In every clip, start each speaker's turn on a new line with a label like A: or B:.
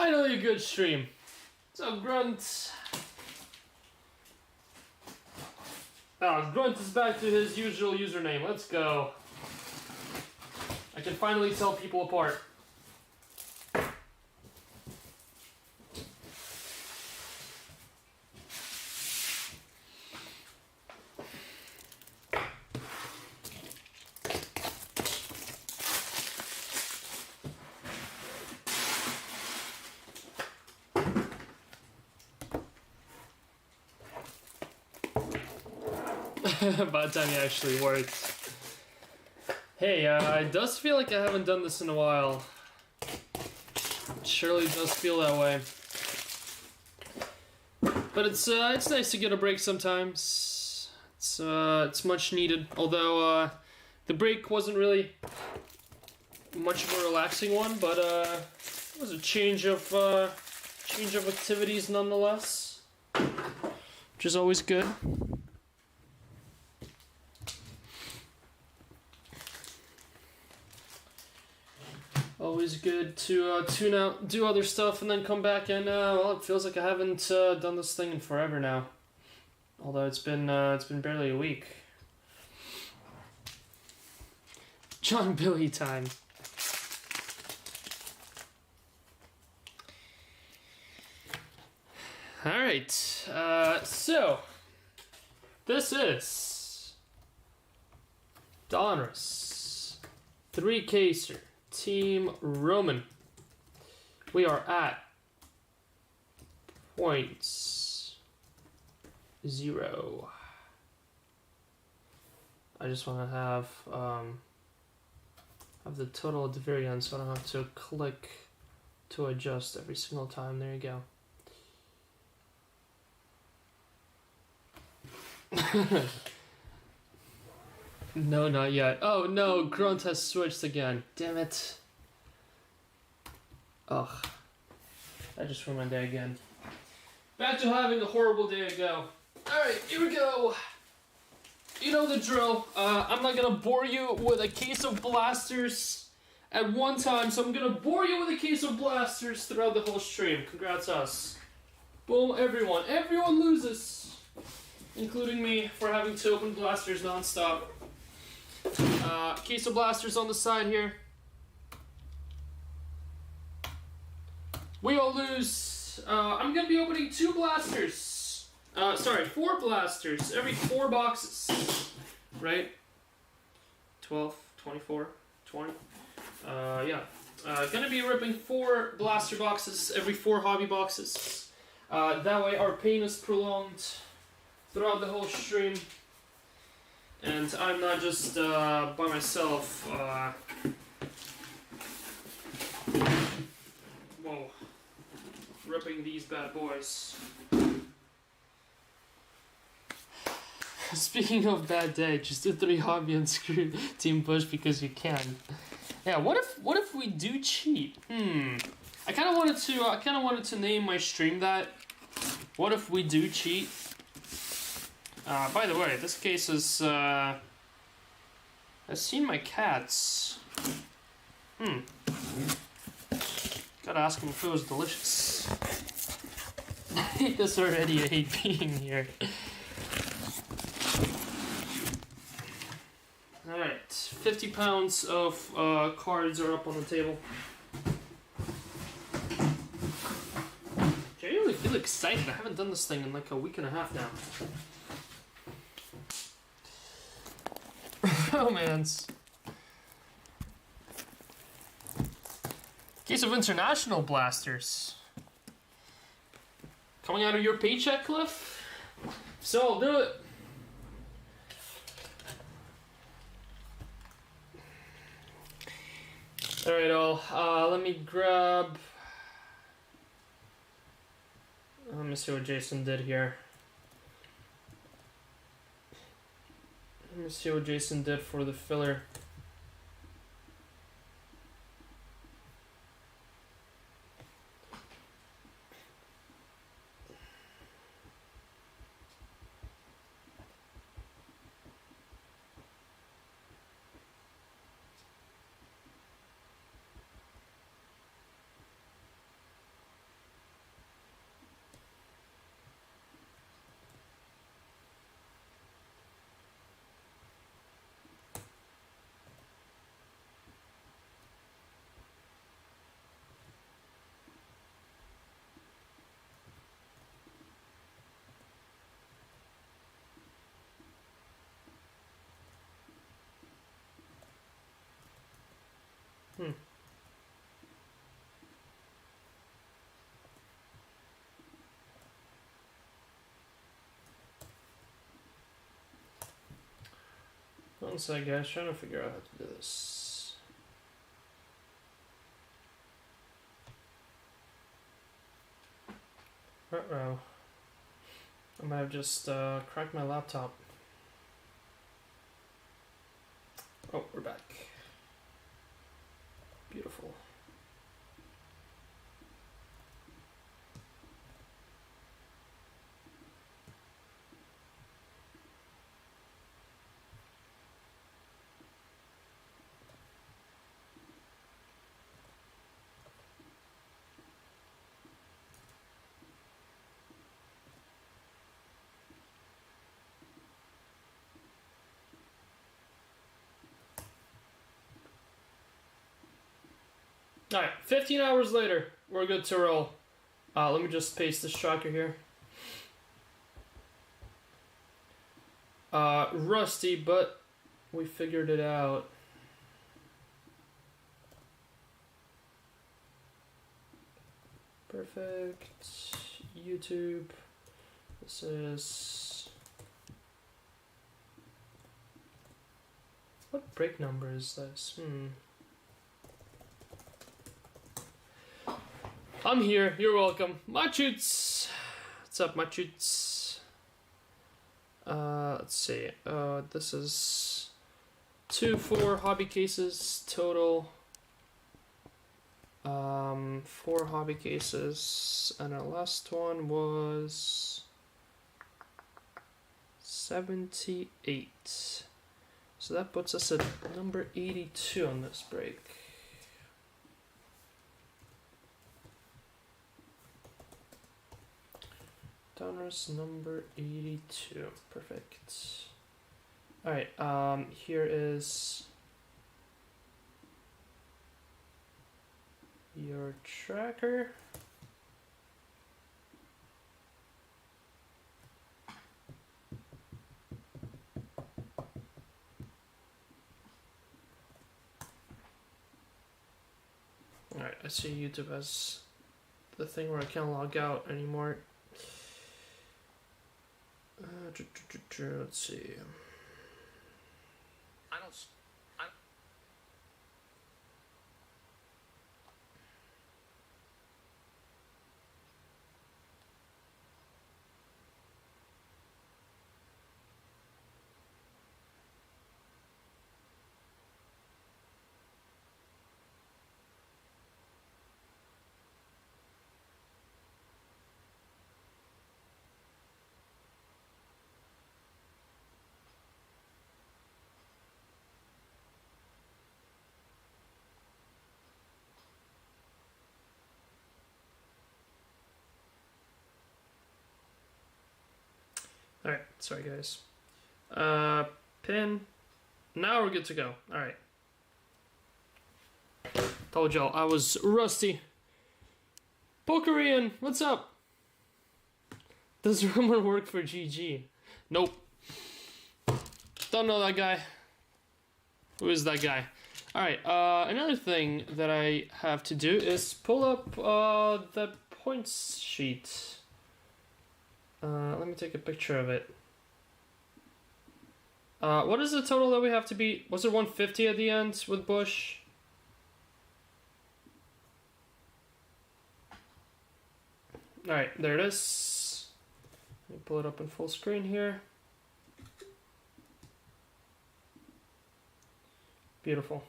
A: Finally a good stream. What's up, Grunt? Grunt is back to his usual username. Let's go. I can finally tell people apart. By the time it actually worked. Hey, it does feel like I haven't done this in a while. It surely does feel that way. But it's nice to get a break sometimes. It's much needed. Although the break wasn't really much of a relaxing one, but it was a change of activities nonetheless, which is always good. Always good to tune out, do other stuff, and then come back and well, it feels like I haven't done this thing in forever now. Although it's been barely a week. John Billy time. All right, so this is Donruss 3-caser. Team Roman. We are at points 0. I just want to have the total at the very end, so I don't have to click to adjust every single time. There you go. No, not yet. Oh no, Grunt has switched again. Damn it. Ugh. I just ruined my day again. Back to having a horrible day ago. Alright, here we go. You know the drill. I'm not gonna bore you with a case of blasters at one time, so I'm gonna bore you with a case of blasters throughout the whole stream. Congrats us. Boom, everyone. Everyone loses. Including me for having to open blasters non-stop. Case of blasters on the side here. We all lose. I'm gonna be opening 2 blasters. Sorry, 4 blasters every 4 boxes. Right? 12, 24, 20. Yeah. Gonna be ripping 4 blaster boxes every 4 hobby boxes. That way our pain is prolonged throughout the whole stream. And I'm not just by myself. Whoa. Ripping these bad boys. Speaking of bad day, just do 3 hobby and screw team push because you can. Yeah, what if we do cheat? I kinda wanted to name my stream that. What if we do cheat? By the way, this case is, I've seen my cats. Gotta ask him if it was delicious. I hate this already, I hate being here. Alright, 50 pounds of cards are up on the table. I really feel excited. I haven't done this thing in like a week and a half now. Romance. Case of international blasters. Coming out of your paycheck, Cliff? So I'll do it. Alright, let me grab. Let me see what Jason did here. Let me see what Jason did for the filler. One sec, guys. Trying to figure out how to do this. Uh-oh. I might have just cracked my laptop. Oh, we're back. Beautiful. Alright, 15 hours later, we're good to roll. Let me just paste this tracker here. Rusty, but we figured it out. Perfect. YouTube. This is... What break number is this? I'm here. You're welcome. Machutes. What's up, Machutes? Let's see. This is 4 hobby cases total. 4 hobby cases, and our last one was 78. So that puts us at number 82 on this break. Donruss number 82. Perfect. Alright, here is your tracker. Alright, I see YouTube has the thing where I can't log out anymore. Let's see. Alright, sorry guys. Pin. Now we're good to go. Alright. Told y'all I was rusty. Pokerian, what's up? Does rumor work for GG? Nope. Don't know that guy. Who is that guy? Alright, another thing that I have to do is pull up the points sheet. Let me take a picture of it. What is the total that we have to beat? Was it 150 at the end with Bush? Alright, there it is. Let me pull it up in full screen here. Beautiful.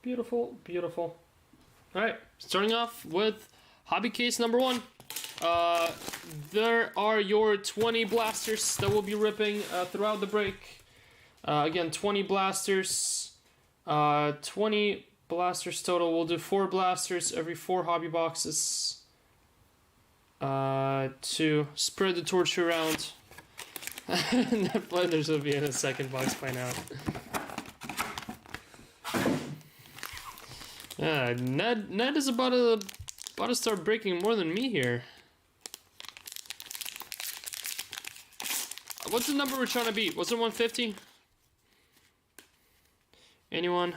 A: Beautiful, beautiful. Alright, starting off with hobby case number 1. There are your 20 blasters that we'll be ripping throughout the break. Again, 20 blasters. 20 blasters total. We'll do 4 blasters every 4 hobby boxes. To spread the torch around. Net blenders will be in a second box by now. Ned is about to start breaking more than me here. What's the number we're trying to beat? Was it 150? Anyone?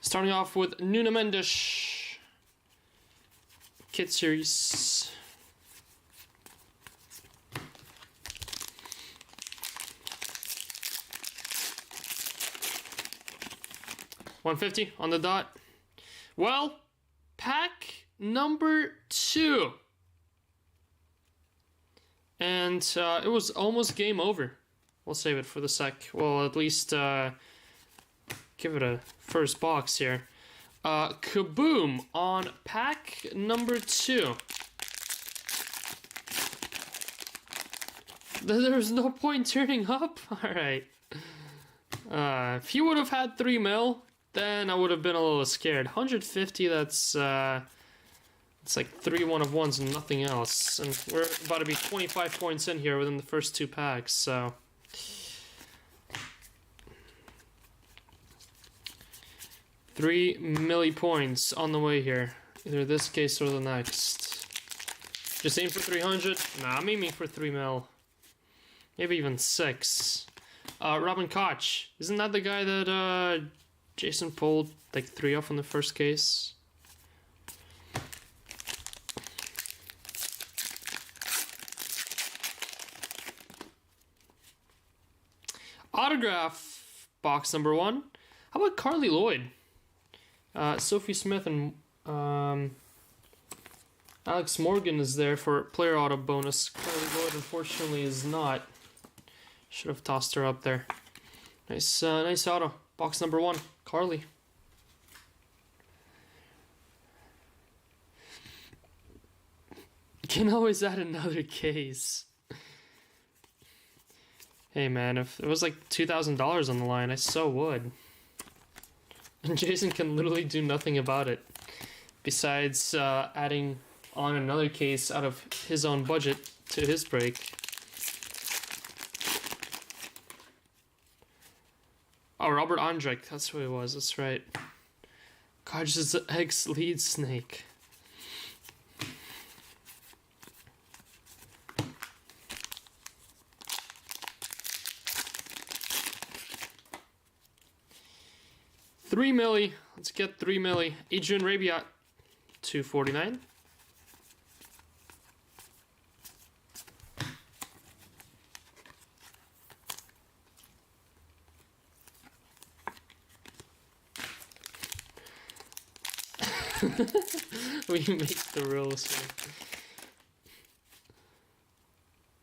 A: Starting off with Nuno Mendes. Kit series. 150 on the dot. Well, pack number 2. And it was almost game over. We'll save it for the sec. Well, at least give it a first box here. Kaboom on pack number 2. There's no point turning up? Alright. If you would have had 3 mil, then I would have been a little scared. 150, that's it's like 3 1-of-1s and nothing else. And we're about to be 25 points in here within the first 2 packs, so... $3 milli points on the way here. Either this case or the next. Just aim for 300? Nah, I'm aiming for 3 mil. Maybe even 6. Robin Koch. Isn't that the guy that Jason pulled like 3 off in the first case? Autograph box number 1. How about Carly Lloyd? Sophie Smith and Alex Morgan is there for player auto bonus. Carly Lloyd unfortunately is not. Should have tossed her up there. Nice, nice auto. Box number 1, Carly. You can always add another case. Hey man, if it was like $2,000 on the line, I so would. And Jason can literally do nothing about it. Besides adding on another case out of his own budget to his break. Oh, Robert Andrek, that's who he was, that's right. Koch's ex-lead snake. $3 milli. Let's get 3 milli. Adrian Rabiot, 249. We make the rules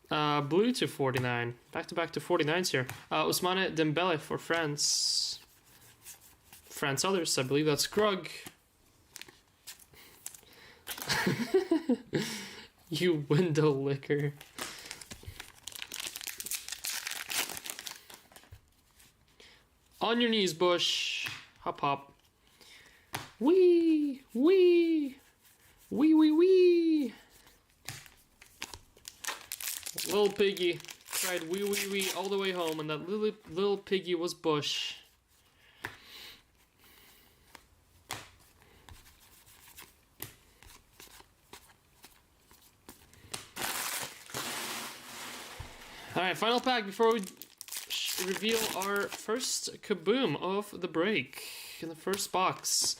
A: here. Blue to 49. Back to 49s here. Ousmane Dembele for France. France others, I believe that's Krug. You window licker. On your knees, Bush. Hop hop. Wee, wee, wee, wee, wee. Little piggy tried wee, wee, wee all the way home, and that little piggy was Bush. Alright, final pack before we reveal our first kaboom of the break. In the first box,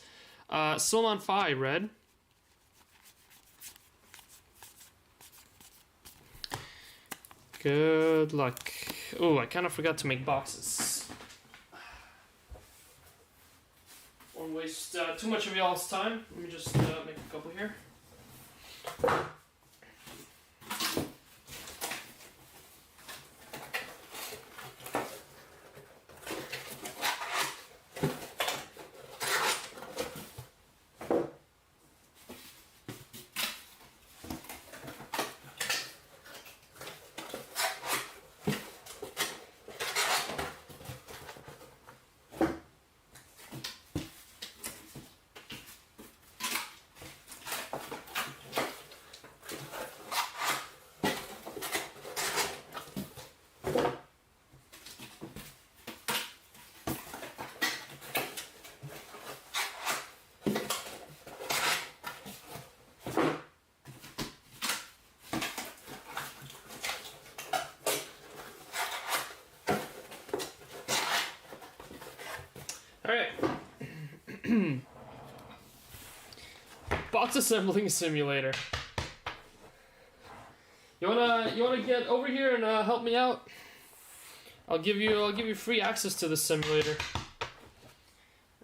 A: Solomon Fai, red. Good luck. Oh, I kind of forgot to make boxes. Won't waste too much of y'all's time. Let me just make a couple here. Alright. Box assembling simulator. You wanna get over here and help me out? I'll give you free access to this simulator.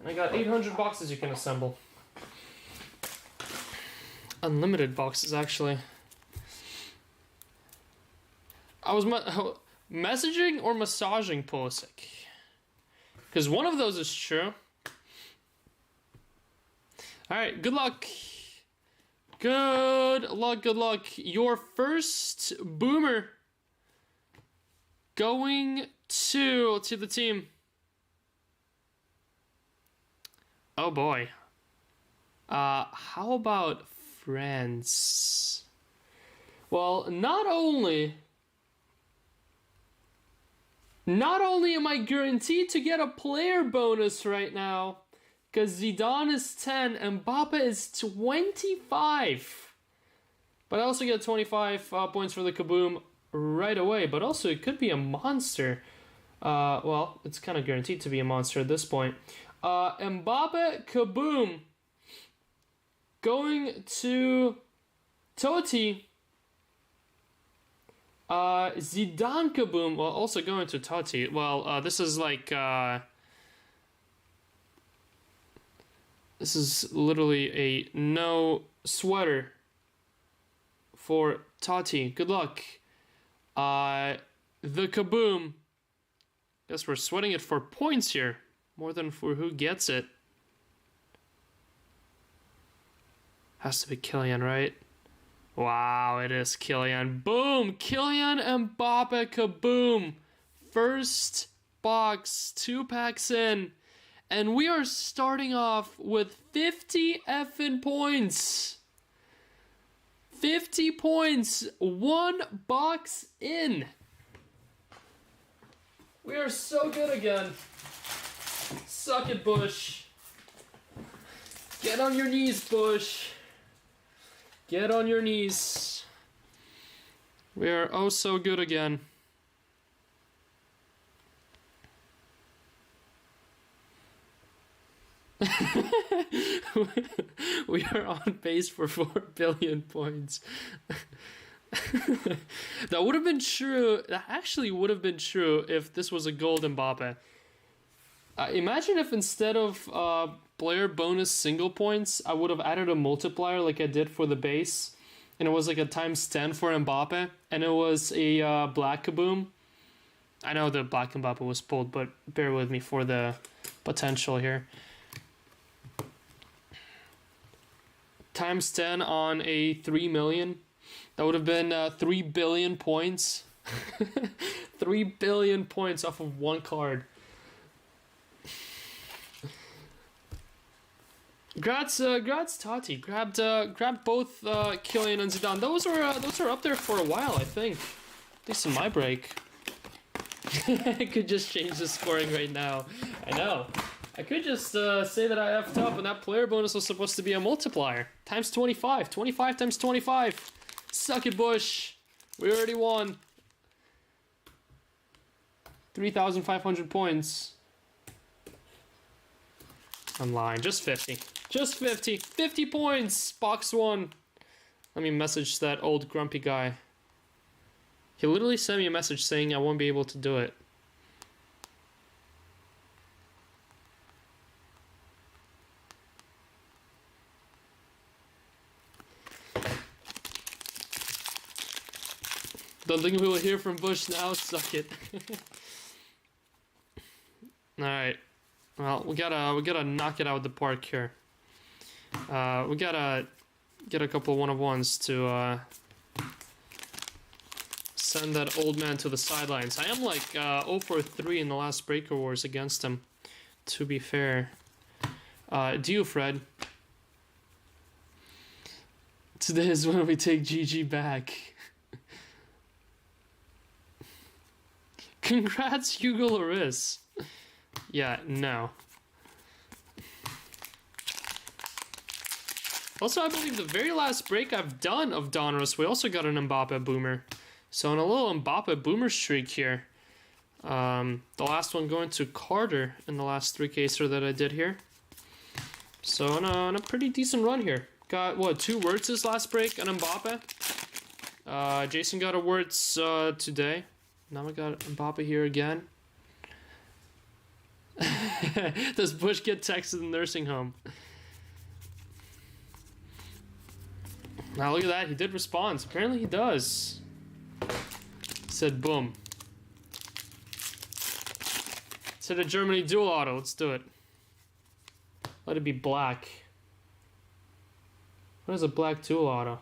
A: And I got 800 boxes you can assemble. Unlimited boxes, actually. I was messaging or massaging Pulisic. Because one of those is true. Alright, good luck. Good luck, good luck. Your first boomer going to the team. Oh boy. How about France? Well, not only am I guaranteed to get a player bonus right now, because Zidane is 10 and Mbappe is 25. But I also get 25 points for the Kaboom right away. But also it could be a monster. Well, it's kind of guaranteed to be a monster at this point. Mbappe Kaboom going to Totti. Zidane Kaboom, well, also going to Totti. Well, this is like, this is literally a no sweater for Totti. Good luck. The Kaboom. Guess we're sweating it for points here, more than for who gets it. Has to be Kylian, right? Wow, it is Kylian. Boom! Kylian Mbappe Kaboom! First box, 2 packs in. And we are starting off with 50 effing points. 50 points, 1 box in. We are so good again. Suck it, Bush. Get on your knees, Bush. Get on your knees. We are oh so good again. We are on pace for 4 billion points. That would have been true. That actually would have been true if this was a gold Mbappe. Imagine if instead of player bonus single points, I would have added a multiplier like I did for the base, and it was like a times 10 for Mbappe, and it was a black Kaboom. I know the black Mbappe was pulled, but bear with me for the potential here. Times 10 on a 3 million. That would have been 3 billion points. 3 billion points off of one card. Grats Totti. Grabbed both Kylian and Zidane. Those are up there for a while, I think. At least in my break. I could just change the scoring right now. I know. I could just say that I effed up and that player bonus was supposed to be a multiplier. Times 25. 25 times 25. Suck it, Bush. We already won. 3,500 points. I'm lying. Just 50. Just 50. 50 points. Box 1. Let me message that old grumpy guy. He literally sent me a message saying I won't be able to do it. Don't think we will hear from Bush now. Suck it. Alright. Well, we gotta knock it out of the park here. We gotta get a couple one-of-ones to send that old man to the sidelines. I am like 0 for 3 in the last Breaker Wars against him, to be fair. Do you, Fred? Today is when we take GG back. Congrats, Hugo Lloris. Yeah, no. Also, I believe the very last break I've done of Donruss, we also got an Mbappe boomer. So on a little Mbappe boomer streak here. The last one going to Carter in the last 3-caser that I did here. So on a pretty decent run here. Got, what, 2 words this last break on Mbappe. Jason got a words today. Now we got Mbappe here again. Does Bush get texted in the nursing home? Now look at that, he did respond. Apparently he does. Said boom. Said a Germany dual auto, let's do it. Let it be black. What is a black dual auto?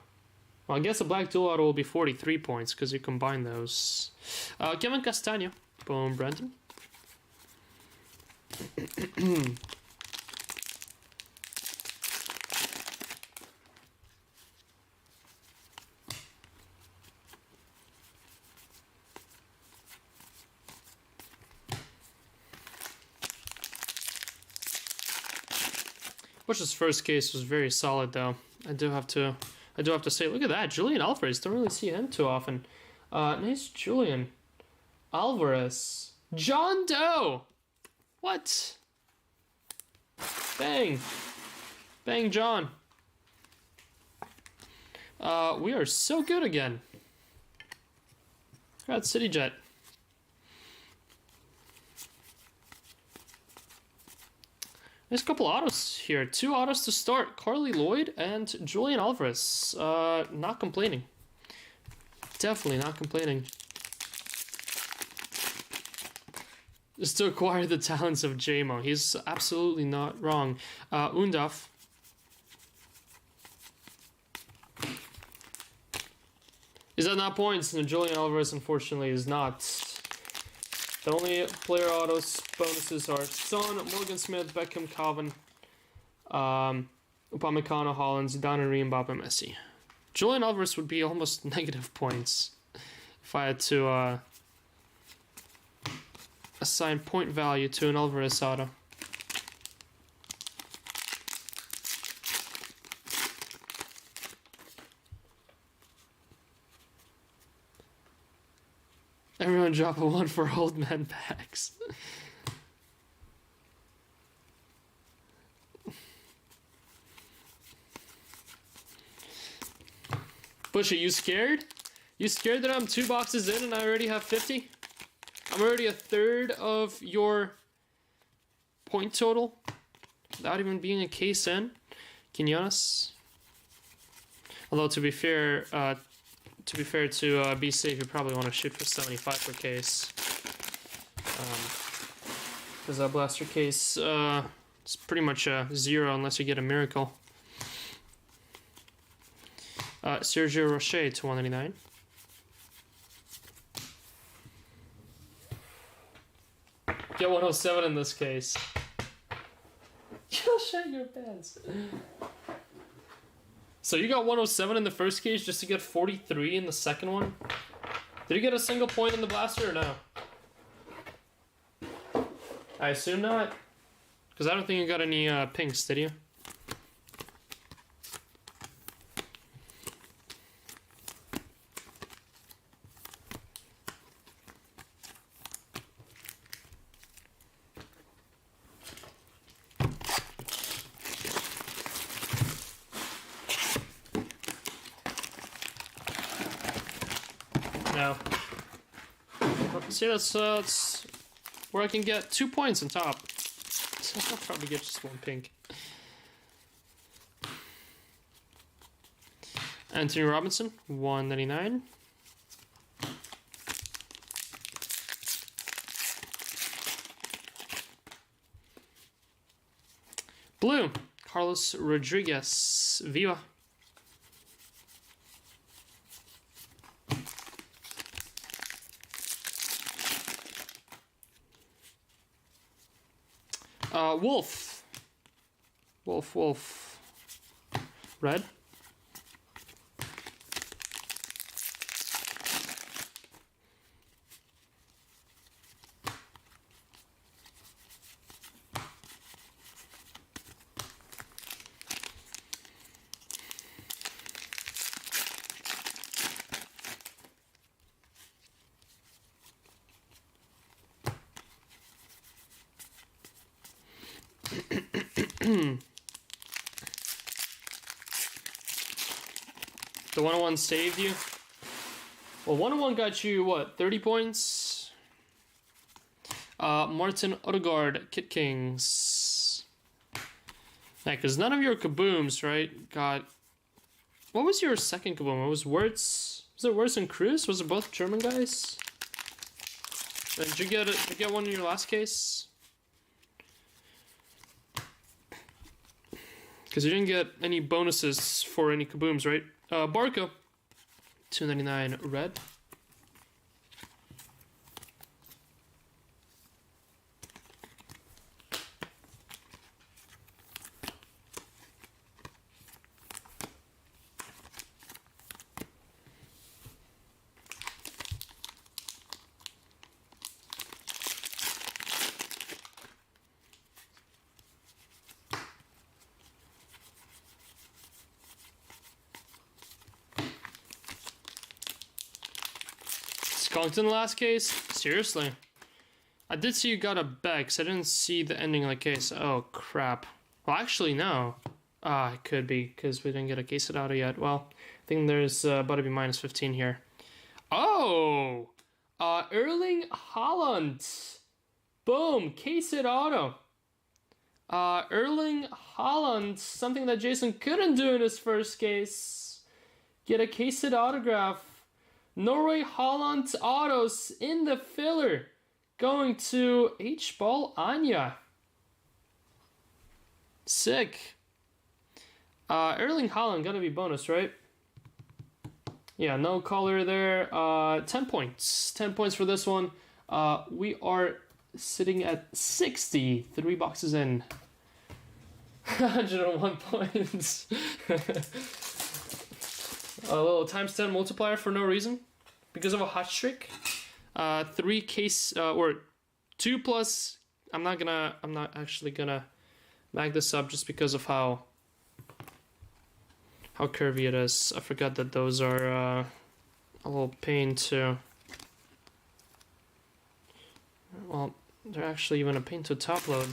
A: Well, I guess a black dual auto will be 43 points because you combine those. Kevin Castaño. Boom, Brenton. Bush's first case was very solid, though. I do have to say, look at that, Julian Alvarez. Don't really see him too often. Nice Julian Alvarez. John Doe. What? Bang, bang, John. We are so good again. Got City Jet. There's a couple autos here. 2 autos to start. Carly Lloyd and Julian Alvarez. Not complaining. Definitely not complaining. Just to acquire the talents of JMO. He's absolutely not wrong. Undaf. Is that not points? No, Julian Alvarez, unfortunately, is not. The only player autos bonuses are Son, Morgan Smith, Beckham, Calvin, Upamecano, Holland, Zidane, Henry, Mbappe, Messi. Julian Alvarez would be almost negative points if I had to assign point value to an Alvarez auto. Everyone drop a 1 for old man packs. Bush, are you scared? You scared that I'm 2 boxes in and I already have 50? I'm already a third of your point total without even being a case in. Quinones. Although to be fair to be safe, you probably want to shoot for 75 per case. Because that blaster case is pretty much a 0 unless you get a miracle. Sergio Rocher to 199. Get 107 in this case. You'll shit your pants. So you got 107 in the first case just to get 43 in the second one? Did you get a single point in the blaster or no? I assume not. Because I don't think you got any pinks, did you? No. See, that's where I can get 2 points on top. So I'll probably get just 1 pink. Anthony Robinson, 199. Blue, Carlos Rodriguez, Viva. Wolf. Wolf. Red. The 101 saved you? Well, 101 got you, what, 30 points? Martin Odegaard, Kit Kings. Yeah, because none of your kabooms, right, got... What was your second kaboom? It was Wirtz. Was it Wirtz and Cruz? Was it both German guys? And did you get one in your last case? Because you didn't get any bonuses for any kabooms, right? Barco, 299 red. Skunked in the last case? Seriously? I did see you got a Bex. I didn't see the ending of the case. Oh, crap. Well, actually, no. It could be, because we didn't get a case it out yet. Well, I think there's about to be minus 15 here. Oh! Erling Haaland. Boom! Case it auto. Erling Haaland. Something that Jason couldn't do in his first case. Get a case it autograph. Norway Haaland autos in the filler. Going to H-Ball Anya. Sick. Erling Haaland gotta be bonus, right? Yeah, no color there. 10 points. 10 points for this one. We are sitting at 60. 3 boxes in. 101 points. A little times 10 multiplier for no reason. Because of a hot streak. 3 case, or 2 plus, I'm not actually gonna mag this up just because of how curvy it is. I forgot that those are a little pain to, well, they're actually even a pain to top load.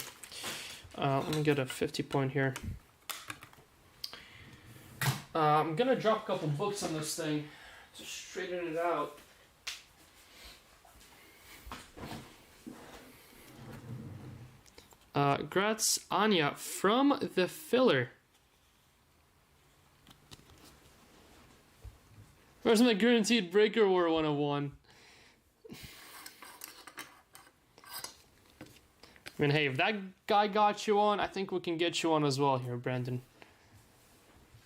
A: Let me get a 50 point here. I'm gonna drop a couple books on this thing to straighten it out. Grats Anya from the filler. Where's my guaranteed breaker war 101? I mean, hey, if that guy got you on, I think we can get you on as well here, Brandon.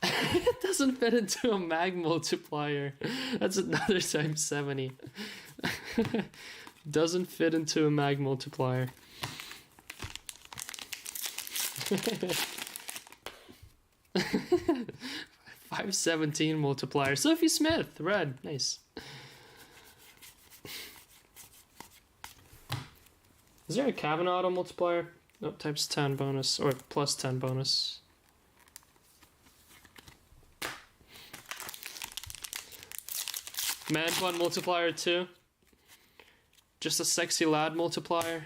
A: It doesn't fit into a mag multiplier. That's another times 70. Doesn't fit into a mag multiplier. 517 multiplier. Sophie Smith, red, nice. Is there a Kavanaugh auto multiplier? Nope, times 10 bonus, or plus 10 bonus. Man bun multiplier too. Just a sexy lad multiplier.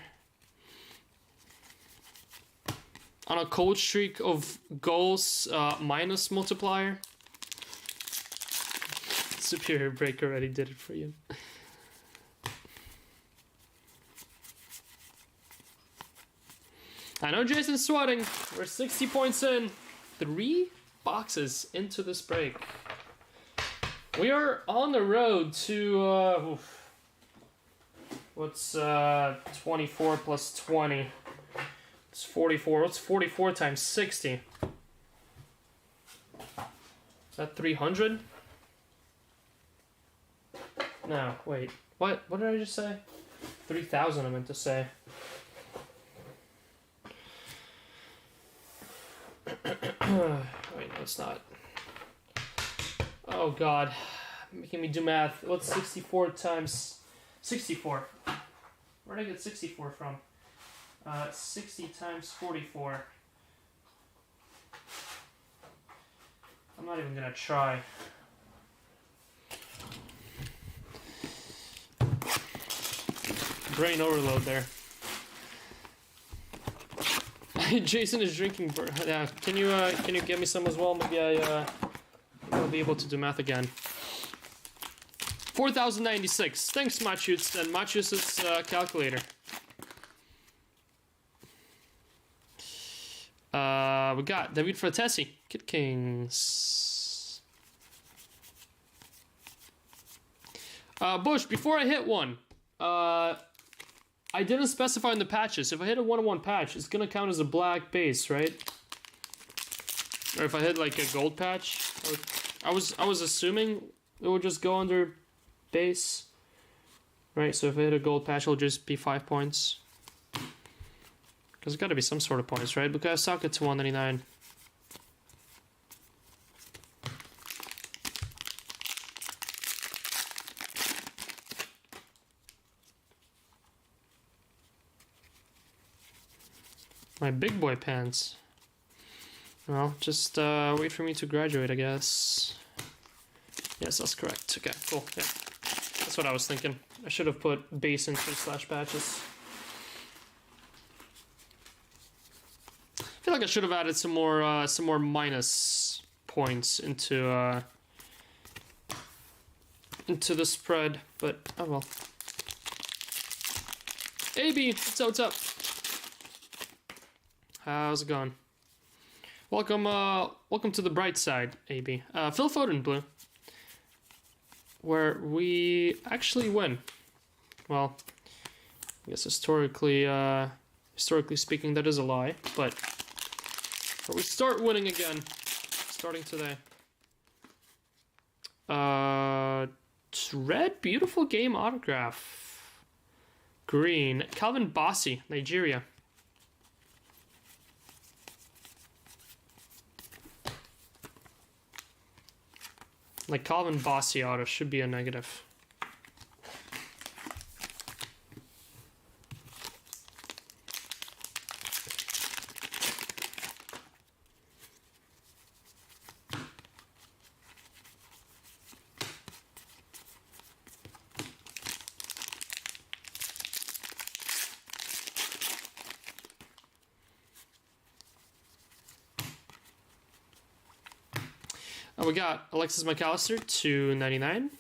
A: On a cold streak of goals, minus multiplier. Superior break already did it for you. I know Jason's sweating. We're 60 points in. 3 boxes into this break. We are on the road to, what's 24 plus 20? It's 44. What's 44 times 60? Is that 300? No, wait. What did I just say? 3,000 I meant to say. Wait, no, it's not. Oh god, making me do math. What's 64 times 64? Where did I get 64 from? 60 times 44. I'm not even gonna try. Brain overload there. Jason is drinking. Yeah, can you get me some as well? Maybe I'll be able to do math again. 4,096. Thanks, Machius and Machius's calculator. We got David Fratesi, Kid Kings. Bush, before I hit one, I didn't specify in the patches. If I hit a 1-on-1 patch, it's gonna count as a black base, right? Or if I hit like a gold patch, I was assuming it would just go under base, right? So if I hit a gold patch, it'll just be 5 points. Because there's got to be some sort of points, right? Because I suck it to 199. My big boy pants. Well, just wait for me to graduate, I guess. Yes, that's correct. Okay, cool. Yeah, that's what I was thinking. I should have put base into / patches. I feel like I should have added some more minus points into the spread, but oh well. AB, what's up? How's it going? Welcome to the bright side, AB. Phil Foden, blue. Where we actually win. Well, I guess historically speaking, that is a lie, but we start winning again, starting today. Red, beautiful game autograph. Green, Calvin Bassey, Nigeria. Like Calvin Bassey auto should be a negative. We got Alexis McAllister, 299.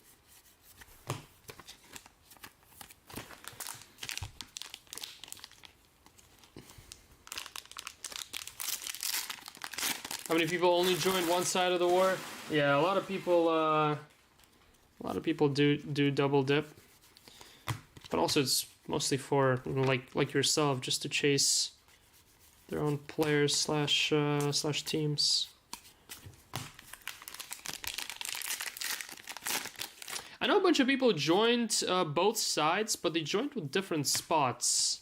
A: How many people only joined one side of the war? Yeah, a lot of people do double dip, but also it's mostly for like yourself, just to chase their own players slash teams. I know a bunch of people joined both sides, but they joined with different spots,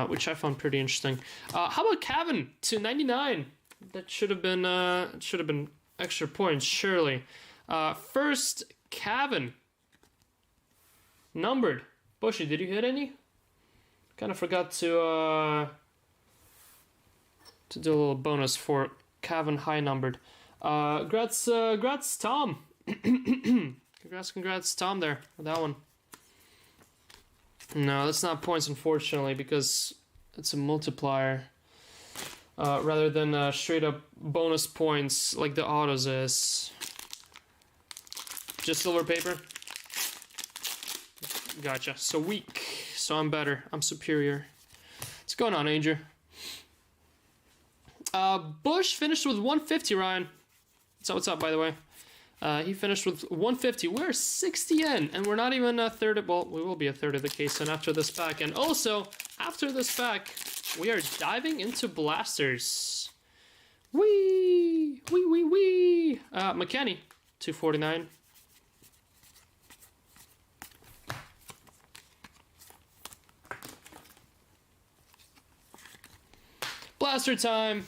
A: which I found pretty interesting. How about Cavan to 99? That should have been extra points, surely. First, Cavan numbered. Bushy, did you hit any? Kind of forgot to do a little bonus for Cavan high numbered. Congrats, Tom. Congrats, Tom, there with that one. No, that's not points, unfortunately, because it's a multiplier rather than straight up bonus points like the autos is. Just silver paper. Gotcha. So weak. So I'm better. I'm superior. What's going on, Angel? Bush finished with 150, Ryan. So what's up, by the way? He finished with 150. We're 60 in, and we're not even a third of, well, we will be a third of the case in after this pack. And also, after this pack, we are diving into blasters. Wee! McKenny, 249. Blaster time!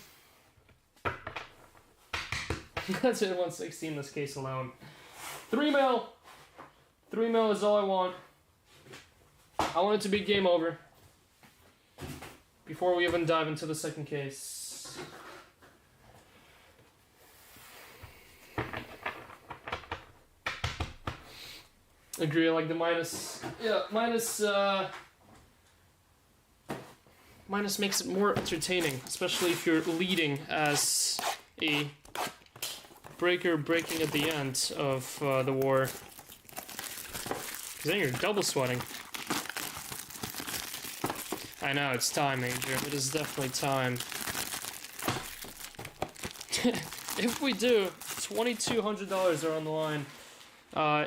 A: That's it, 160 in this case alone. 3 mil! 3 mil is all I want. I want it to be game over before we even dive into the second case. Agree, I like the minus. Yeah, minus makes it more entertaining, especially if you're leading as a breaker breaking at the end of the war. Because then you're double sweating. I know, it's time, Major. It is definitely time. If we do, $2,200 are on the line.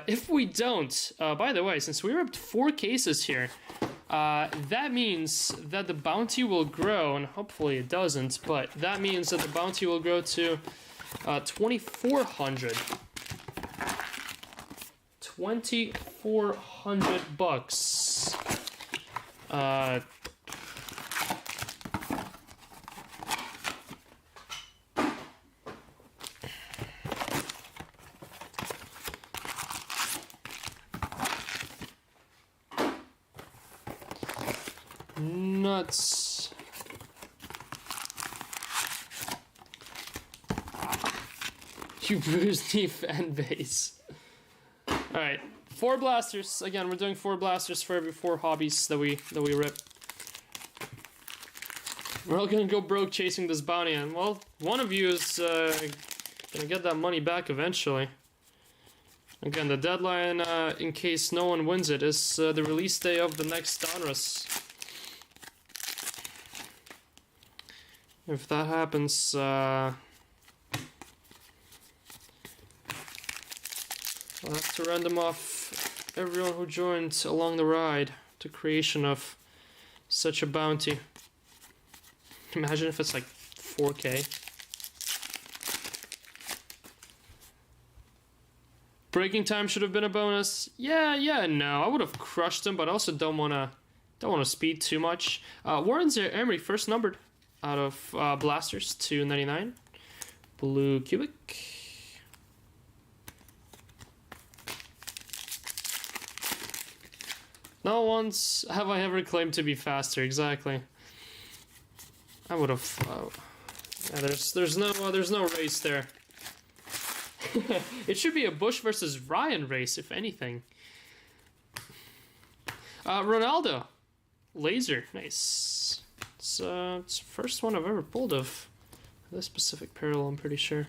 A: If we don't, by the way, since we're up to 4 cases here, that means that the bounty will grow, and hopefully it doesn't, but that means that the bounty will grow to 2,400. 2,400 bucks. Nuts. You bruised the fan base. Alright, 4 blasters. Again, we're doing 4 blasters for every 4 hobbies that we rip. We're all gonna go broke chasing this bounty, and well, one of you is gonna get that money back eventually. Again, the deadline, in case no one wins it, is the release day of the next Donruss. If that happens, I'll have to random off everyone who joined along the ride to creation of such a bounty. Imagine if it's like 4K. Breaking time should have been a bonus. Yeah, no, I would have crushed him, but I also don't wanna speed too much. Warren's Emery first numbered out of blasters, 299. Blue cubic. Not once have I ever claimed to be faster. Exactly. I would have. Yeah, there's no race there. It should be a Bush versus Ryan race, if anything. Ronaldo, laser, nice. It's the first one I've ever pulled of this specific parallel, I'm pretty sure.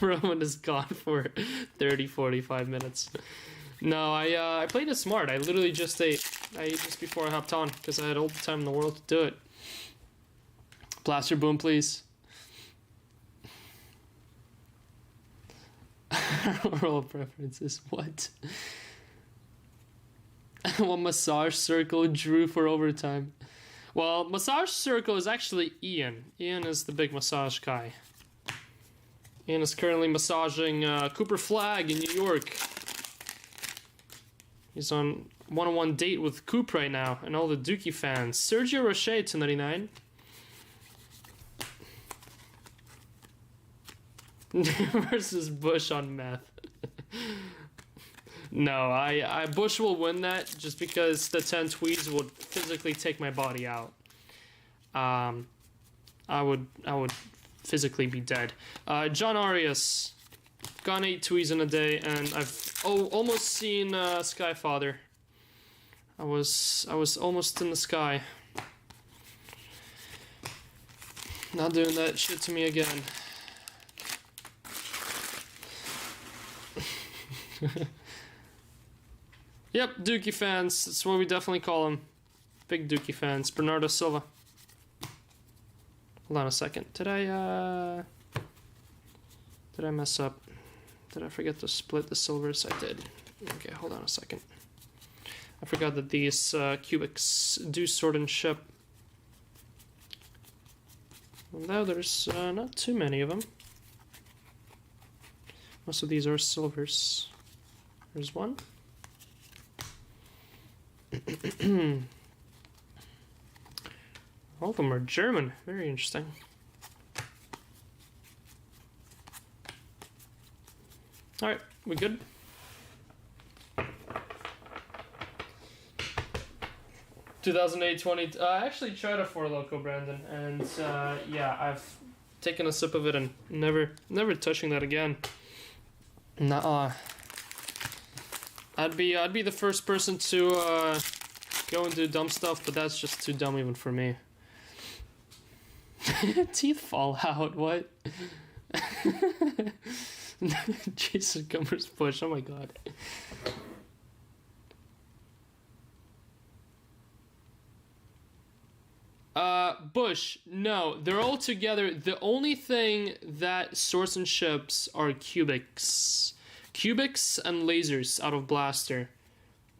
A: Roman is gone for 30-45 minutes. No, I played it smart. I literally just ate just before I hopped on because I had all the time in the world to do it. Blaster boom, please. Roll preferences, what? What massage circle drew for overtime? Well, massage circle is actually Ian. Ian is the big massage guy. Ian is currently massaging Cooper Flagg in New York. He's on one-on-one date with Coop right now, and all the Dookie fans. Sergio Rocher, 299. Versus Bush on meth. No, Bush will win that just because the 10 tweeds would physically take my body out. I would physically be dead. John Arias, gone 8 tweeds in a day, and I've almost seen Skyfather. I was almost in the sky. Not doing that shit to me again. Yep, Dookie fans. That's what we definitely call them. Big Dookie fans. Bernardo Silva. Hold on a second. Did I mess up? Did I forget to split the silvers? I did. Okay, hold on a second. I forgot that these cubics do sort and ship. Now there's not too many of them. Most of these are silvers. There's one. All of them are German. Very interesting. Alright, we good? $2008-20. I actually tried a Four Loko, Brandon, and yeah, I've taken a sip of it and never touching that again. Nuh-uh. I'd be the first person to go and do dumb stuff, but that's just too dumb even for me. Teeth fall out, what? Jason Gummer's push, oh my god. Bush, no, they're all together. The only thing that sorts and ships are cubics. Cubics and lasers out of blaster.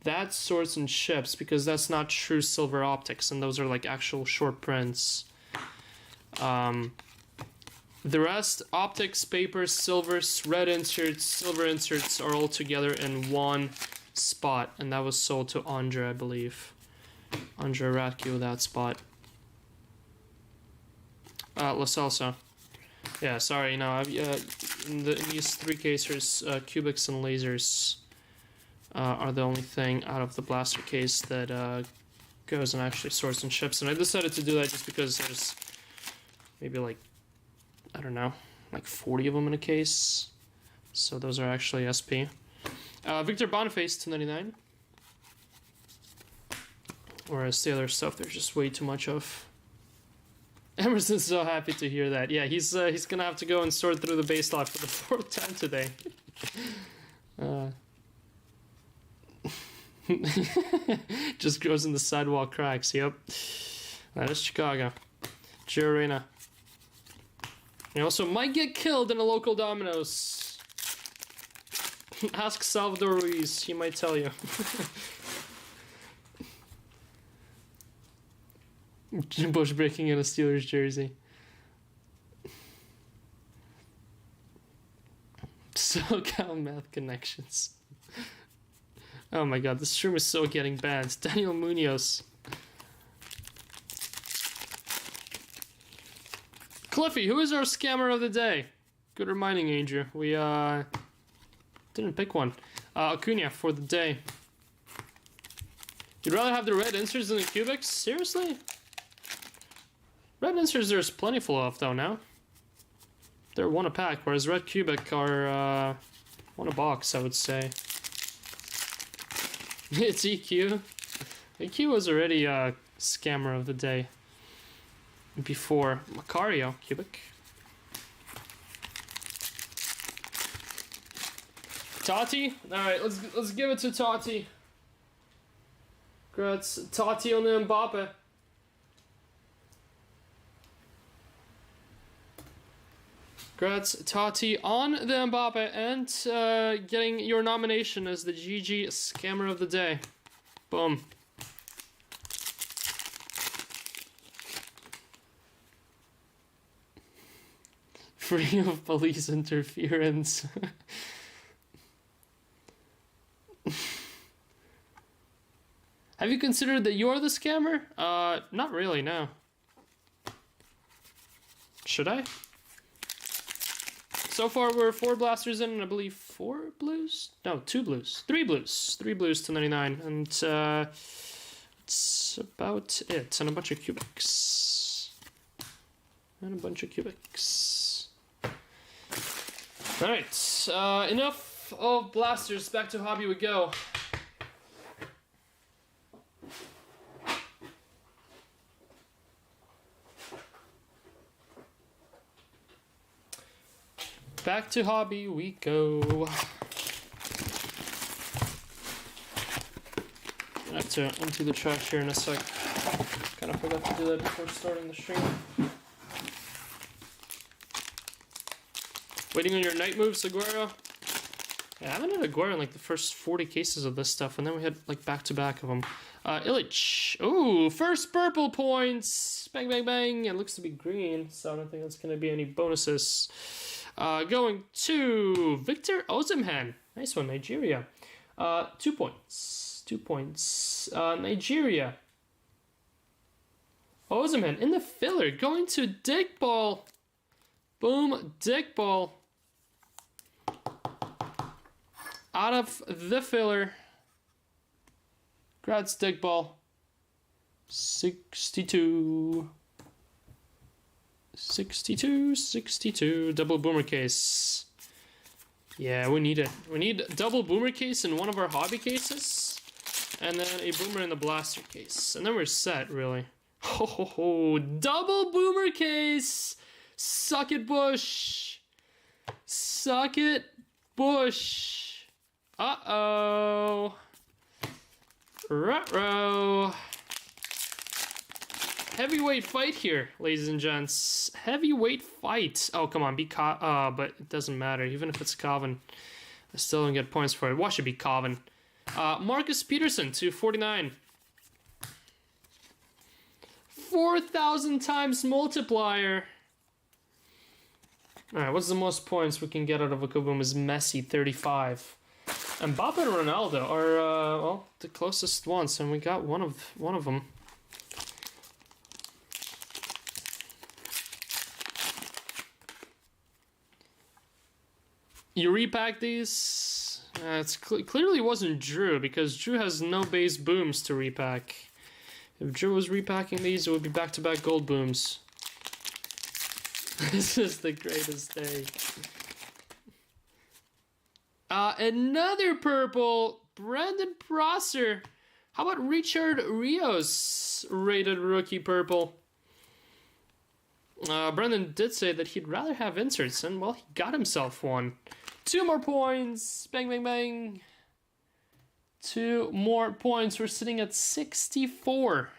A: That sorts and ships because that's not true silver optics, and those are like actual short prints. The rest, optics, papers, silvers, red inserts, silver inserts are all together in one spot, and that was sold to Andre, I believe. Andre Radke with that spot. La Salsa. Yeah, sorry, no, in these three cases, cubics and lasers are the only thing out of the blaster case that goes and actually sorts and ships. And I decided to do that just because there's maybe like, I don't know, like 40 of them in a case. So those are actually SP. Victor Boniface, 299. Whereas the other stuff there's just way too much of. Emerson's so happy to hear that. Yeah, he's gonna have to go and sort through the base lot for the fourth time today. Just grows in the sidewalk cracks. Yep, that is Chicago. Giorena. He also might get killed in a local Domino's. Ask Salvador Ruiz, he might tell you. Bush breaking in a Steelers jersey. SoCal math connections. Oh my god, this stream is so getting banned. Daniel Munoz. Cliffy, who is our scammer of the day? Good reminding, Andrew. We didn't pick one. Acuna for the day. You'd rather have the red inserts than the cubics? Seriously? Red inserts there's plentiful of though now. They're one a pack, whereas red cubic are one a box, I would say. It's EQ. EQ was already a scammer of the day. Before Macario cubic. Tati? Alright, let's give it to Tati. Congrats, Tati on the Mbappe. Congrats, Tati, on the Mbappe and getting your nomination as the GG Scammer of the Day. Boom. Free of police interference. Have you considered that you're the scammer? Not really, no. Should I? So far, we're 4 blasters in, and I believe 4 blues? No, 2 blues. 3 blues. 3 blues to 99. And, it's about it. And a bunch of cubics. And a bunch of cubics. Alright, enough of blasters. Back to hobby we go. Back to hobby we go. I have to empty the trash here in a sec. Kind of forgot to do that before starting the stream. Waiting on your night moves, Aguero? Yeah, I haven't had Aguero in like the first 40 cases of this stuff, and then we had like back-to-back of them. Illich. Ooh, first purple points! Bang, bang, bang! It looks to be green, so I don't think that's going to be any bonuses. Going to Victor Osimhen. Nice one, Nigeria. 2 points. 2 points. Nigeria. Osimhen in the filler. Going to Dick Ball. Boom, Dick Ball. Out of the filler. Congrats, Dick Ball. 62. 62. Double boomer case. Yeah, we need it. We need double boomer case in one of our hobby cases. And then a boomer in the blaster case. And then we're set, really. Ho ho ho. Double boomer case! Suck it, Bush! Suck it, Bush! Uh-oh. Ruh-roh. heavyweight fight here, ladies and gents. Heavyweight fight. Oh, come on, be but it doesn't matter. Even if it's Coven, I still don't get points for it. Why should it be Coven? Marcus Peterson, 249. 4,000 times multiplier. Alright, what's the most points we can get out of a Kaboom is Messi, 35. And Mbappe and Ronaldo are, well, the closest ones, and we got one of them. You repack these? It clearly wasn't Drew, because Drew has no base booms to repack. If Drew was repacking these, it would be back-to-back gold booms. This is the greatest day. Another purple, Brandon Prosser. How about Richard Rios, rated rookie purple? Brandon did say that he'd rather have inserts, and well, he got himself one. 2 more points, bang, bang, bang. 2 more points, we're sitting at 64.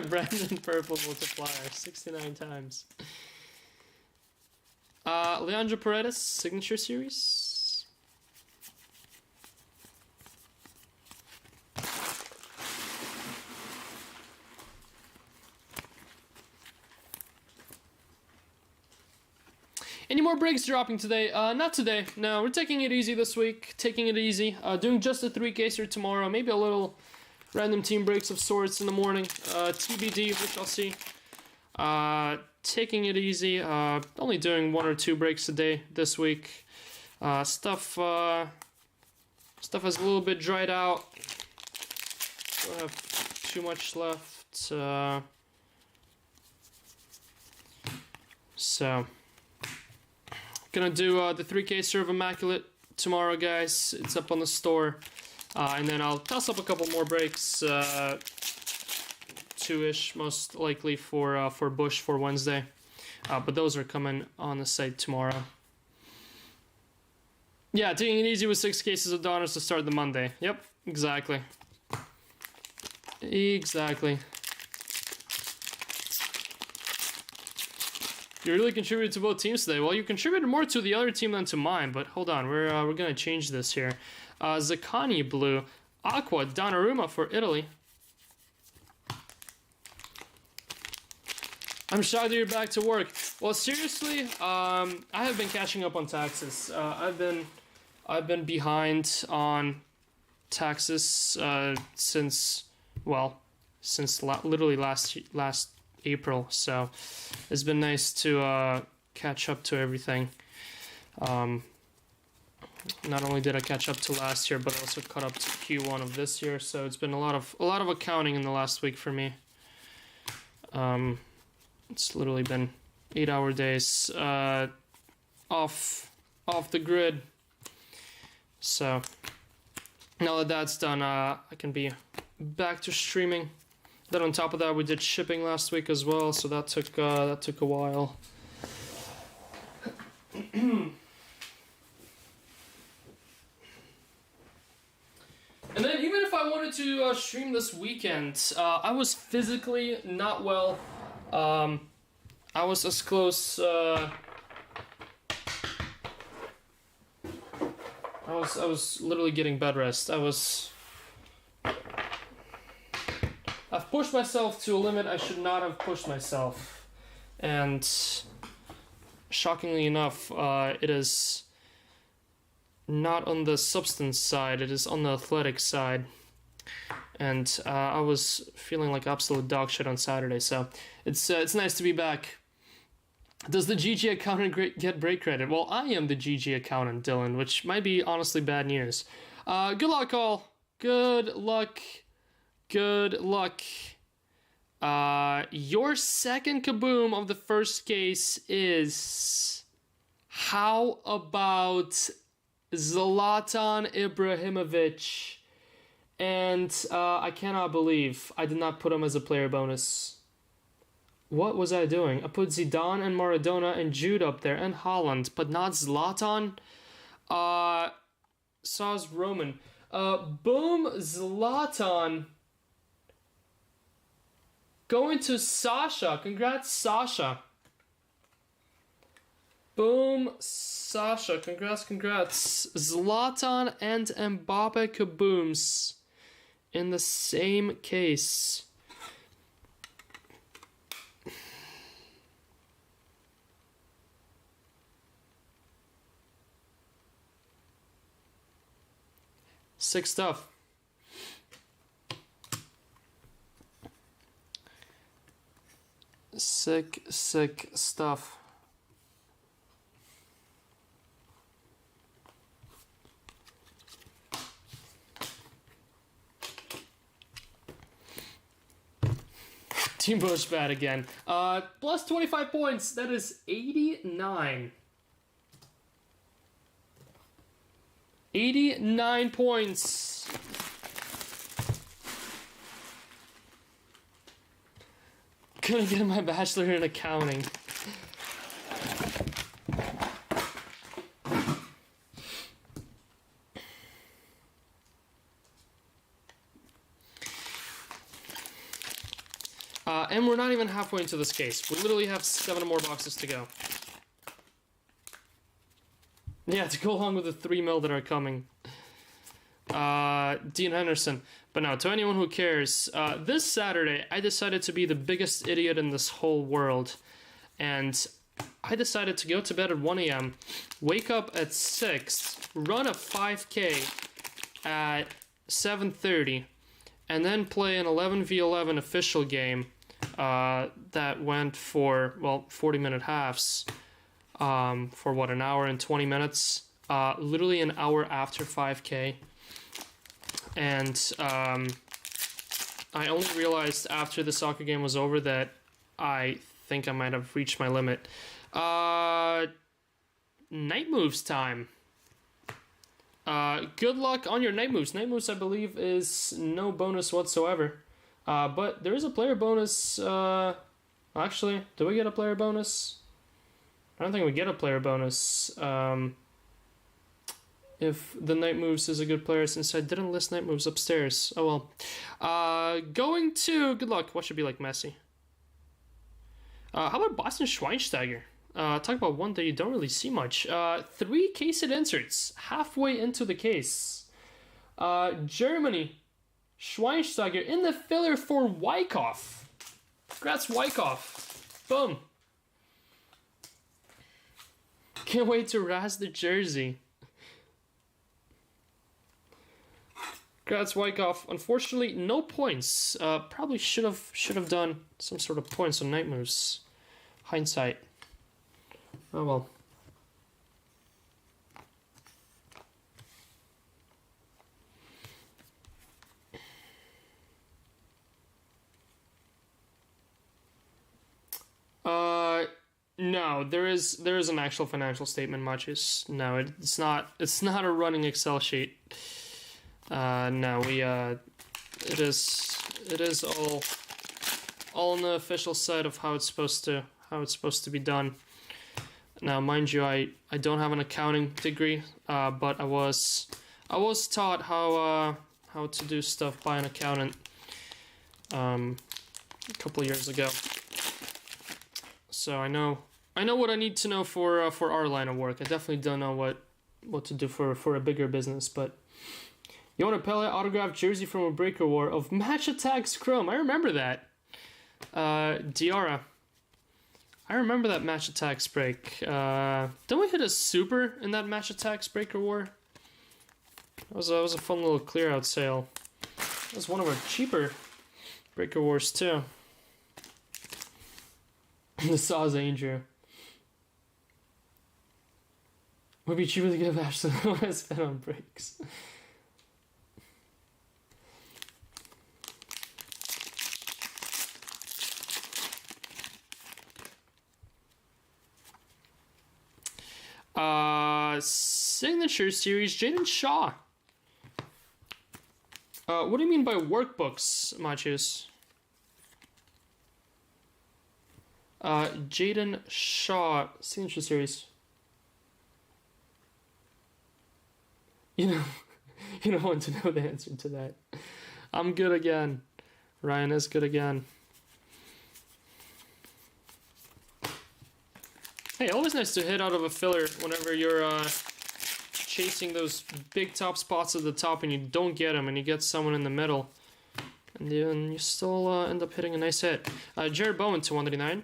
A: Brandon purple multiplier, 69 times. Leandro Paredes, signature series. Any more breaks dropping today? Not today. No, we're taking it easy this week. Taking it easy. Doing just a 3-caser tomorrow. Maybe a little random team breaks of sorts in the morning. TBD, which I'll see. Taking it easy. Only doing 1 or 2 breaks a day this week. Stuff has a little bit dried out. Don't have too much left. So gonna do the 3K serve Immaculate tomorrow, guys. It's up on the store. And then I'll toss up a couple more breaks, 2-ish most likely for Bush for Wednesday. But those are coming on the site tomorrow. Yeah, taking it easy with 6 cases of Donruss to start the Monday. Yep, exactly. Exactly. You really contributed to both teams today. Well, you contributed more to the other team than to mine, but hold on, we're gonna change this here. Zaccani blue, Aqua, Donnarumma for Italy. I'm shocked that you're back to work. Well, seriously, I have been catching up on taxes. I've been behind on taxes since literally last April. So it's been nice to catch up to everything. Not only did I catch up to last year, but also caught up to Q1 of this year. So it's been a lot of accounting in the last week for me. It's literally been 8-hour days off the grid. So now that that's done, I can be back to streaming. Then on top of that, we did shipping last week as well, so that took a while. And then even if I wanted to stream this weekend, I was physically not well. I was as close. I was literally getting bed rest. I've pushed myself to a limit I should not have pushed myself, and shockingly enough, it is not on the substance side, it is on the athletic side. And I was feeling like absolute dog shit on Saturday, so it's nice to be back. Does the GG accountant get break credit? Well, I am the GG accountant, Dylan, which might be honestly bad news. Good luck, all. Good luck. Good luck. Your second kaboom of the first case is... How about Zlatan Ibrahimovic? And I cannot believe I did not put him as a player bonus. What was I doing? I put Zidane and Maradona and Jude up there and Haaland, but not Zlatan. Saw's Roman. Boom, Zlatan. Going to Sasha. Congrats, Sasha. Boom, Sasha. Congrats. Zlatan and Mbappe kabooms in the same case. Sick stuff. Sick stuff. Team Bush bad again. Plus 25 points. That is 89. 89 points. Gonna get my bachelor in accounting. And we're not even halfway into this case. We literally have 7 more boxes to go. Yeah, to go along with the 3 mil that are coming. Dean Henderson. But now, to anyone who cares, this Saturday, I decided to be the biggest idiot in this whole world. And I decided to go to bed at 1 a.m., wake up at 6, run a 5K at 7:30, and then play an 11v11 official game that went for, well, 40-minute halves. For what, an hour and 20 minutes? Literally an hour after 5K. And I only realized after the soccer game was over that I think I might have reached my limit. Night moves time. Good luck on your night moves. Night moves, I believe, is no bonus whatsoever. But there is a player bonus. Actually, do we get a player bonus? I don't think we get a player bonus. If the night moves is a good player, since I didn't list night moves upstairs. Oh well. Going to, good luck. What should be like Messi? How about Boston Schweinsteiger? Talk about one that you don't really see much. 3 case inserts halfway into the case. Germany, Schweinsteiger in the filler for Wyckoff. Congrats, Wyckoff. Boom. Can't wait to razz the jersey. Congrats, Wyckoff. Unfortunately, no points. Probably should have done some sort of points on night moves. Hindsight. Oh well. No, there is an actual financial statement, Machis. No, it's not a running Excel sheet. No, it is all on the official side of how it's supposed to be done. Now, mind you, I don't have an accounting degree, but I was taught how to do stuff by an accountant a couple of years ago. So I know what I need to know for our line of work. I definitely don't know what to do for a bigger business, but you want a Pele autographed jersey from a Breaker War of Match Attacks Chrome. I remember that. Diarra. I remember that Match Attacks break. Didn't we hit a super in that Match Attacks Breaker War? That was a fun little clear out sale. That was one of our cheaper Breaker Wars too. The Saw's Andrew. Would be cheaper to give Ashley a spin on breaks. Signature Series, Jaden Shaw. What do you mean by workbooks, Machus? Jaden Shaw, signature series. You know, you don't want to know the answer to that. I'm good again. Ryan is good again. Hey, always nice to hit out of a filler whenever you're chasing those big top spots at the top and you don't get them and you get someone in the middle. And then you still end up hitting a nice hit. Jared Bowen to 189.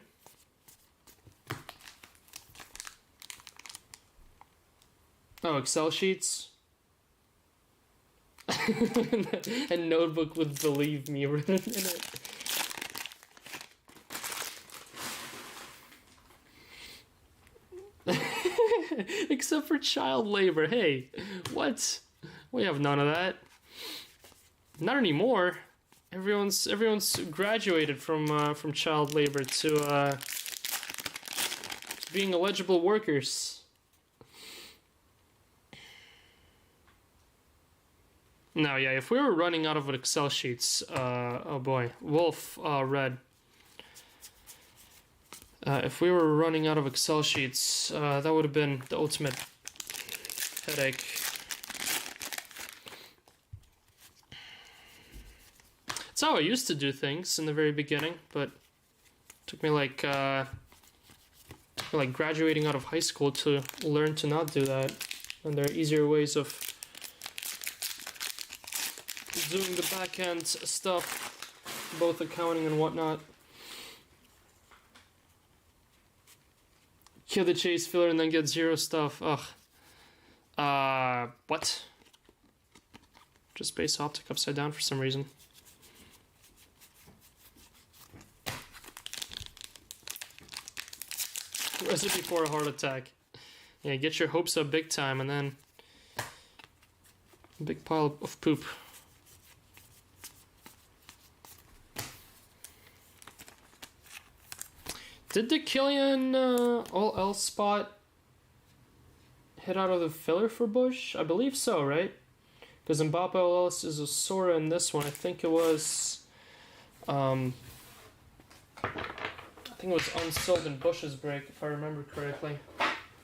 A: Oh, Excel sheets. A notebook with "believe me" written in it. Except for child labor. Hey, what? We have none of that. Not anymore. Everyone's graduated from child labor to being eligible workers. No, yeah, if we were running out of Excel sheets, oh boy, Wolf, red. If we were running out of Excel sheets, that would have been the ultimate headache. It's how I used to do things in the very beginning, but it took me like graduating out of high school to learn to not do that. And there are easier ways of doing the back end stuff, both accounting and whatnot. Kill the chase filler and then get 0 stuff. Ugh. What? Just base optic upside down for some reason. Recipe for a heart attack. Yeah, get your hopes up big time and then a big pile of poop. Did the Killian all else spot hit out of the filler for Bush? I believe so, right? Because Mbappe all else is a Sora in this one. I think it was I think it was unsold in Bush's break, if I remember correctly.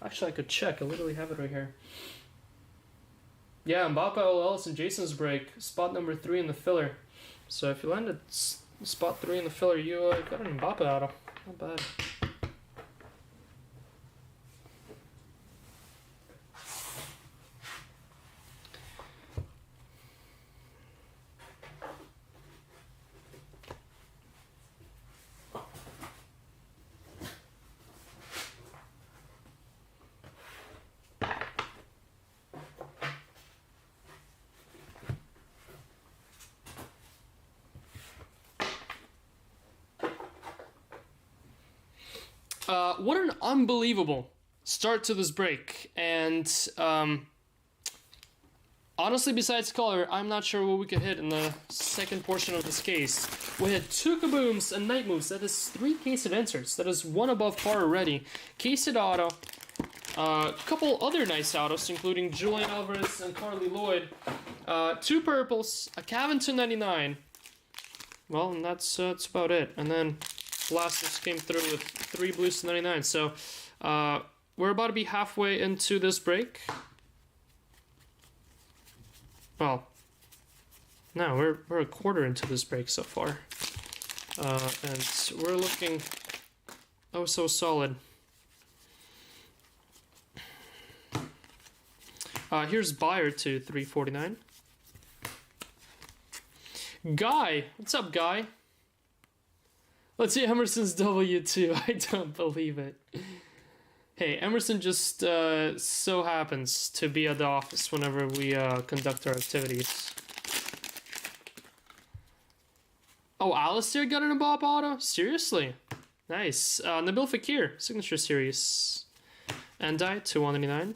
A: Actually, I could check. I literally have it right here. Yeah, Mbappe all else in Jason's break, spot number 3 in the filler. So if you landed spot 3 in the filler, you got an Mbappe auto. Not bad. What an unbelievable start to this break, and honestly, besides color, I'm not sure what we could hit in the second portion of this case. We had 2 kabooms and night moves. That is 3 case inserts. That is 1 above par already. Case auto, a couple other nice autos, including Julian Alvarez and Carly Lloyd. 2 purples, a Cavan 299. Well, and that's about it. And then Blasters came through with 3 blues to 99. So we're about to be halfway into this break. Well, no, we're a quarter into this break so far. And we're looking oh so solid. Here's Buyer to 349. Guy, what's up, Guy? Let's see Emerson's W2. I don't believe it. Hey, Emerson just so happens to be at the office whenever we conduct our activities. Oh, Alistair got an Bob auto? Seriously? Nice. Nabil Fekir, signature series. Andai to 199.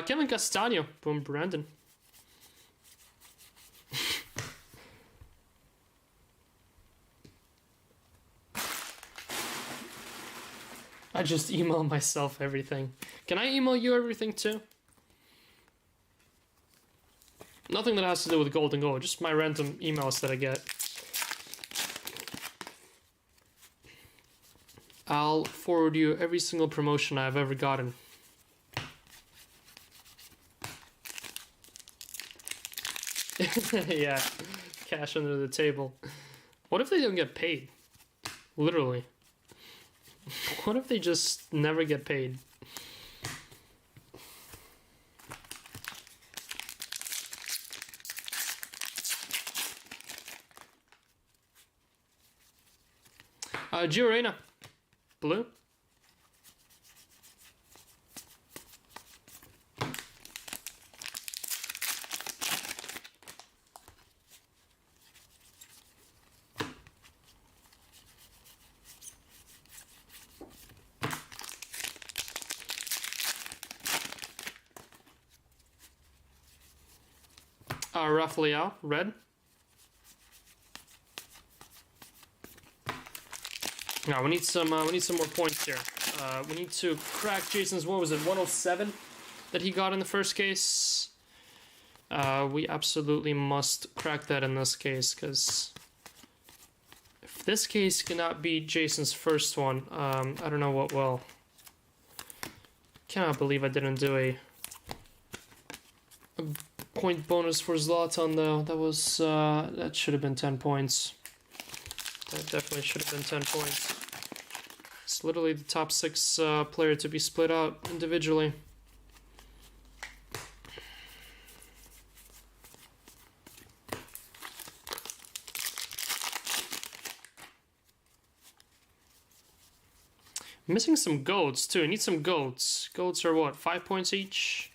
A: Kevin Castano, boom, Brandon. I just email myself everything. Can I email you everything too? Nothing that has to do with Golden Goal, just my random emails that I get. I'll forward you every single promotion I've ever gotten. Yeah, cash under the table. What if they don't get paid? Literally. What if they just never get paid? Gio Reyna. Blue. Raphael, red. Now we need some more points here. We need to crack Jason's, what was it, 107 that he got in the first case. We absolutely must crack that in this case, because if this case cannot beat Jason's first one, I don't know what will. Cannot believe I didn't do a point bonus for Zlatan though. That was that should have been 10 points. That definitely should have been 10 points. It's literally the top 6 player to be split out individually. Missing some golds too. I need some golds. Golds are what? 5 points each.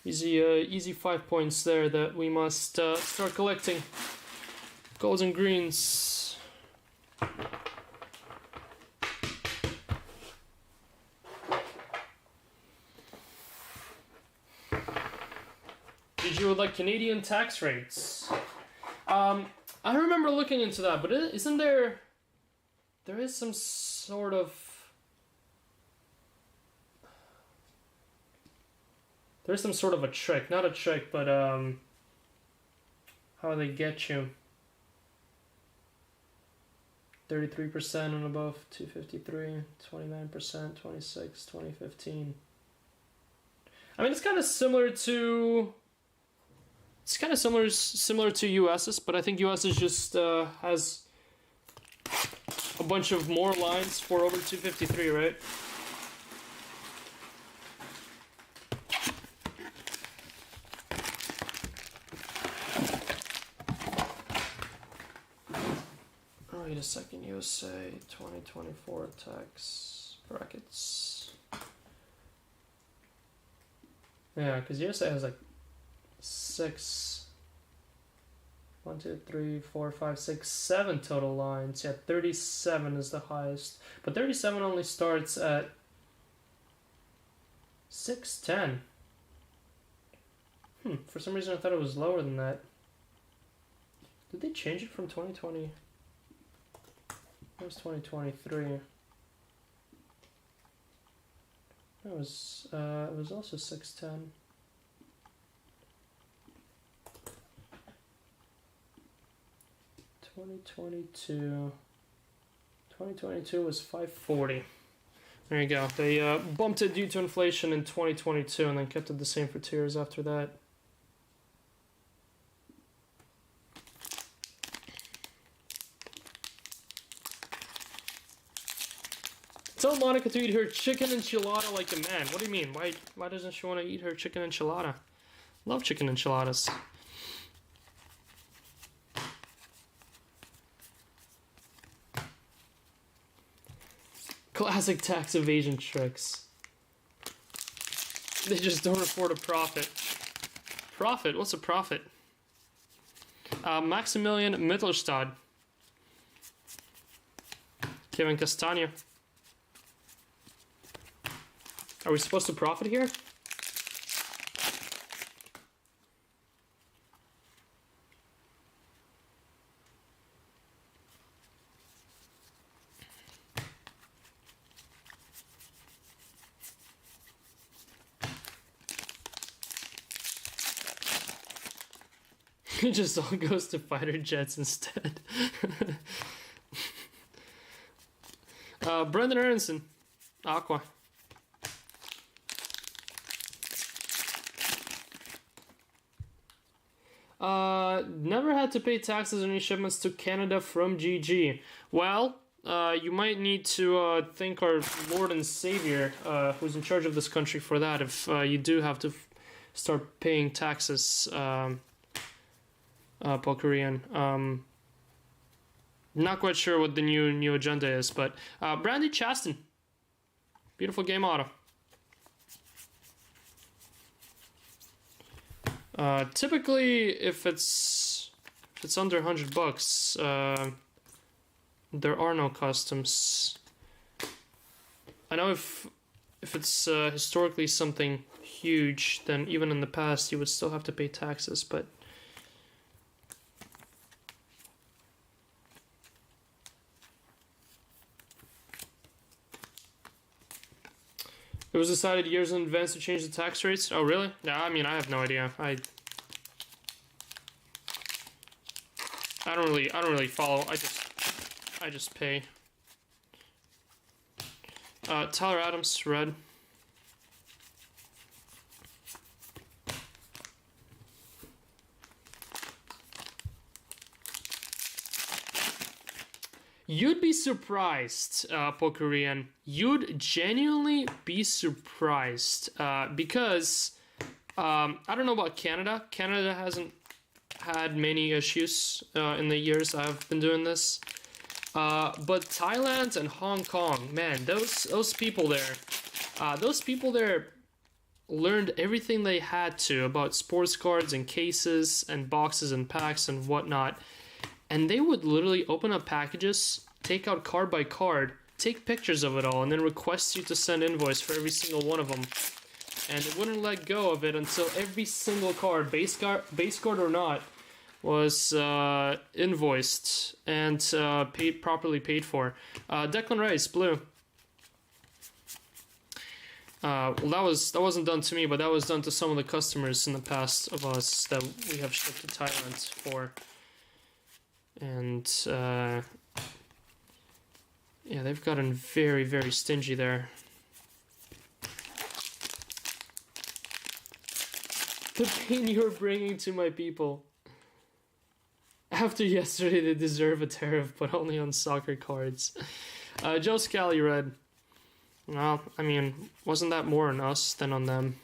A: Easy 5 points there that we must start collecting. Golds and greens. Did you like Canadian tax rates? I remember looking into that, but isn't there? There is some sort of. There's some sort of a trick, not a trick, but how they get you. 33% and above, 253, 29%, 26, 2015. I mean, it's kind of similar to. It's kind of similar to US's, but I think US's just has a bunch of more lines for over 253, right? Wait a second, USA 2024 tax brackets. Yeah, because USA has like 1, 2, 3, 4, 5, 6, 7 total lines. Yeah, 37 is the highest. But 37 only starts at 610. For some reason I thought it was lower than that. Did they change it from 2020? It was 2023. It was also 610. $2022 was 540. There you go. They bumped it due to inflation in 2022 and then kept it the same for 2 years after that. Tell Monica to eat her chicken enchilada like a man. What do you mean? Why doesn't she want to eat her chicken enchilada? Love chicken enchiladas. Classic tax evasion tricks. They just don't afford a profit. Profit? What's a profit? Maximilian Mittelstadt. Kevin Castagna. Are we supposed to profit here? It just all goes to fighter jets instead. Brendan Aronson, Aqua. Never had to pay taxes on any shipments to Canada from GG. Well, you might need to thank our Lord and Savior, who's in charge of this country, for that. If you do have to start paying taxes, Paul Korean. Not quite sure what the new agenda is, but Brandy Chaston, beautiful game auto. Typically, if it's under $100, there are no customs. I know if it's historically something huge, then even in the past you would still have to pay taxes, but it was decided years in advance to change the tax rates. Oh, really? Yeah, I mean, I have no idea. I don't really follow. I just pay. Tyler Adams, red. You'd be surprised, Paul Korean. You'd genuinely be surprised because I don't know about Canada. Canada hasn't had many issues in the years I've been doing this. But Thailand and Hong Kong, man, those people there learned everything they had to about sports cards and cases and boxes and packs and whatnot. And they would literally open up packages, take out card by card, take pictures of it all, and then request you to send invoice for every single one of them. And they wouldn't let go of it until every single card, base card or not, was invoiced and properly paid for. Declan Rice, blue. Well, that wasn't done to me, but that was done to some of the customers in the past of us that we have shipped to Thailand for. And yeah, they've gotten very, very stingy there. The pain you're bringing to my people. After yesterday, they deserve a tariff, but only on soccer cards. Joe Scally, red. Well, I mean, wasn't that more on us than on them?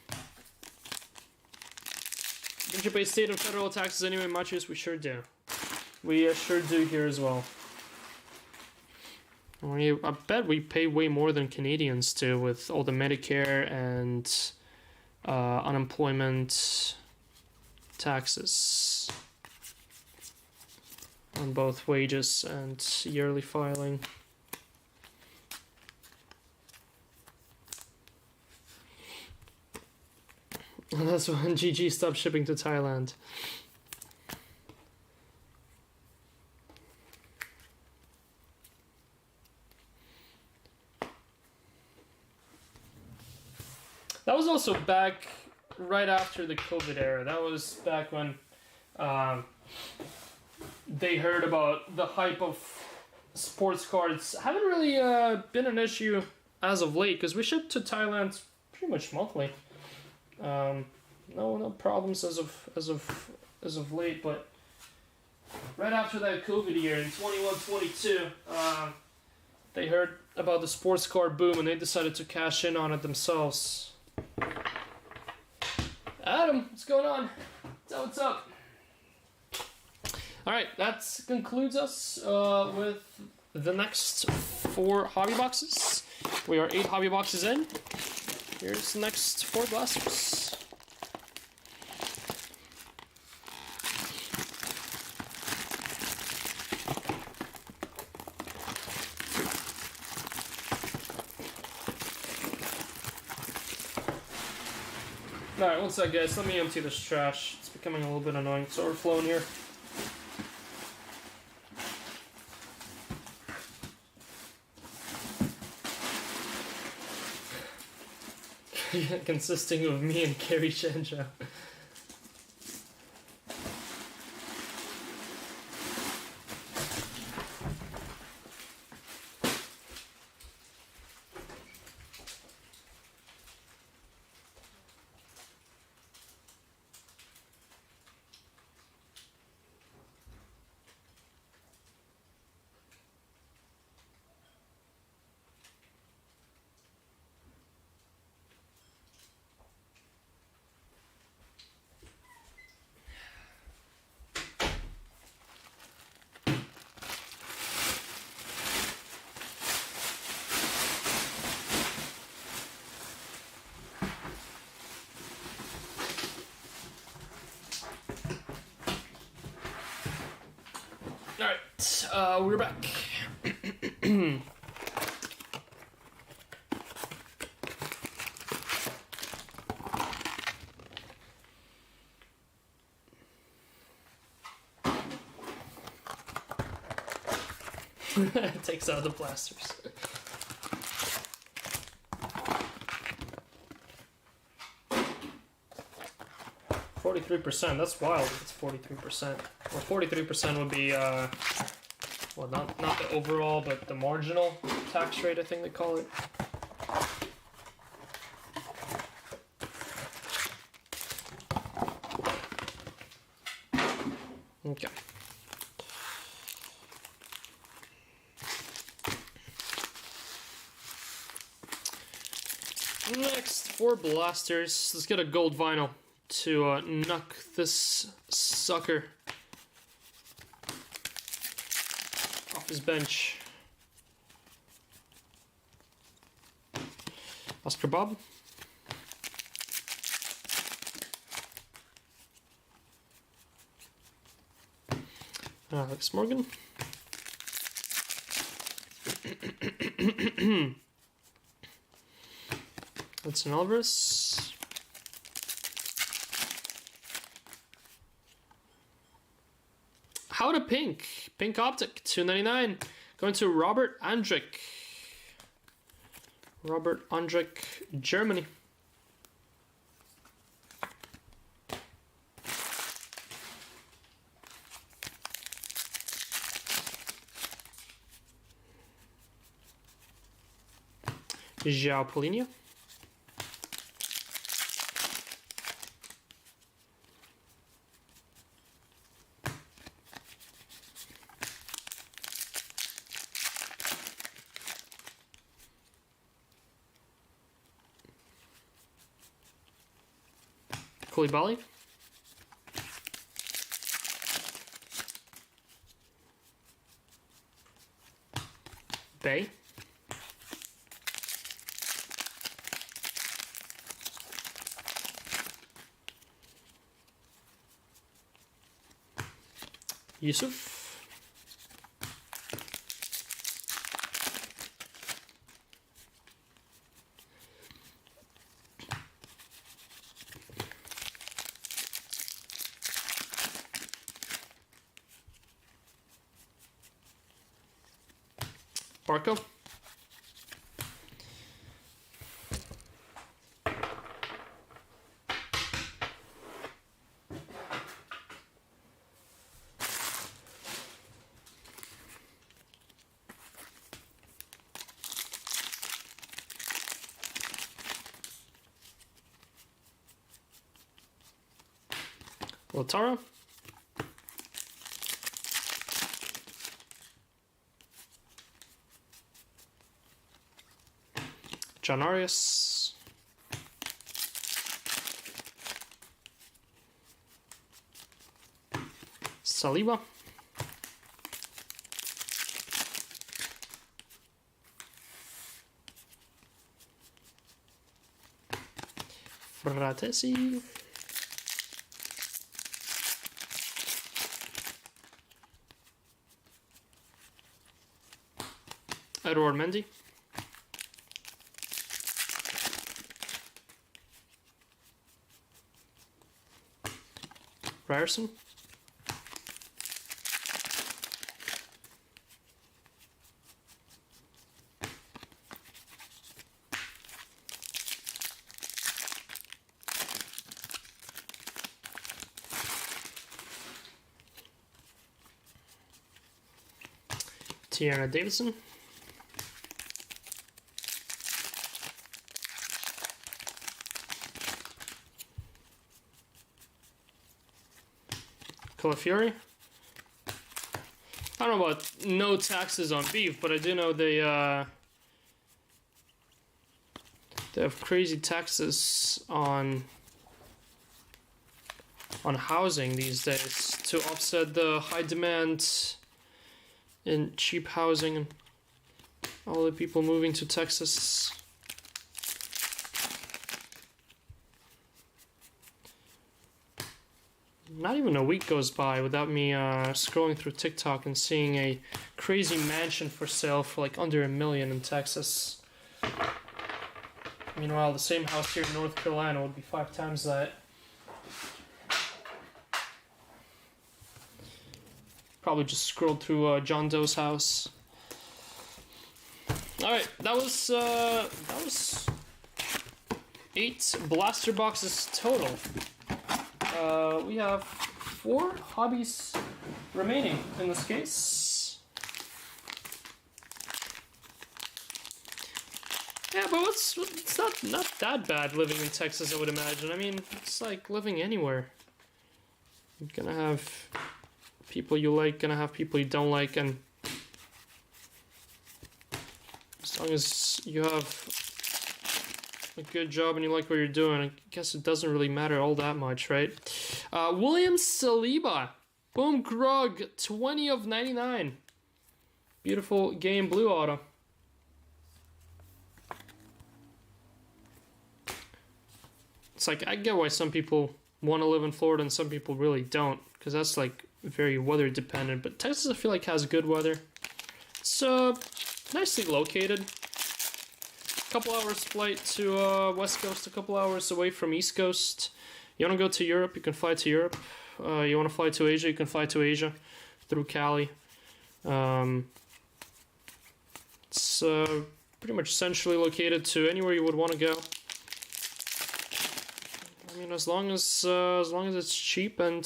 A: Don't you pay state and federal taxes anyway, Machos? We sure do. We sure do here as well. I bet we pay way more than Canadians do with all the Medicare and unemployment taxes on both wages and yearly filing. And that's when GG stopped shipping to Thailand. That was also back right after the COVID era. That was back when they heard about the hype of sports cards. Haven't really been an issue as of late because we ship to Thailand pretty much monthly. No problems as of late, but right after that COVID year in 21-22, they heard about the sports card boom and they decided to cash in on it themselves. Adam, what's going on? Tell what's up. Alright, that concludes us with the next 4 hobby boxes. We are 8 hobby boxes in. Here's the next 4 blasters. Alright, one sec guys, let me empty this trash. It's becoming a little bit annoying. It's overflowing here. Consisting of me and Carrie Shanjo. Alright, we're back. It takes out the blasters. %. That's wild. If it's 43%. Or 43% would be well, not the overall, but the marginal tax rate, I think they call it. Okay. Next, 4 blasters. Let's get a gold vinyl to knock this sucker off his bench. Oscar Bob. Alex Morgan. That's an Alvarez. How to Pink. Pink Optic, $2.99. Going to Robert Andrick. Robert Andrick, Germany. João Paulinho. Koulibaly. Bay. Yusuf. Barco. Lautaro. Donruss. Saliba. Fratesi. Edward Mendy. Ryerson. Tiana Davidson. Calafiori. I don't know about no taxes on beef, but I do know they have crazy taxes on housing these days to offset the high demand in cheap housing and all the people moving to Texas. not even a week goes by without me scrolling through TikTok and seeing a crazy mansion for sale for like under $1 million in Texas. Meanwhile, the same house here in North Carolina would be 5 times that. Probably just scrolled through John Doe's house. All right, that was 8 blaster boxes total. We have 4 hobbies remaining in this case. Yeah, but it's not that bad living in Texas, I would imagine. I mean, it's like living anywhere. You're gonna have people you like, gonna have people you don't like, and as long as you have a good job and you like what you're doing, I guess it doesn't really matter all that much, right? William Saliba, boom, Grug, 20 of 99. Beautiful game, blue auto. It's like, I get why some people want to live in Florida and some people really don't, because that's like very weather dependent, but Texas I feel like has good weather. It's nicely located. Couple hours flight to West Coast, a couple hours away from East Coast. You want to go to Europe, you can fly to Europe. You want to fly to Asia, you can fly to Asia through Cali. It's pretty much centrally located to anywhere you would want to go. I mean, as long as it's cheap and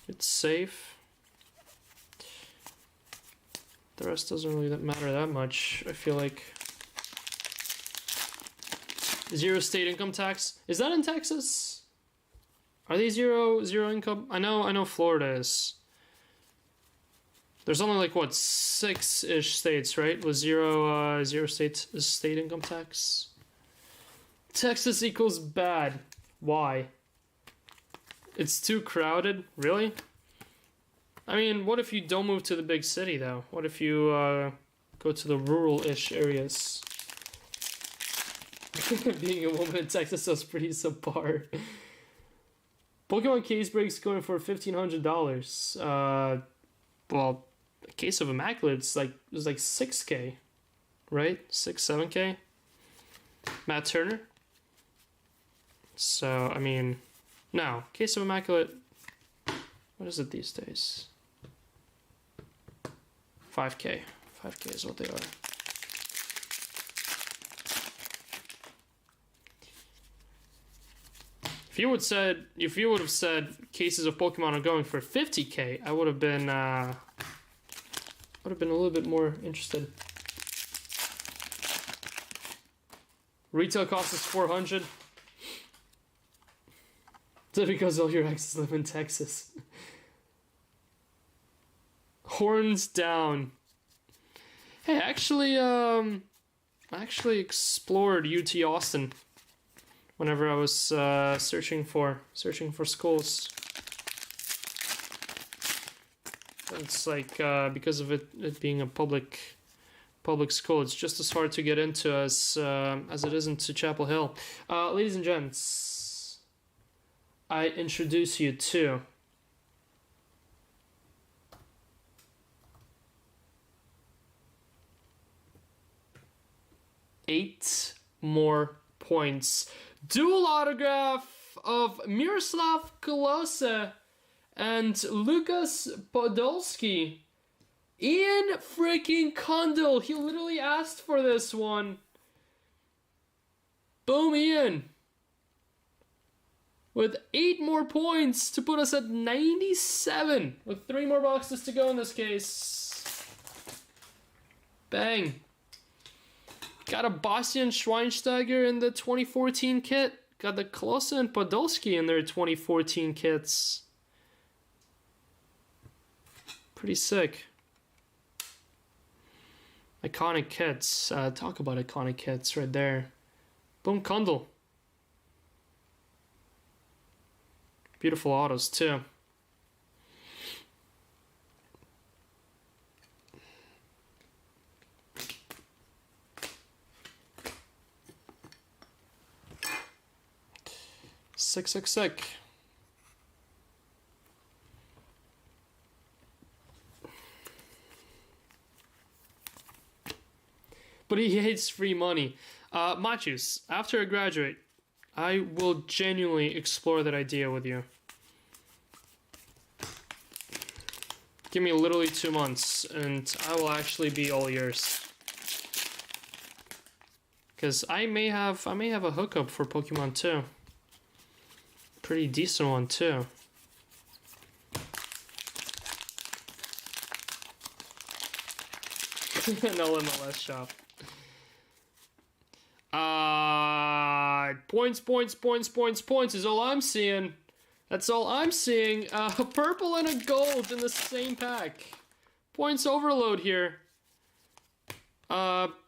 A: it's safe, the rest doesn't really matter that much, I feel like. 0 state income tax. Is that in Texas? Are they zero income? I know Florida is. There's only like what, 6-ish states, right? With zero state income tax. Texas equals bad. Why? It's too crowded? Really? I mean, what if you don't move to the big city though? What if you go to the rural-ish areas? Being a woman in Texas was pretty subpar. Pokemon case breaks going for $1,500. Well, a case of Immaculate's it was like 6K, right? 7K. Matt Turner. So I mean, no, case of Immaculate. What is it these days? 5K. 5K is what they are. If you would have said cases of Pokemon are going for 50K, I would have been a little bit more interested. Retail cost is $400. Is that because all your exes live in Texas? Horns down. Hey, I actually explored UT Austin whenever I was searching for schools. It's like because of it being a public school, it's just as hard to get into as it is into Chapel Hill. Ladies and gents, I introduce you to eight more points. Dual autograph of Miroslav Klose and Lukas Podolski. Ian freaking Kundl. He literally asked for this one. Boom, Ian. With 8 more points to put us at 97. With 3 more boxes to go in this case. Bang. Got a Bastian Schweinsteiger in the 2014 kit. Got the Klose and Podolski in their 2014 kits. Pretty sick. Iconic kits. Talk about iconic kits right there. Boom, Kundl. Beautiful autos too. Sick. but he hates free money. Machus, after I graduate, I will genuinely explore that idea with you. Give me literally 2 months, and I will actually be all yours. Because I may have a hookup for Pokemon too. Pretty decent one too. No MLS shop. Points is all I'm seeing. That's all I'm seeing. A purple and a gold in the same pack. Points overload here.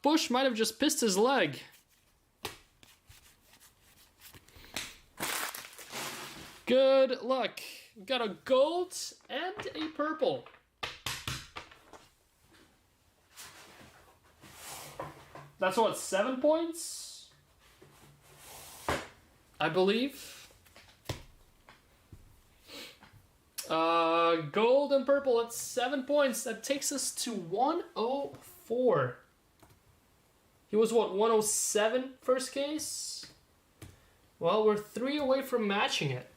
A: Bush might have just pissed his leg. Good luck. We got a gold and a purple. That's what, 7 points? I believe. Gold and purple at 7 points. That takes us to 104. He was what, 107 first case? Well, we're 3 away from matching it.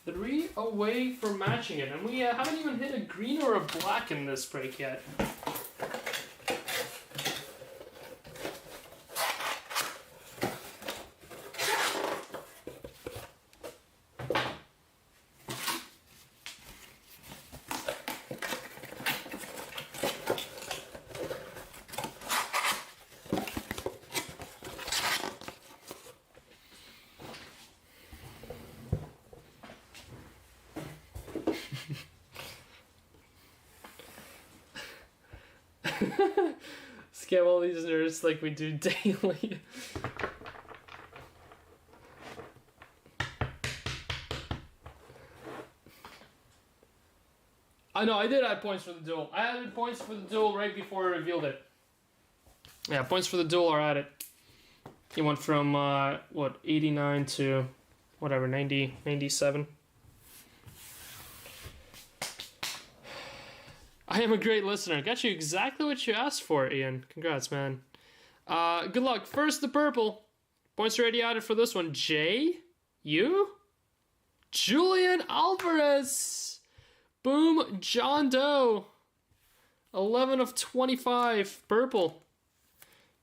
A: Three away from matching it, and we haven't even hit a green or a black in this break yet. Scam all these nerds like we do daily. I know, I did add points for the duel. I added points for the duel right before I revealed it. Yeah, points for the duel are added. He went from, what, 89 to, whatever, 90, 97. I am a great listener. Got you exactly what you asked for, Ian. Congrats, man. Good luck. First, the purple. Points already added for this one. Jay? You? Julian Alvarez. Boom. John Doe. 11 of 25. Purple.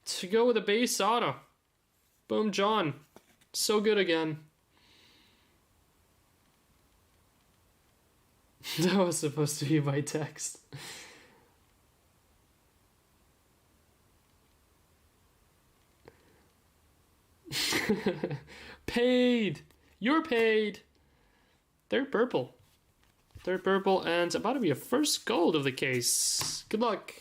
A: To go with a base auto. Boom, John. So good again. That was supposed to be by text. Paid! You're paid! Third purple. Third purple, and about to be a first gold of the case. Good luck.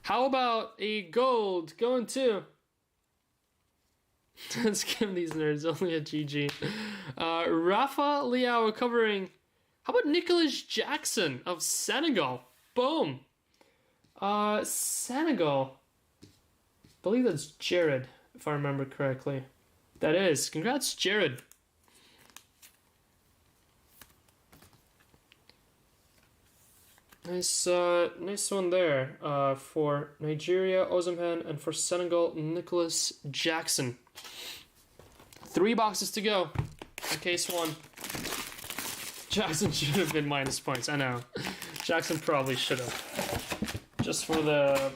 A: How about a gold going to... Let's give these nerds only a GG. Rafa Liao covering. How about Nicholas Jackson of Senegal? Boom. Senegal. I believe that's Jared, if I remember correctly. That is. Congrats, Jared. Nice one there. For Nigeria, Ozamhan, and for Senegal, Nicholas Jackson. 3 boxes to go. Case 1. Jackson should have been minus points. I know. Jackson probably should have. Just for the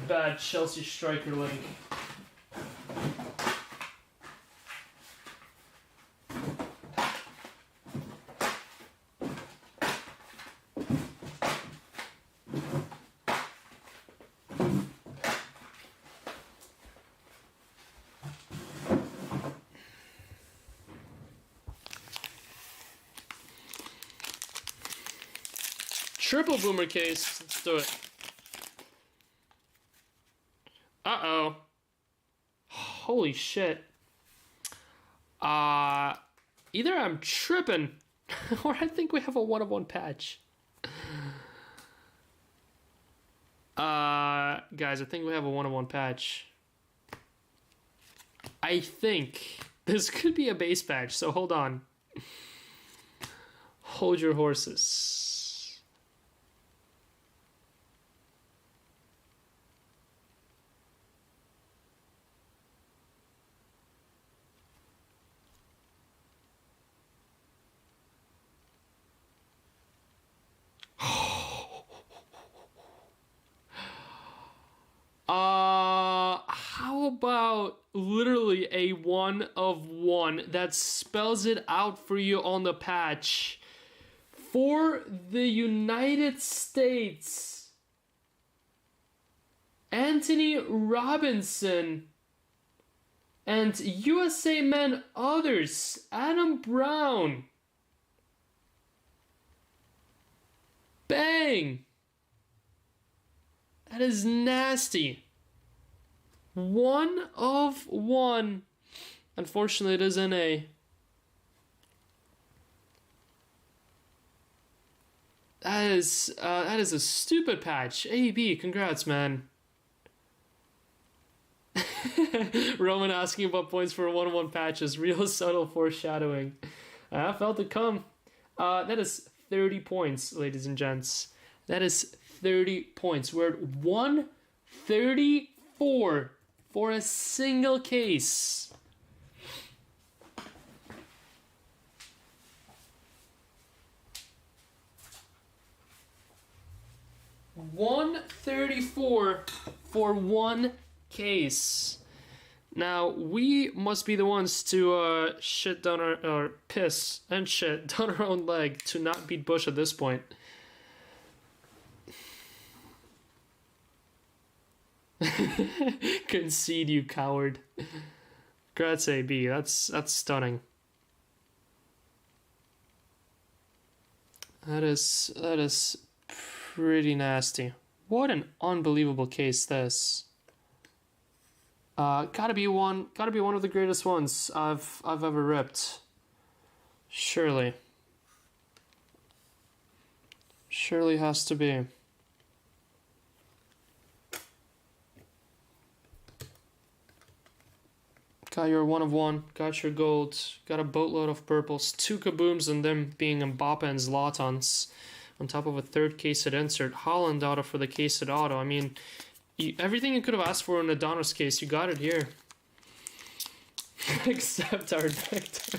A: bad Chelsea striker link. Triple boomer case. Let's do it. Uh-oh. Holy shit. Either I'm tripping, or I think we have a 1-of-1 patch. Guys, I think we have a 1-of-1 patch. I think this could be a base patch, so hold on. Hold your horses. How about literally a 1 of 1 that spells it out for you on the patch? For the United States, Anthony Robinson, and USA men others, Adam Brown. Bang! That is nasty. 1 of 1. Unfortunately, it is NA. That is a stupid patch. AB, congrats, man. Roman asking about points for 1-1 patches. Real subtle foreshadowing. I felt it come. That is 30 points, ladies and gents. That is 30 points. We're at 134 for a single case. $134 for one case. Now we must be the ones to shit down our or piss and shit down our own leg to not beat Bush at this point. Concede, you coward. Congrats, AB. That's stunning. That is pretty nasty. What an unbelievable case this. Gotta be one of the greatest ones I've ever ripped. Surely has to be. Got your 1 of 1, got your gold, got a boatload of purples, 2 kabooms and them being Mbappe and Zlatans, on top of a third case at insert. Holland auto for the case at auto. I mean, everything you could have asked for in a Donruss case, you got it here. Except our victor.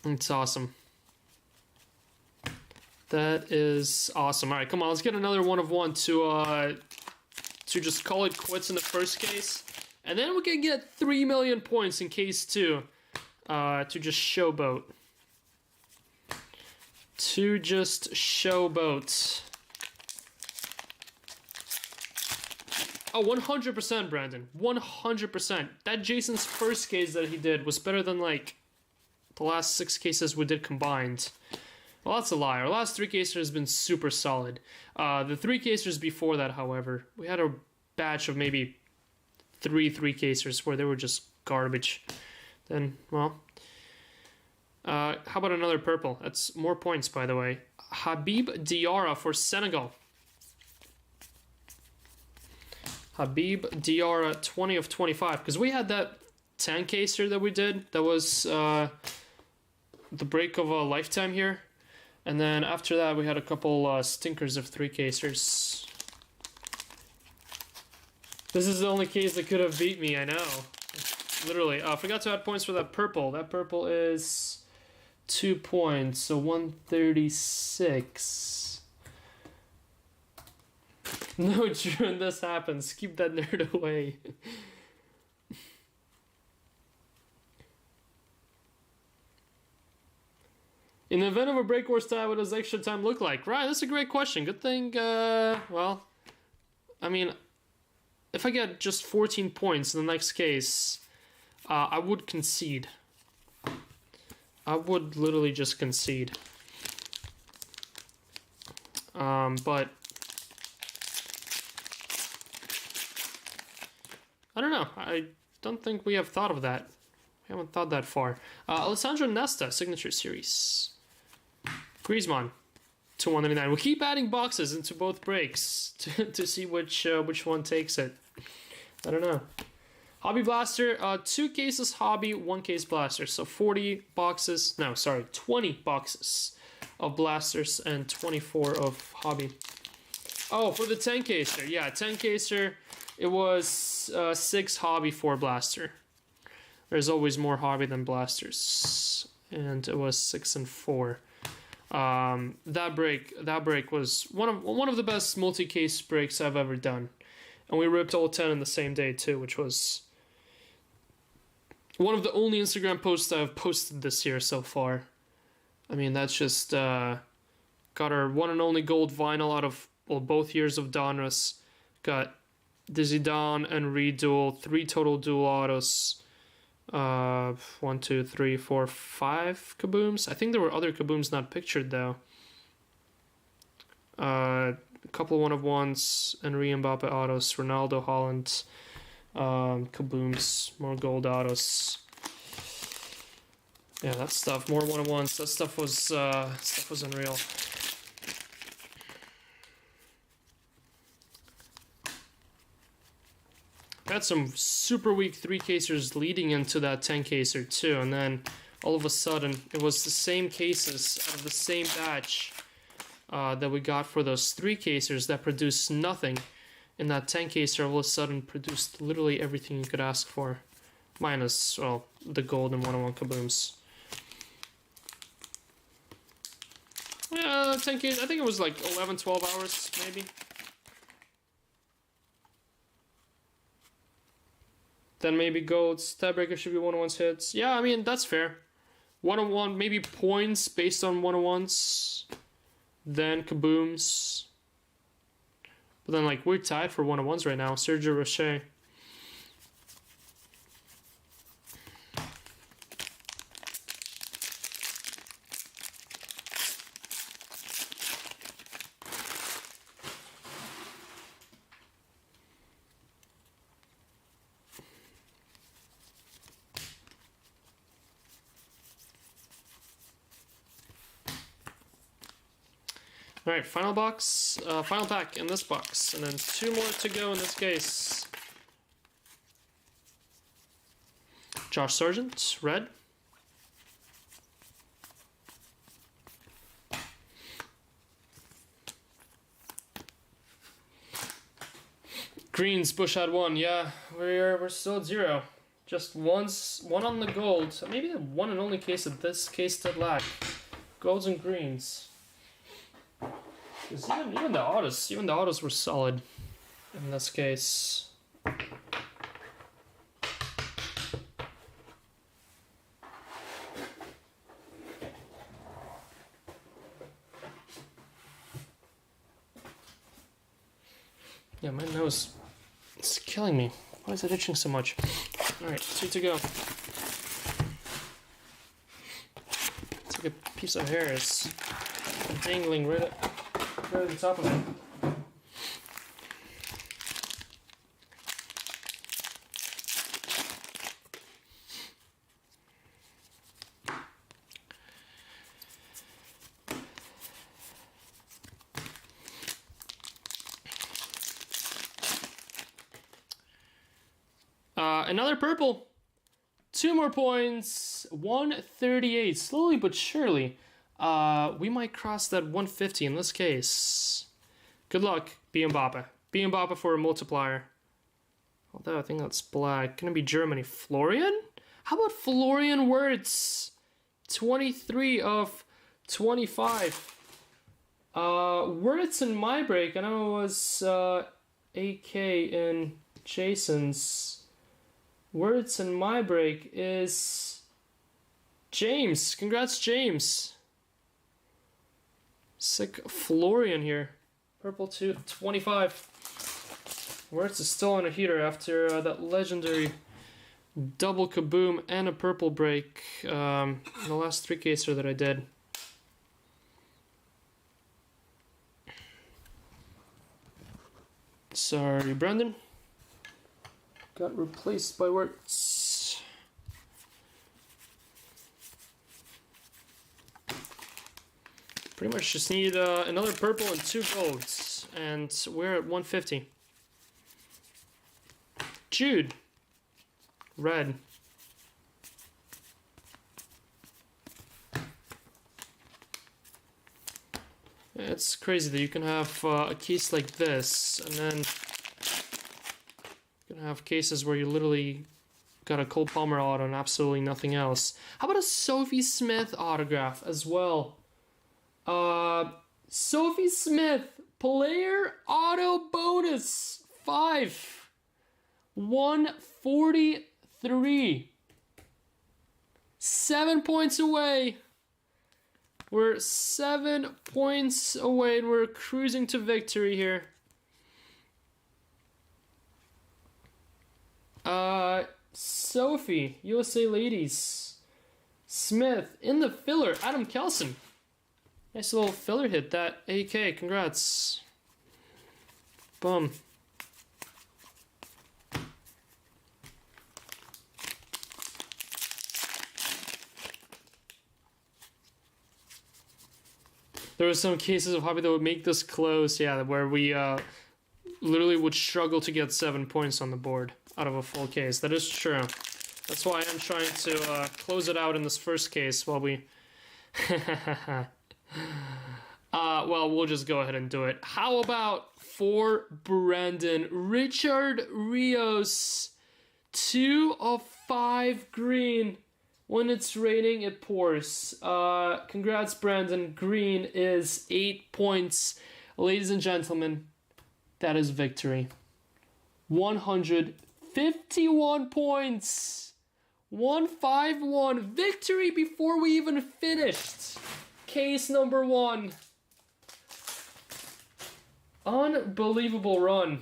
A: It's awesome. That is awesome. All right, come on, let's get another 1 of 1 to just call it quits in the first case, and then we can get 3 million points in case 2, to just showboat. To just showboat. Oh, 100%, Brandon. 100%. That Jason's first case that he did was better than like the last 6 cases we did combined. Well, that's a lie. Our last 3 casers has been super solid. The 3 casers before that, however, we had a batch of maybe 3 casers where they were just garbage. Then, well, how about another purple? That's more points, by the way. Habib Diarra for Senegal. Habib Diarra, 20 of 25. Because we had that 10 caser that we did. That was the break of a lifetime here. And then after that, we had a couple stinkers of 3 casers. This is the only case that could have beat me, I know. Literally. I forgot to add points for that purple. That purple is 2 points, so 136. No, Drew, when this happens, keep that nerd away. In the event of a break or tie, what does extra time look like? Right, that's a great question. Good thing, well, I mean, if I get just 14 points in the next case, I would concede. I would literally just concede. But I don't know. I don't think we have thought of that. We haven't thought that far. Alessandro Nesta, Signature Series. Griezmann, to 199. We'll keep adding boxes into both breaks to see which one takes it. I don't know. Hobby Blaster, 2 cases Hobby, 1 case Blaster. So 40 boxes, no, sorry, 20 boxes of Blasters and 24 of Hobby. Oh, for the 10 caser, yeah, 10 caser, it was 6 Hobby, 4 Blaster. There's always more Hobby than Blasters. And it was 6 and 4. That break was one of the best multi-case breaks I've ever done. And we ripped all 10 in the same day too, which was one of the only Instagram posts I've posted this year so far. I mean, that's just got our one and only gold vinyl out of both years of Donruss. Got Dizzy Dawn and Reduel, 3 total dual autos. 1, 2, 3, 4, 5 kabooms. I think there were other kabooms not pictured though. A couple 1-of-1s, Henry Mbappe autos, Ronaldo, Holland, kabooms, more gold autos. Yeah, that stuff, more 1-of-1s. That stuff was unreal. Got some super weak 3-casers leading into that 10-caser too, and then all of a sudden it was the same cases out of the same batch that we got for those 3-casers that produced nothing, and that 10-caser all of a sudden produced literally everything you could ask for, minus, well, the gold and 1-of-1 kabooms. Yeah, 10-case, I think it was like 11-12 hours maybe. Then maybe golds. Tiebreaker should be 1-of-1s hits. Yeah, I mean, that's fair. 1-of-1, maybe points based on 1-of-1s. Then kabooms. But then, like, we're tied for 1-of-1s right now. Sergio Rocher. Alright, final box, final pack in this box, and then 2 more to go in this case. Josh Sargent, red. Greens, Bush had 1, yeah, we're still at 0. Just one on the gold, so maybe the one and only case of this case did lack. Golds and greens. Because even the autos were solid in this case. Yeah, my nose is killing me. Why is it itching so much? Alright, 2 to go. It's like a piece of hair is dangling right at the top of it. Another purple. 2 more points. 138. Slowly but surely. We might cross that 150 in this case. Good luck, B. Mbappe. B. Mbappe for a multiplier. Although I think that's black. Gonna be Germany. Florian? How about Florian Wirtz? 23 of 25. Wirtz in my break. I know it was AK in Jason's. Wirtz in my break is James. Congrats, James. Sick Florian here. Purple 225. Wirtz is still on a heater after that legendary double kaboom and a purple break in the last 3-caser that I did. Sorry, Brendan. Got replaced by Wirtz. Pretty much just need another purple and 2 golds, and we're at 150. Jude. red. It's crazy that you can have a case like this, and then you can have cases where you literally got a Cole Palmer auto and absolutely nothing else. How about a Sophie Smith autograph as well? Sophie Smith, player auto bonus, 5. 143. 7 points away. We're 7 points away and we're cruising to victory here. Sophie, USA Ladies. Smith, in the filler, Adam Kelson. Nice little filler hit, that AK, congrats. Boom. There were some cases of hobby that would make this close, yeah, where we literally would struggle to get 7 points on the board out of a full case. That is true. That's why I'm trying to close it out in this first case while we... well, we'll just go ahead and do it. How about for Brandon? Richard Rios, 2 of 5 green. When it's raining, it pours. Congrats, Brandon. Green is 8 points. Ladies and gentlemen, that is victory. 151 points. 151. Victory before we even finished. Case number 1. Unbelievable run.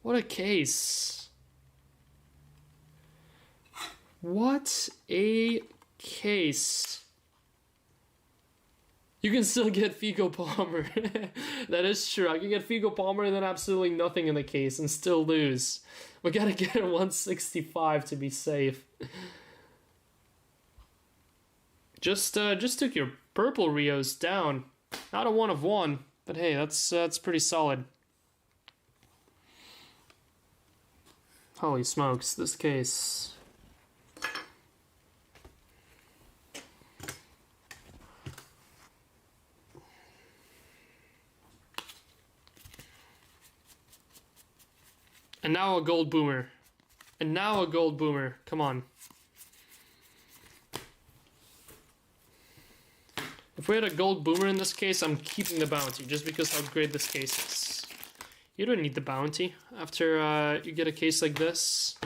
A: What a case. What a case. You can still get Figo Palmer. That is true. I can get Figo Palmer and then absolutely nothing in the case and still lose. We gotta get 165 to be safe. Just took your purple Rios down. Not a 1 of 1, but hey, that's pretty solid. Holy smokes, this case. And now a gold boomer. And now a gold boomer. Come on. If we had a gold boomer in this case, I'm keeping the bounty just because how great this case is. You don't need the bounty after you get a case like this.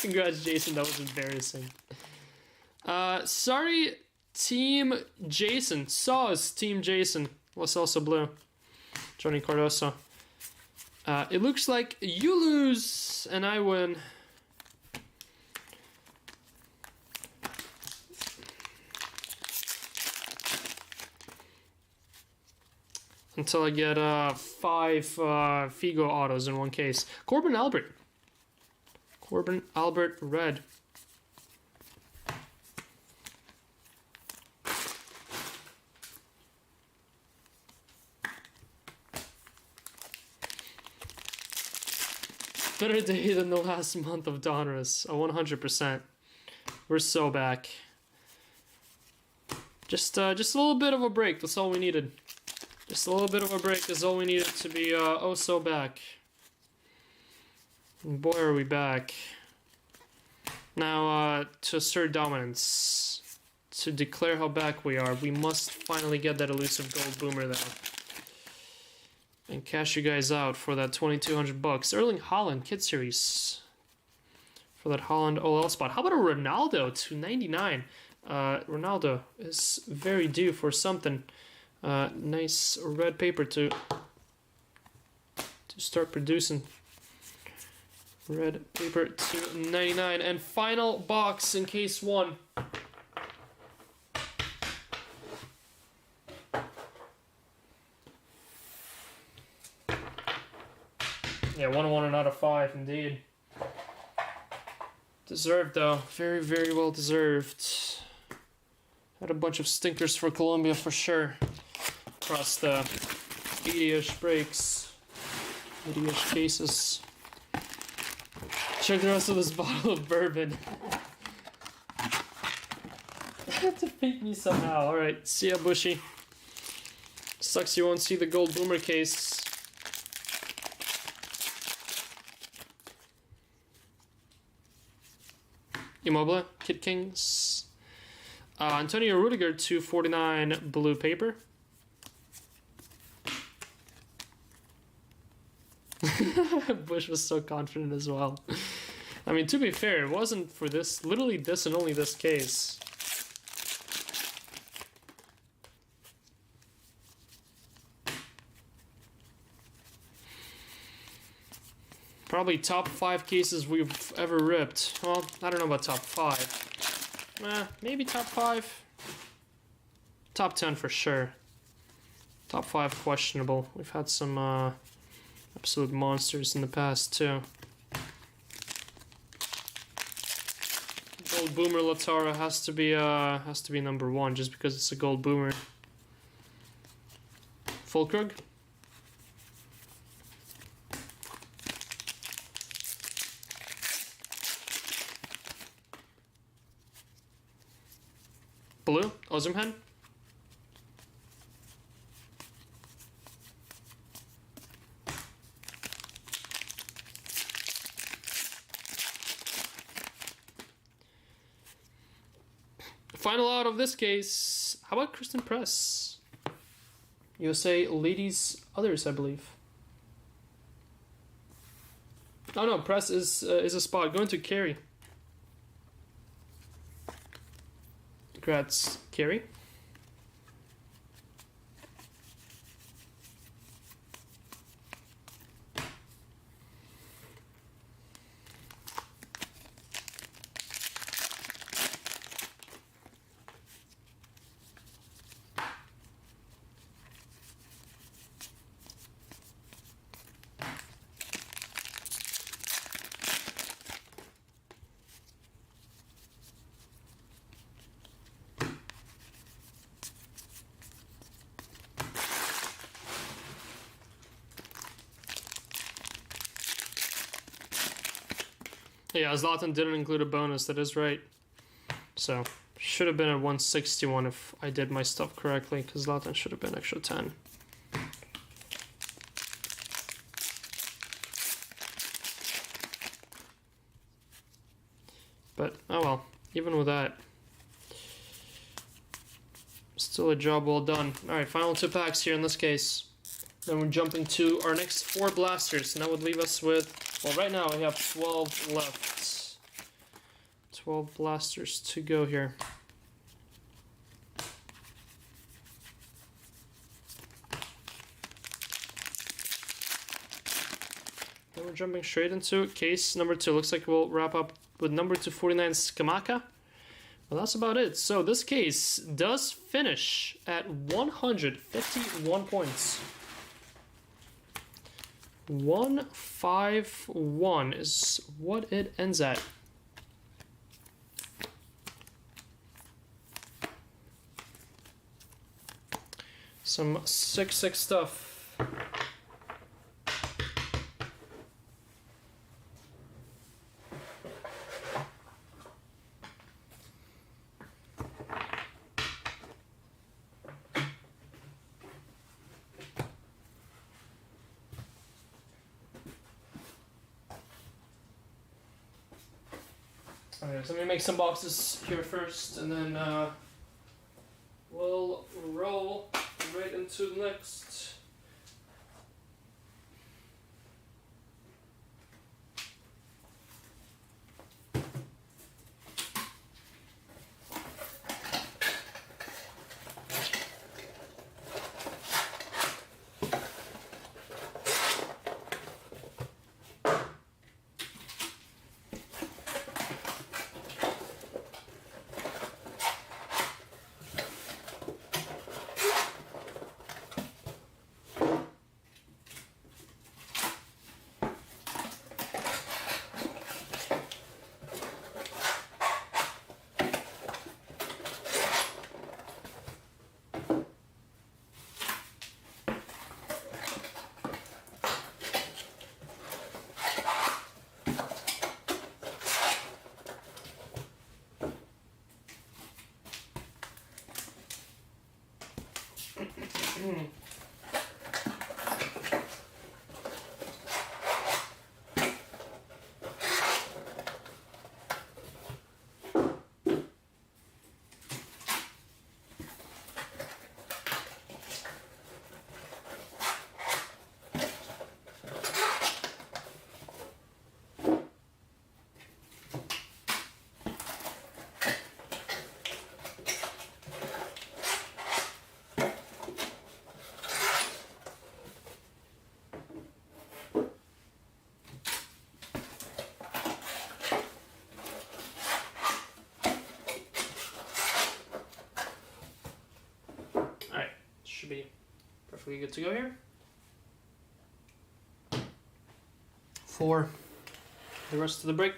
A: Congrats, Jason. That was embarrassing. Sorry... Team Jason. Saws Team Jason. Was also blue. Johnny Cardoso. It looks like you lose and I win. Until I get 5 Figo autos in one case. Corbin Albert. Corbin Albert red. Better day than the last month of Donruss. 100%. We're so back. Just a little bit of a break. That's all we needed. Just a little bit of a break is all we needed to be oh so back. And boy, are we back. Now, to assert dominance. To declare how back we are, we must finally get that elusive gold boomer though. And cash you guys out for that 2,200 bucks. Erling Haaland Kid Series for that Haaland OL spot. How about a Ronaldo 299? Ronaldo is very due for something. Nice red paper to start producing. Red paper 299 and final box in case 1. Yeah, 101 out of 5, indeed. Deserved, though. Very, very well deserved. Had a bunch of stinkers for Colombia, for sure. across the 80-ish breaks, 80-ish cases. Check the rest of this bottle of bourbon. To beat me somehow. Alright, see ya, Bushy. Sucks you won't see the gold boomer case. Immobile, Kid Kings. Antonio Rudiger, 249 blue paper. Bush was so confident as well. I mean, to be fair, it wasn't for this, literally this and only this case. Probably top 5 cases we've ever ripped. Well, I don't know about top 5. Maybe top 5. Top 10 for sure. Top 5 questionable. We've had some absolute monsters in the past too. Gold Boomer Lautaro has to be number 1 just because it's a gold boomer. Fulkrug. Blue, Ozimhen. Final out of this case. How about Kristen Press? USA ladies others, I believe. Oh no, Press is a spot. Going to Carey. Congrats, Carey. Yeah, Zlatan didn't include a bonus, that is right. So, should have been a 161 if I did my stuff correctly, because Zlatan should have been extra 10. But, oh well, even with that, still a job well done. Alright, final 2 packs here in this case. Then we're jumping to our next 4 blasters, and that would leave us with, well, right now we have 12 left. 12 blasters to go here. Then we're jumping straight into case number 2. Looks like we'll wrap up with number 249 Skamaka. Well, that's about it. So this case does finish at 151 points. 151 is what it ends at. Some sick stuff. Alright, so let me make some boxes here first, and then we'll roll right into the next. perfectly good to go here. For the rest of the break.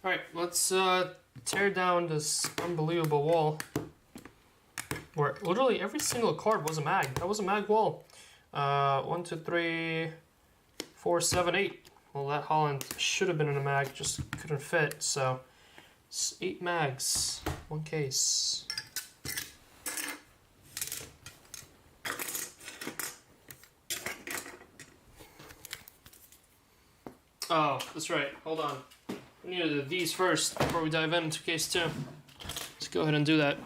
A: Alright, let's tear down this unbelievable wall. Where literally every single card was a mag. That was a mag wall. 1, 2, 3, 4, 7, 8. Well, that Holland should have been in a mag, just couldn't fit. So, it's 8 mags, 1 case. Oh, that's right. Hold on. We need to do these first before we dive into case 2. Let's go ahead and do that.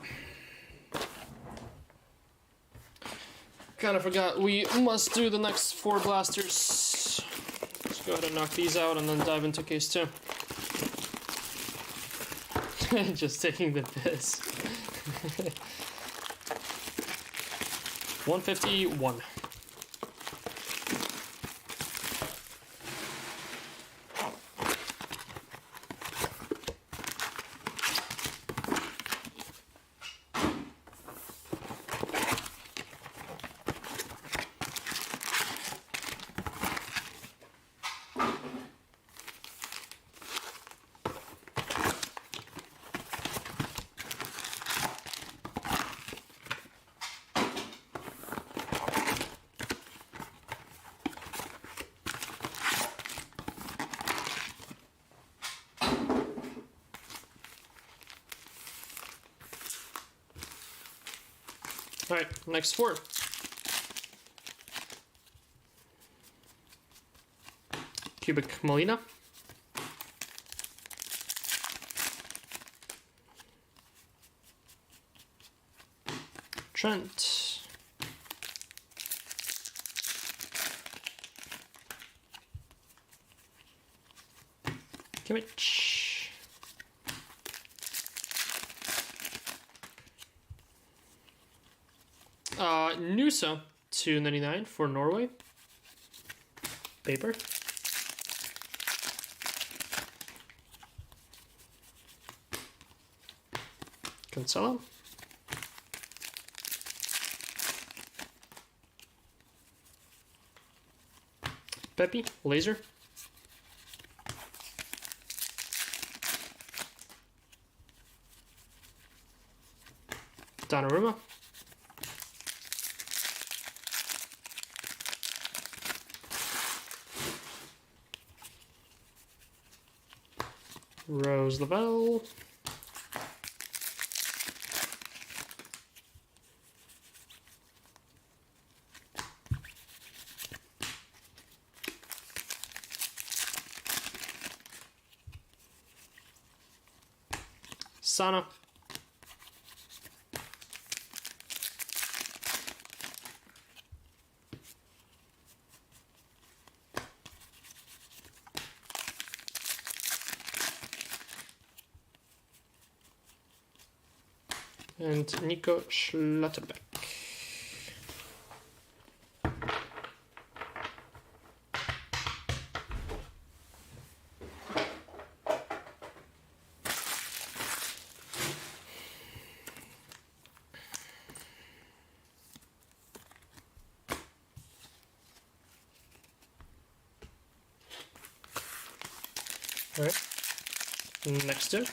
A: Kind of forgot we must do the next 4 blasters. Let's go ahead and knock these out and then dive into case 2. Just taking the piss. 151. Alright, next 4. Cubic Molina. Trent. Kimmich. Nusa, 299 for Norway. Paper. Cancelo. Pepe, laser. Donruss. Rose Lavelle. Sana. And Nico Schlotterbeck. All right, next two.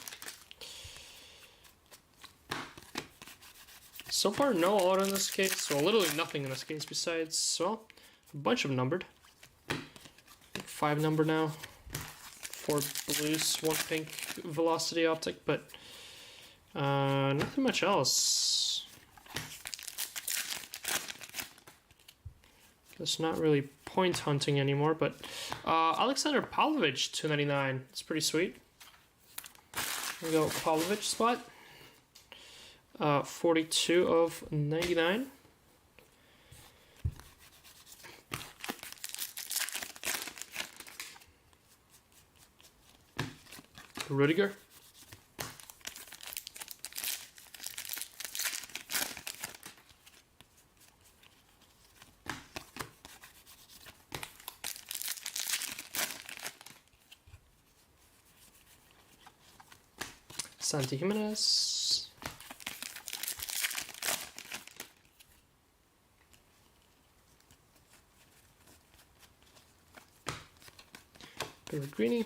A: So far, no auto in this case, so literally nothing in this case besides, well, a bunch of numbered. 5 number now, 4 blues, 1 pink velocity optic, but nothing much else. It's not really point hunting anymore, but Alexander Pavlovich, 299. It's pretty sweet. There we go, Pavlovich spot. 42 of 99. Rudiger. Santi Jimenez. Favorite greenie.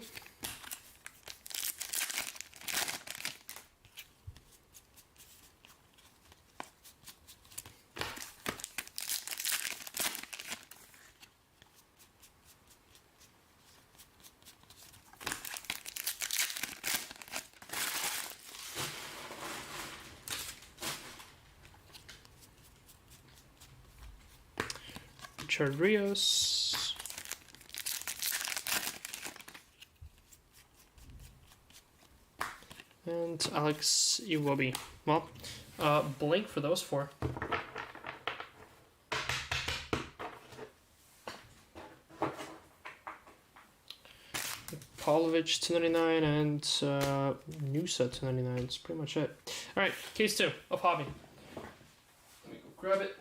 A: Richard Rios. And Alex Iwobi. Well, blank for those four. Pavlovich 299 and Nusa 299. That's pretty much it. All right, case 2 of Hobby. Let me go grab it.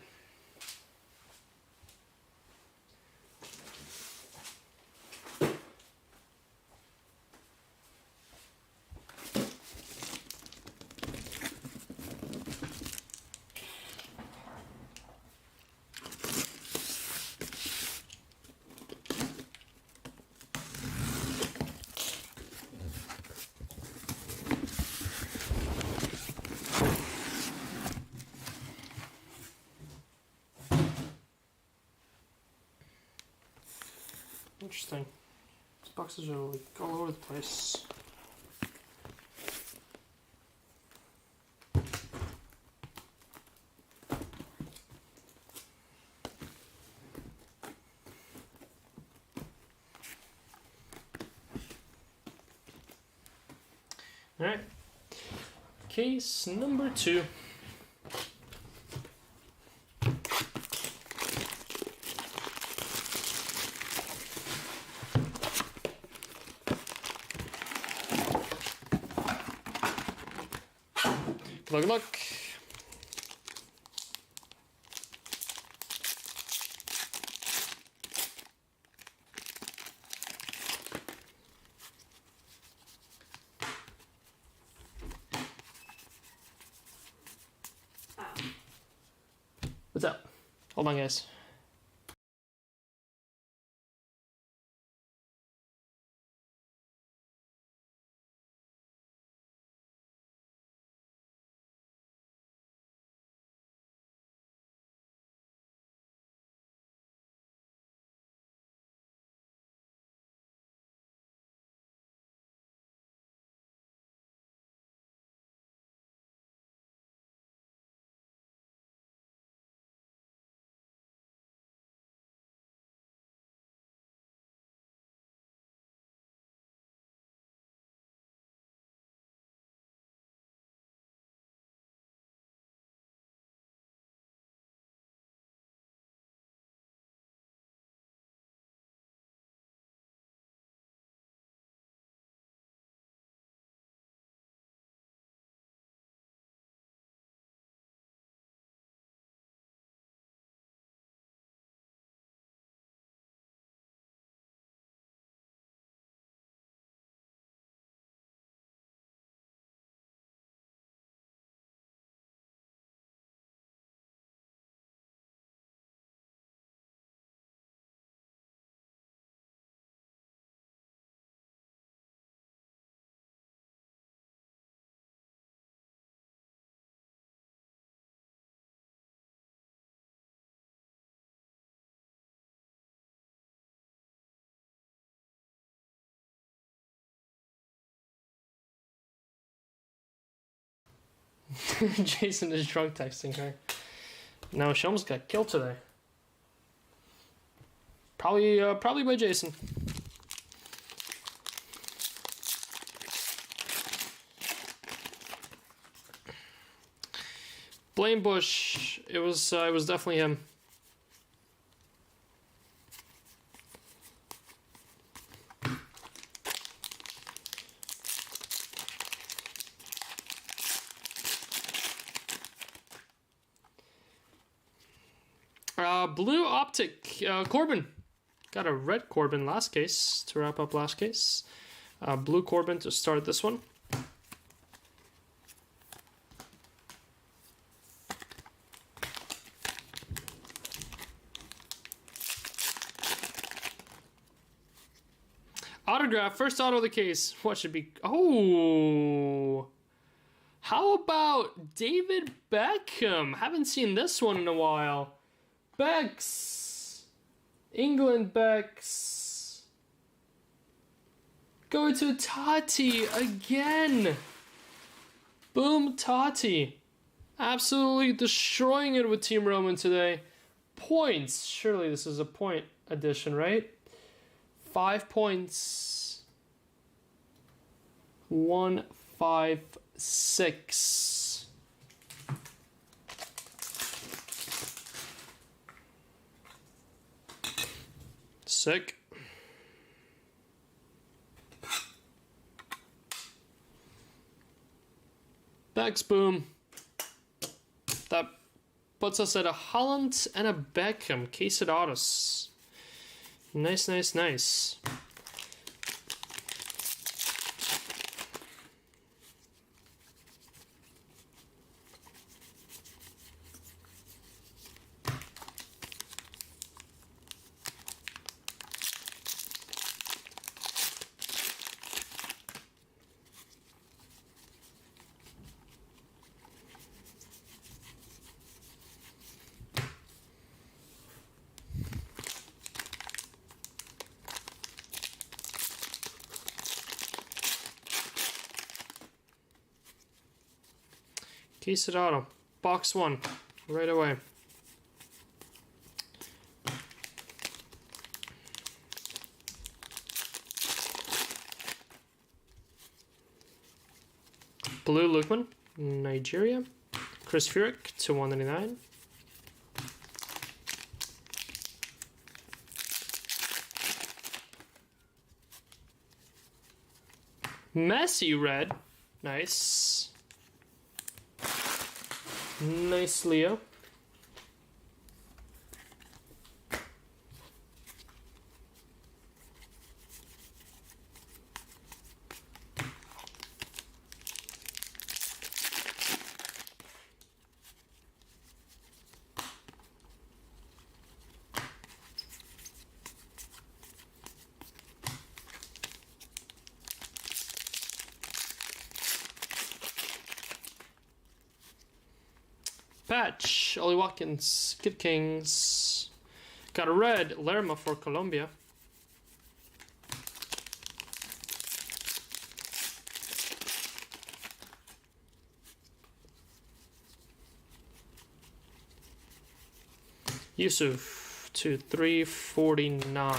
A: Interesting. These boxes are like all over the place. All right. Case number 2. Good luck. What's up? Hold on, guys. Jason is drunk texting her. No, she almost got killed today. Probably by Jason. Blaine Bush. It was definitely him. Blue Optic, Corbin. Got a red Corbin last case to wrap up last case. Blue Corbin to start this one. Autograph, first auto of the case. What should be? Oh, how about David Beckham? Haven't seen this one in a while. Becks, England Becks. Go to Tati again. Boom, Tati. Absolutely destroying it with Team Roman today. Points. Surely this is a point edition, right? 5 points. 1, 5, 6. Sick. Becks, boom. That puts us at a Holland and a Beckham. Case at autos. Nice, nice, nice. Case it auto. Box 1. Right away. Blue Lukman, Nigeria. Chris Furyk to 199. Messi red. Nice. Nice, Leo. Patch, Ollie Watkins, Kid Kings. Got a red, Lerma for Colombia. Yusuf to 349.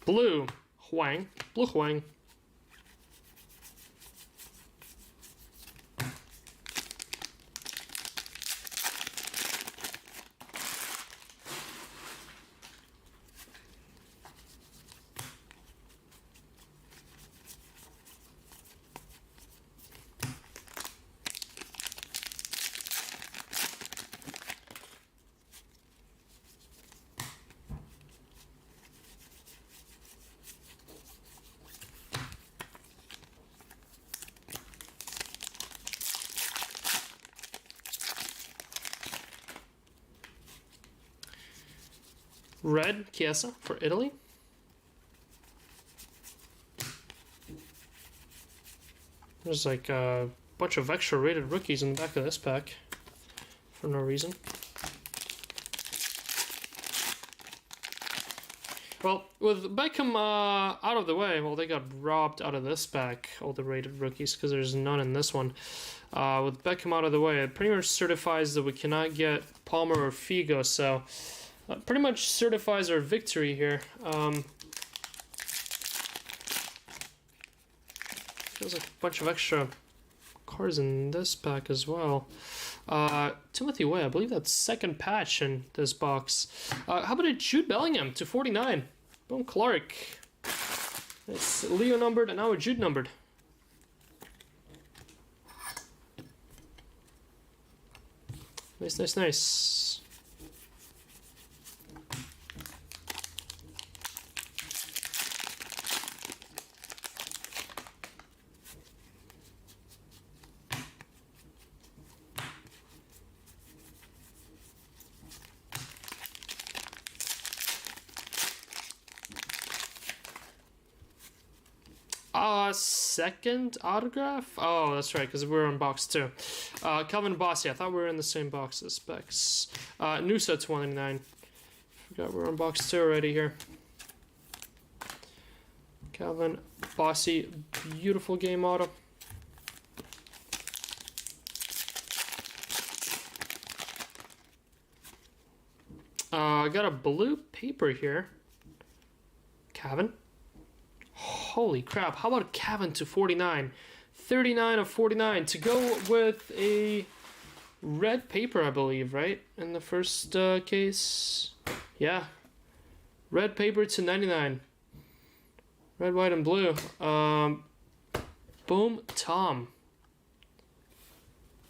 A: Blue, Huang. Blue Huang. Red Chiesa for Italy. There's like a bunch of extra rated rookies in the back of this pack for no reason. Well, with Beckham out of the way, well, they got robbed out of this pack, all the rated rookies, because there's none in this one. With Beckham out of the way, it pretty much certifies that we cannot get Palmer or Figo, so pretty much certifies our victory here. Feels like a bunch of extra cards in this pack as well. Timothy Way, I believe that's second patch in this box. How about a Jude Bellingham to 49? Boom, Clark. It's Leo numbered and now a Jude numbered. Nice, nice, nice. Second autograph? Oh, that's right, because we're in box 2. Calvin Bossy, I thought we were in the same box as Specs. Nusa 29. Forgot we're in box 2 already here. Calvin Bossy, beautiful game auto. I got a blue paper here. Calvin. Holy crap, how about Cavan to 49? 39 of 49 to go with a red paper, I believe, right? In the first case. Yeah. Red paper to 99. Red, white, and blue. Boom, Tom.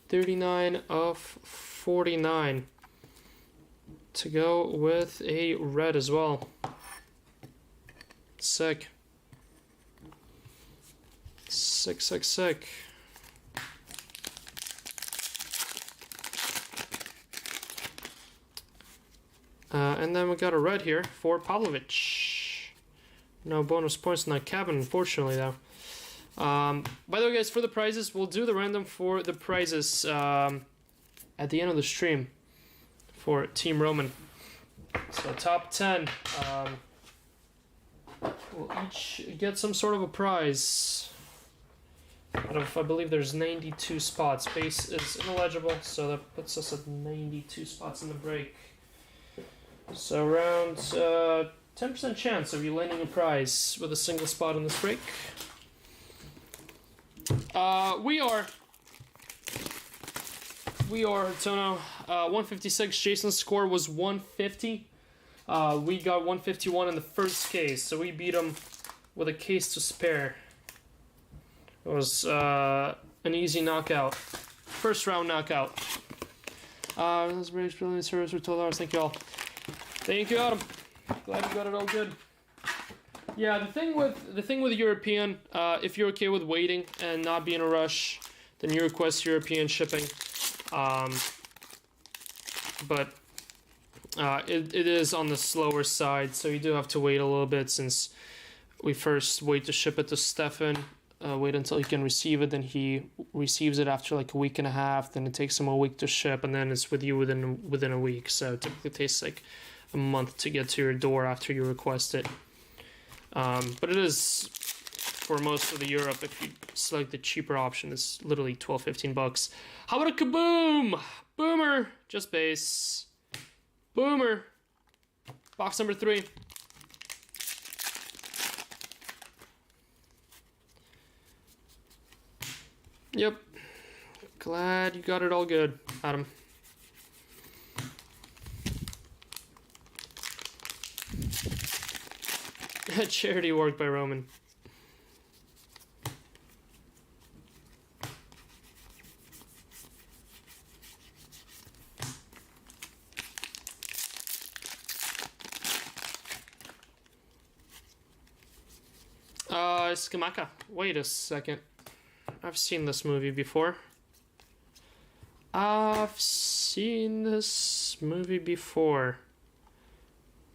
A: 39 of 49. To go with a red as well. Sick. Sick, sick, sick. And then we got a red here for Pavlovic. No bonus points in that cabin, unfortunately, though. By the way, guys, for the prizes, we'll do the random for the prizes at the end of the stream for Team Roman. So top 10 will each get some sort of a prize. Out of, I believe there's 92 spots. Base is ineligible, so that puts us at 92 spots in the break. So around 10% chance of you landing a prize with a single spot in this break. We are Tono. 156. Jason's score was 150. We got 151 in the first case, so we beat him with a case to spare. It was an easy knockout. First round knockout. That's a very brilliant service for $12. Thank you all. Thank you, Adam. Glad you got it all good. Yeah, the thing with European, if you're okay with waiting and not being in a rush, then you request European shipping. But it is on the slower side, so you do have to wait a little bit since we first wait to ship it to Stefan. Wait until he can receive it, then he receives it after like a week and a half, then it takes him a week to ship, and then it's with you within a week. So it typically takes like a month to get to your door after you request it. But it is, for most of the Europe, if you select the cheaper option, it's literally $12-15. How about a kaboom? Boomer, just base. Boomer. Box number 3. Yep. Glad you got it all good, Adam. Charity work by Roman. Skamaka. Wait a second. I've seen this movie before.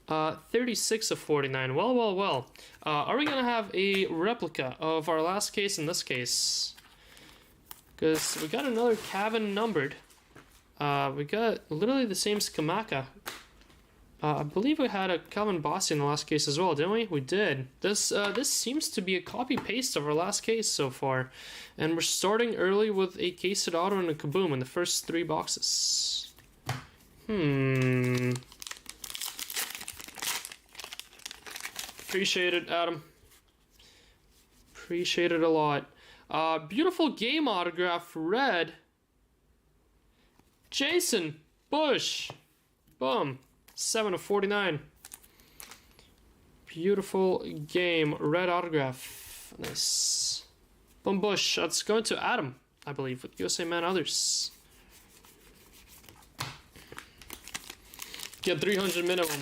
A: 36 of 49. Well. Are we gonna have a replica of our last case in this case? Because we got another cabin numbered. We got literally the same Skamaka. I believe we had a Calvin Bossy in the last case as well, didn't we? We did. This seems to be a copy-paste of our last case so far. And we're starting early with a Cased Auto and a Kaboom in the first 3 boxes. Appreciate it, Adam. Appreciate it a lot. Beautiful game autograph, red. Jason Bush. Boom. 7 of 49. Beautiful game, red autograph. Nice. Boom Bush. That's going to Adam, I believe, with USA Man Others. Get 300 minimum.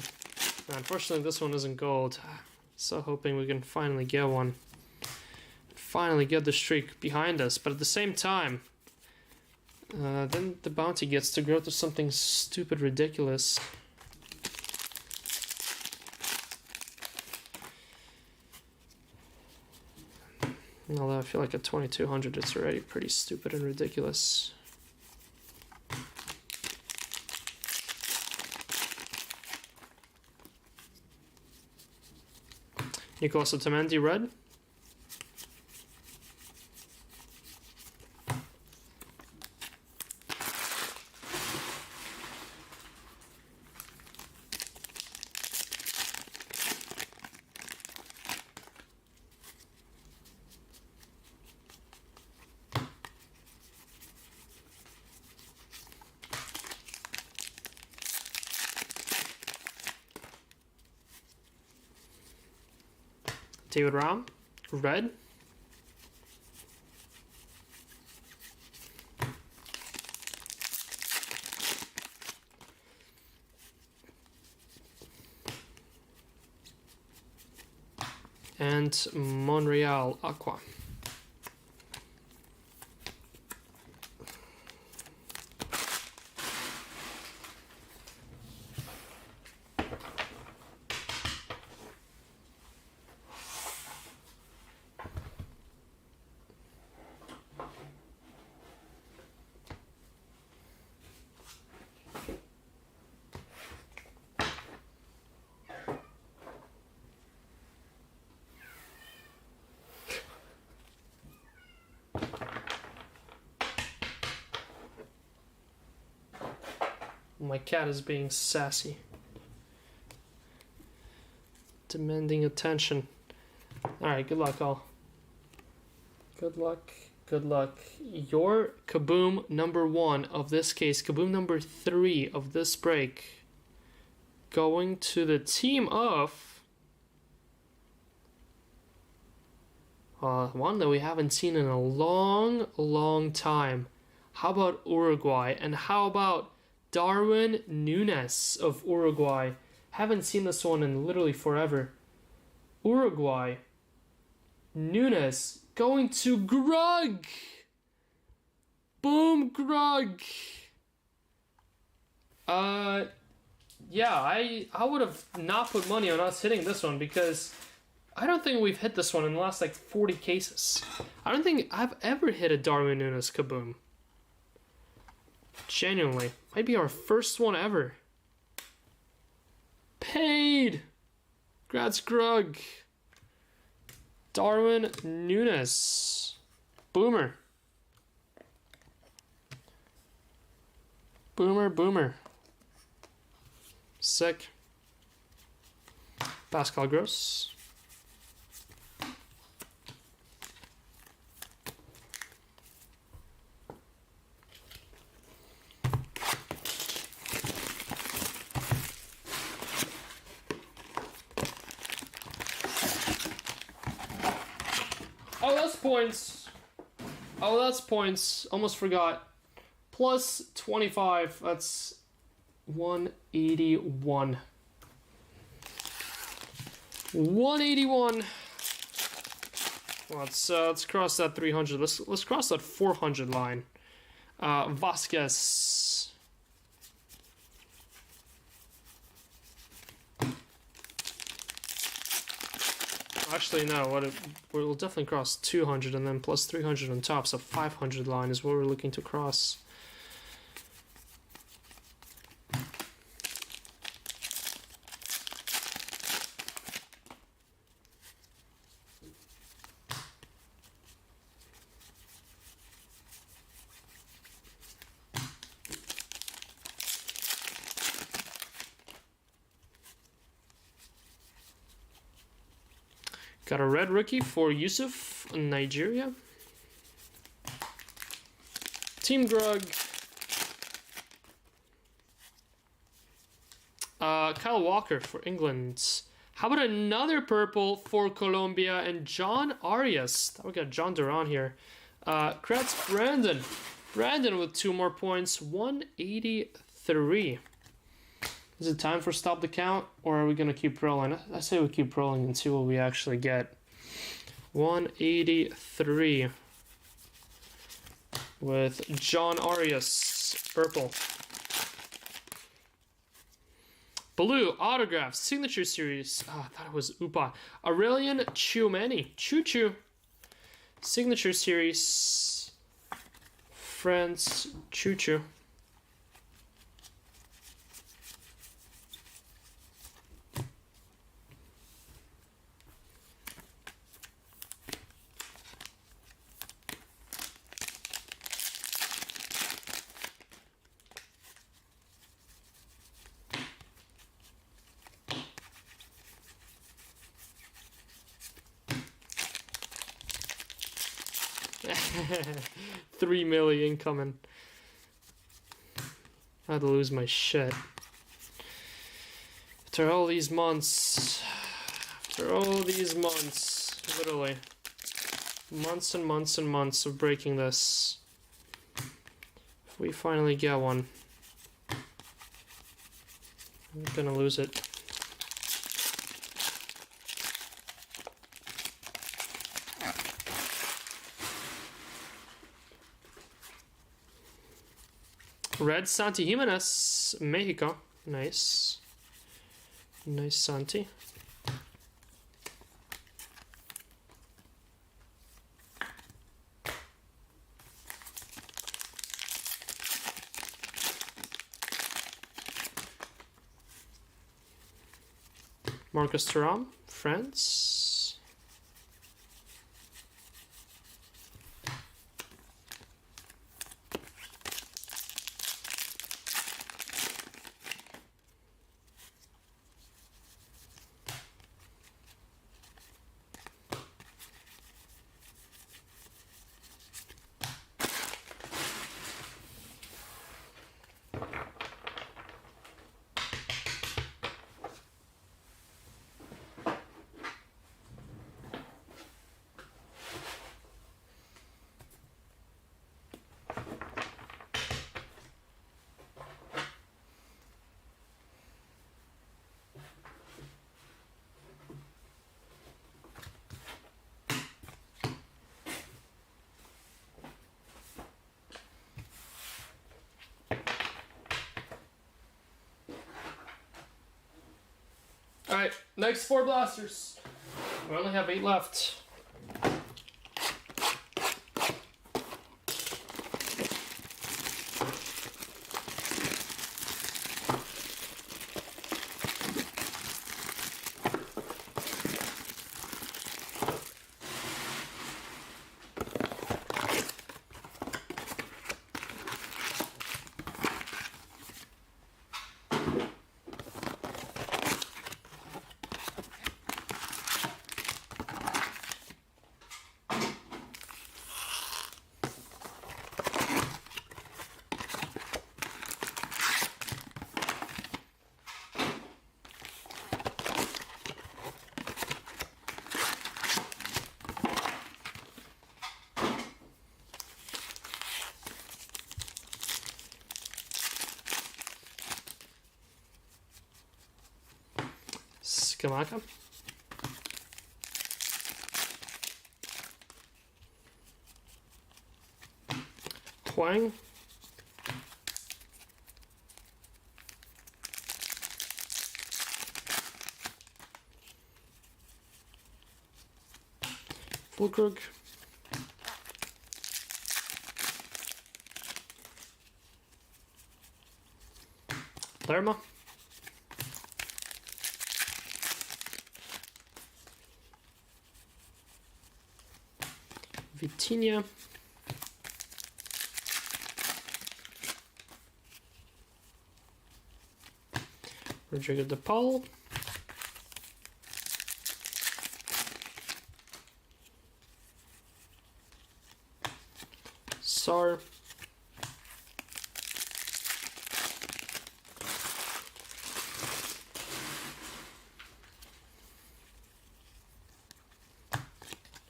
A: Unfortunately, this one isn't gold. So hoping we can finally get one. Finally get the streak behind us. But at the same time, then the bounty gets to grow to something stupid, ridiculous. Although I feel like at 2200 it's already pretty stupid and ridiculous. Nicolas Otamendi, red. David Raum, red. And Monreal, aqua. My cat is being sassy. Demanding attention. Alright, good luck all. Good luck. Good luck. Your Kaboom number 1 of this case, Kaboom number 3 of this break, going to the team of one that we haven't seen in a long time. How about Uruguay? And how about Darwin Núñez of Uruguay? Haven't seen this one in literally forever. Uruguay. Núñez going to Grug. Boom, Grug. Yeah, I would have not put money on us hitting this one because I don't think we've hit this one in the last like 40 cases. I don't think I've ever hit a Darwin Núñez Kaboom. Genuinely. Might be our first one ever. Paid! Grats Grug. Darwin Núñez. Boomer. Boomer. Sick. Pascal Gross. Oh, that's points. Oh, that's points. Almost forgot. Plus 25. That's 181. 181. Let's cross that 300. Let's cross that 400 line. Vasquez. actually, no. We'll definitely cross 200 and then plus 300 on top. So 500 line is what we're looking to cross. Got a red rookie for Yusuf, Nigeria. Team Grug. Kyle Walker for England. How about another purple for Colombia and John Arias? We got John Duran here. Kratz Brandon. Brandon with 2 more points. 183. Is it time for stop the count, or are we going to keep rolling? I say we keep rolling and see what we actually get. 183 with John Arias, purple. Blue, autograph, signature series. Oh, I thought it was Upa. Aurelian Tchouameni, Choo-Choo. Signature series. France, Choo-Choo. $3 million coming. I had to lose my shit. After all these months, literally, months and months and months of breaking this, if we finally get one, I'm gonna lose it. Red Santi Jimenez, Mexico. Nice. Nice Santi. Marcus Thuram, France. Alright, next 4 blasters. We only have 8 left. Skamaka. Huang. Fulkrug. Lerma. Vitinha. Rodrigo de Paul. Sar.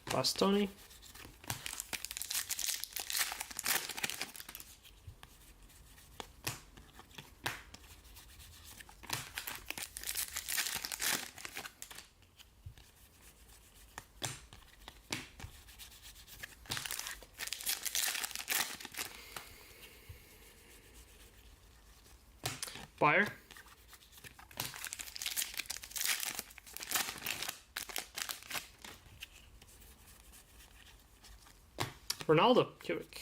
A: Bastoni. Fire. Ronaldo, Cubic.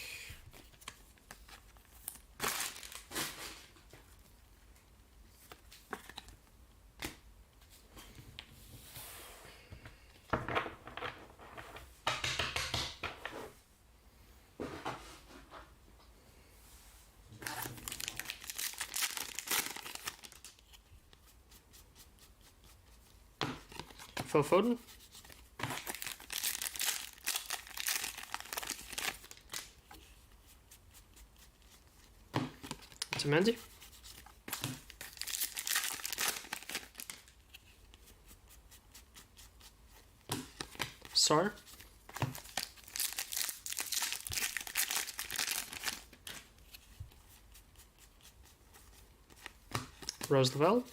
A: Phil Foden. Mendy. Sar. Rose Lavelle.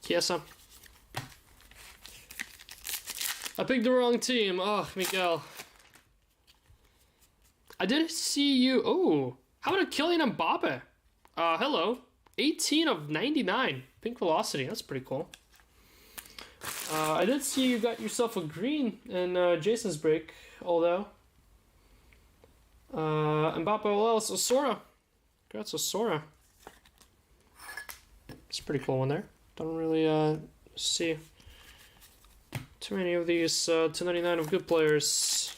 A: Chiesa. I picked the wrong team. Oh, Miguel. I didn't see you. Oh, how about a Kylian Mbappe? Hello. 18 of 99. Pink Velocity. That's pretty cool. I did see you got yourself a green in Jason's break, although. Mbappe, what else? Osora. Congrats, Osora. It's a pretty cool one there. Don't really see too many of these 299 of good players.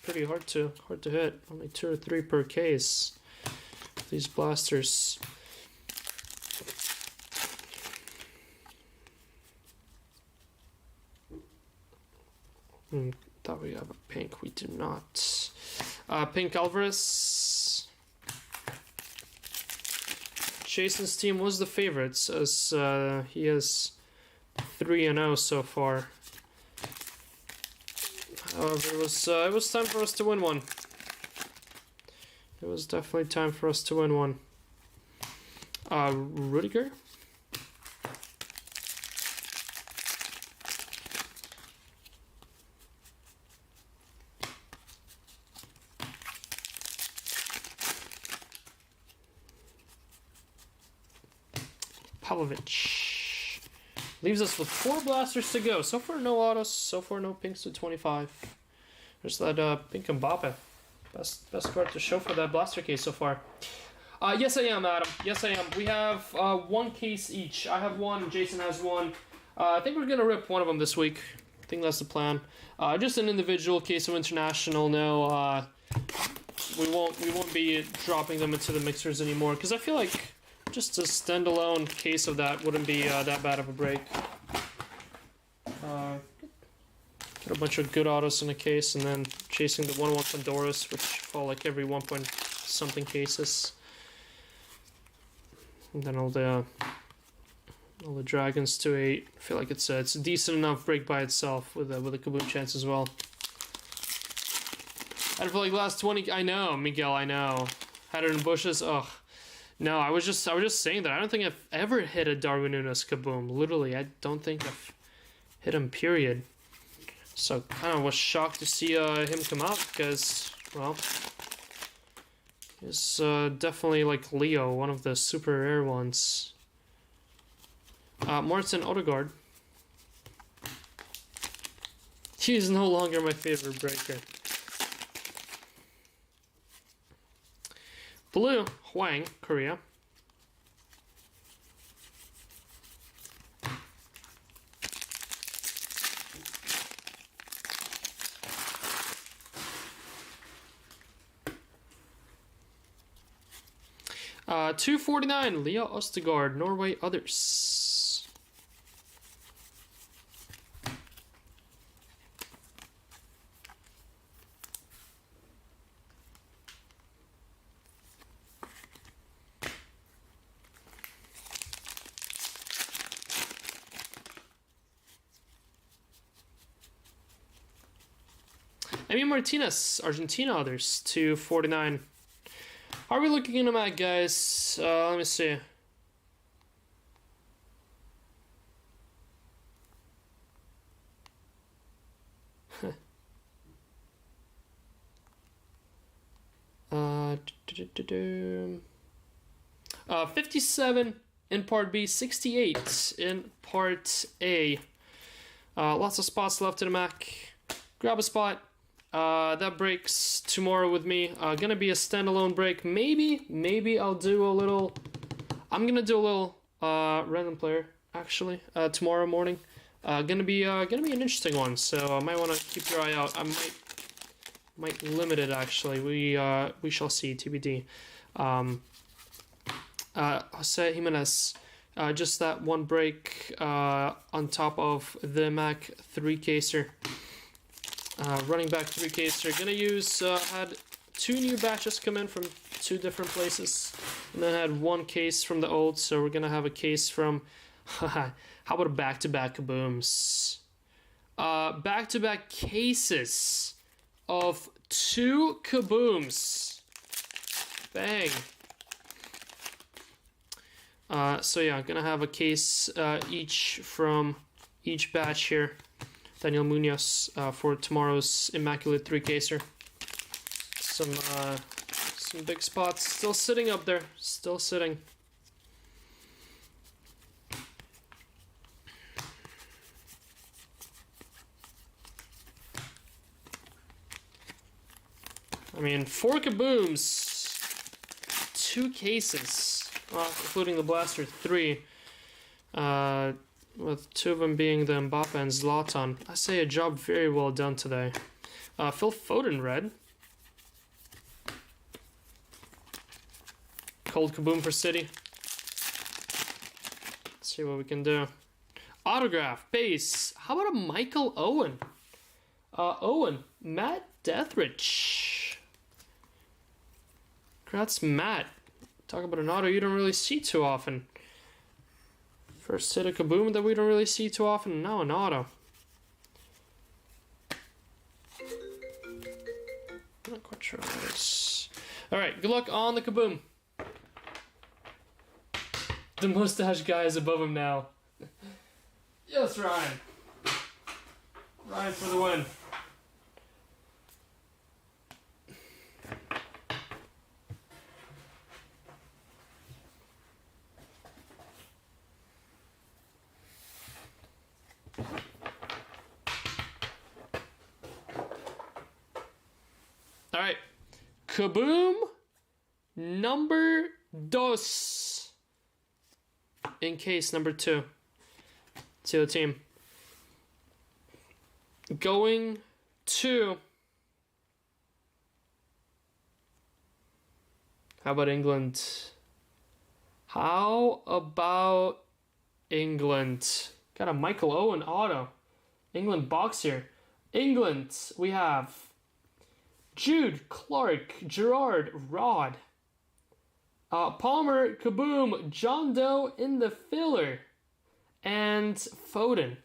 A: Pretty hard to hit. Only 2 or 3 per case. These blasters. Thought we have a pink. We do not. Pink Alvarez. Jason's team was the favorites, as he has 3-0 so far. However, it was time for us to win one. It was definitely time for us to win one. Rudiger. Pavlovic. Leaves us with 4 blasters to go. So far, no autos. So far, no pinks to 25. There's that pink Mbappe. Best card to show for that blaster case so far. Yes, I am, Adam. Yes, I am. We have 1 case each. I have 1. Jason has 1. I think we're gonna rip one of them this week. I think that's the plan. Just an individual case of international. No, we won't be dropping them into the mixers anymore because I feel like just a standalone case of that wouldn't be that bad of a break. Get a bunch of good autos in the case, and then chasing the 1-1 from Donruss, which fall like every 1 point something cases. And then all the dragons to 8. I feel like it's a decent enough break by itself with a kaboom chance as well. I feel like last 20. I know, Miguel. I know. Had it in bushes. Ugh. No, I was just saying that I don't think I've ever hit a Darwin Núñez kaboom. Literally, I don't think I've hit him. Period. So kind of was shocked to see him come out because, well, It's definitely like Leo, one of the super rare ones. Martin Odegaard. He's no longer my favorite breaker. Blue, Hwang, Korea. $2.49, Leo Østegård, Norway, others. Emi Martinez, Argentina, others, $2.49. How are we looking in the mat, guys? Let me see. uh, 57 in part B, 68 in part A. Lots of spots left in the Mac. Grab a spot. That breaks tomorrow with me. Gonna be a standalone break. Maybe I'll do a little. I'm gonna do a little random player actually tomorrow morning. Gonna be an interesting one. So I might want to keep your eye out. I might limit it actually. We shall see. TBD. Jose Jimenez. Just that one break on top of the Mac 3-caser. Running back 3-caser. Gonna use, had 2 new batches come in from 2 different places. And then had 1 case from the old, so we're gonna have a case from, how about a back-to-back kabooms? Back-to-back cases of 2 kabooms. Bang. So yeah, I'm gonna have a case each from each batch here. Daniel Munoz for tomorrow's Immaculate 3-caser. Some big spots still sitting up there. Still sitting. I mean, 4 kabooms. 2 cases. Including the Blaster 3. With 2 of them being the Mbappe and Zlatan. I say a job very well done today. Phil Foden red. Cold kaboom for City. Let's see what we can do. Autograph, base. How about a Michael Owen? Owen. Matt Deatherage. Congrats, Matt. Talk about an auto you don't really see too often. First hit a kaboom that we don't really see too often. Now an auto. Not quite sure what it is. Alright, good luck on the kaboom. The mustache guy is above him now. Yes, Ryan. Ryan for the win. Alright. Kaboom number 2. In case number 2. To the team. Going to. How about England? How about England? Got a Michael Owen auto. England box here. England, we have Jude, Clark, Gerard, Rod, Palmer, Kaboom, John Doe in the filler, and Foden.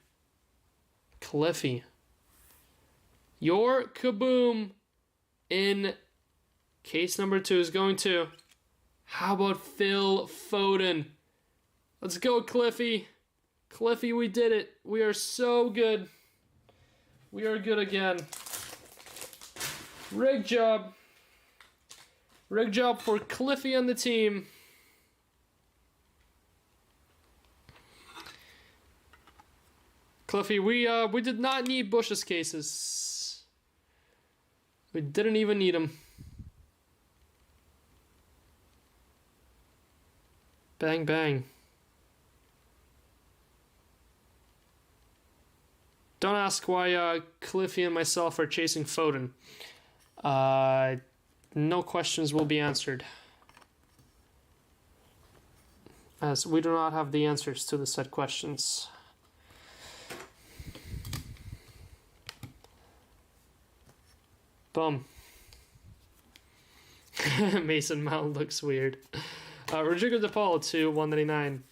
A: Cliffy. Your Kaboom in case number 2 is going to. How about Phil Foden? Let's go, Cliffy. Cliffy, we did it. We are so good. We are good again. Rig job. Rig job for Cliffy and the team. Cliffy, we did not need Bush's cases. We didn't even need them. Bang, bang. Don't ask why Cliffy and myself are chasing Foden. No questions will be answered, as we do not have the answers to the said questions. Boom. Mason Mount looks weird. Rodrigo De Paul to 199.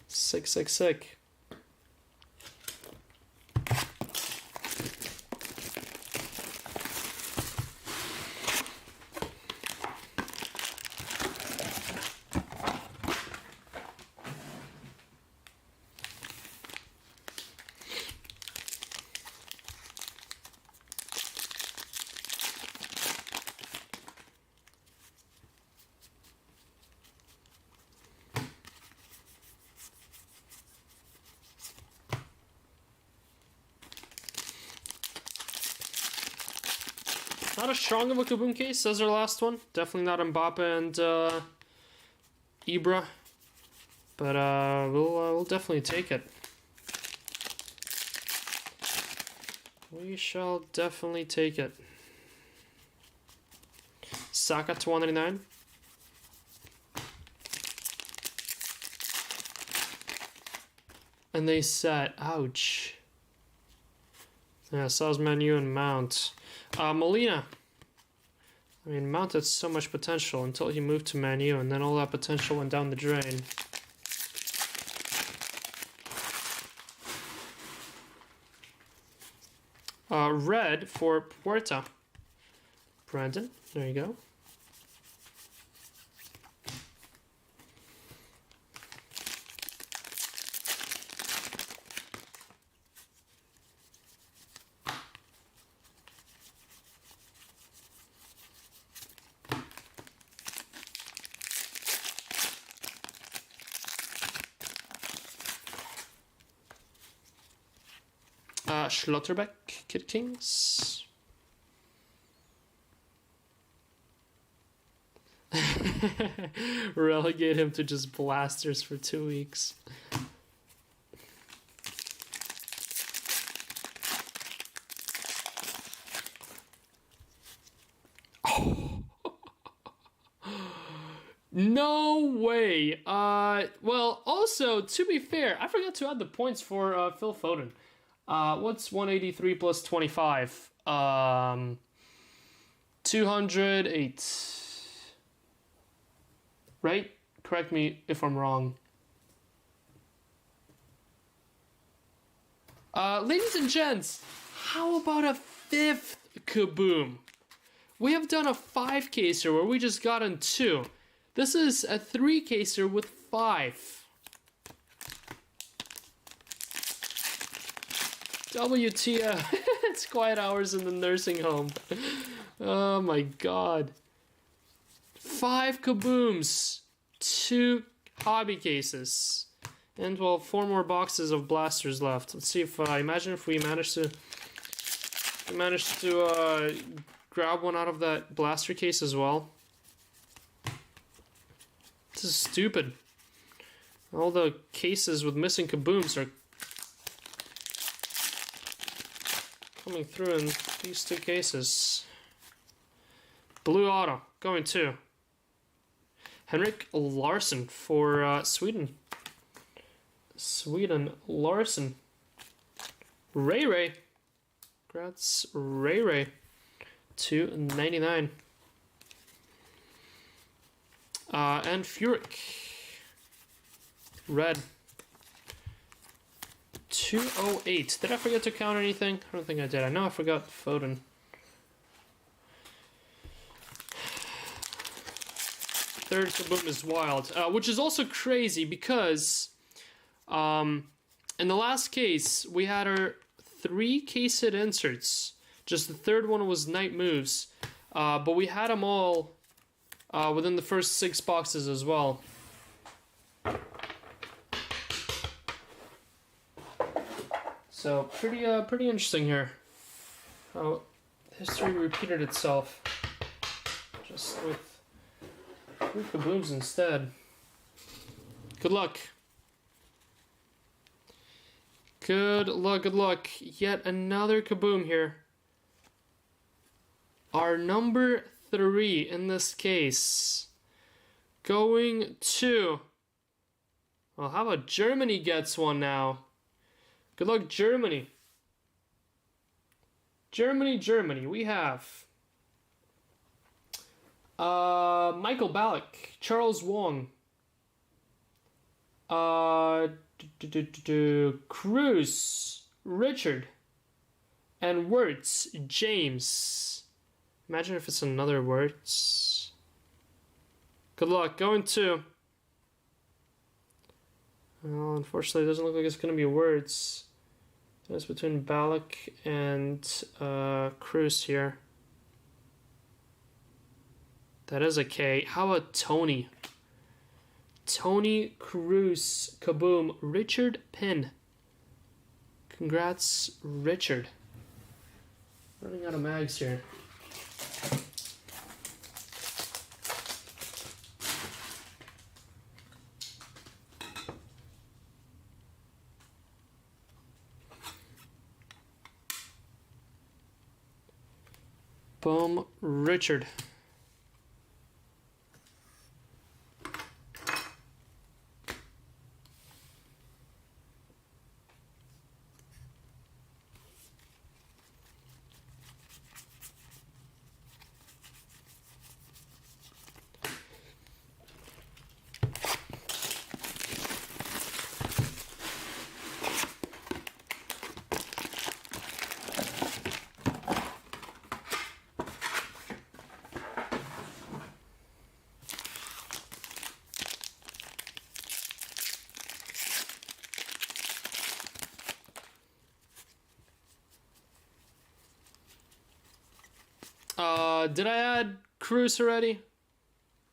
A: 666. Not as strong of a Kaboom case as our last one. Definitely not Mbappe and Ibra. But we'll definitely take it. We shall definitely take it. Saka to 199. And they said, ouch. Yeah, Sal's Menu and Mount. Molina. I mean, Mount had so much potential until he moved to Man U, and then all that potential went down the drain. Red for Puerta. Brandon, there you go. Schlotterbeck, Kid Kings. Relegate him to just blasters for 2 weeks. Oh. No way. Well, also, to be fair, I forgot to add the points for Phil Foden. What's 183 plus 25? 208. Right? Correct me if I'm wrong. Ladies and gents, how about a 5th Kaboom? We have done a 5-caser where we just got in 2. This is a 3-caser with 5. WTF, it's quiet hours in the nursing home. Oh my god. 5 Kabooms, 2 hobby cases, and well, 4 more boxes of blasters left. Let's see if, imagine if we managed to grab one out of that blaster case as well. This is stupid. All the cases with missing Kabooms are coming through in these 2 cases. Blue auto, going to Henrik Larsson for Sweden. Larsson. Ray. Congrats, Ray. 299. And Furyk. Red. 208. Did I forget to count anything? I don't think I did. I know I forgot Foden. Third Kaboom is wild. Which is also crazy because in the last case, we had our 3 case hit inserts Just the third one was night moves. But we had them all within the first 6 boxes as well. So pretty interesting here. How history repeated itself, just with 3 kabooms instead. Good luck. Good luck, good luck. Yet another kaboom here. Our number 3 in this case. Going to... Well, how about Germany gets one now? Good luck, Germany. Germany. We have... Michael Ballack. Charles Wong. Cruz, Richard, and Wirtz, James. Imagine if it's another Wirtz. Good luck. Going to... Well, unfortunately, it doesn't look like it's going to be Wirtz. It's between Ballack and Cruz here. That is a K. How about Tony? Tony Cruz, kaboom. Richard Pin. Congrats, Richard. Running out of mags here. Boom, Richard. Did I add Cruz already?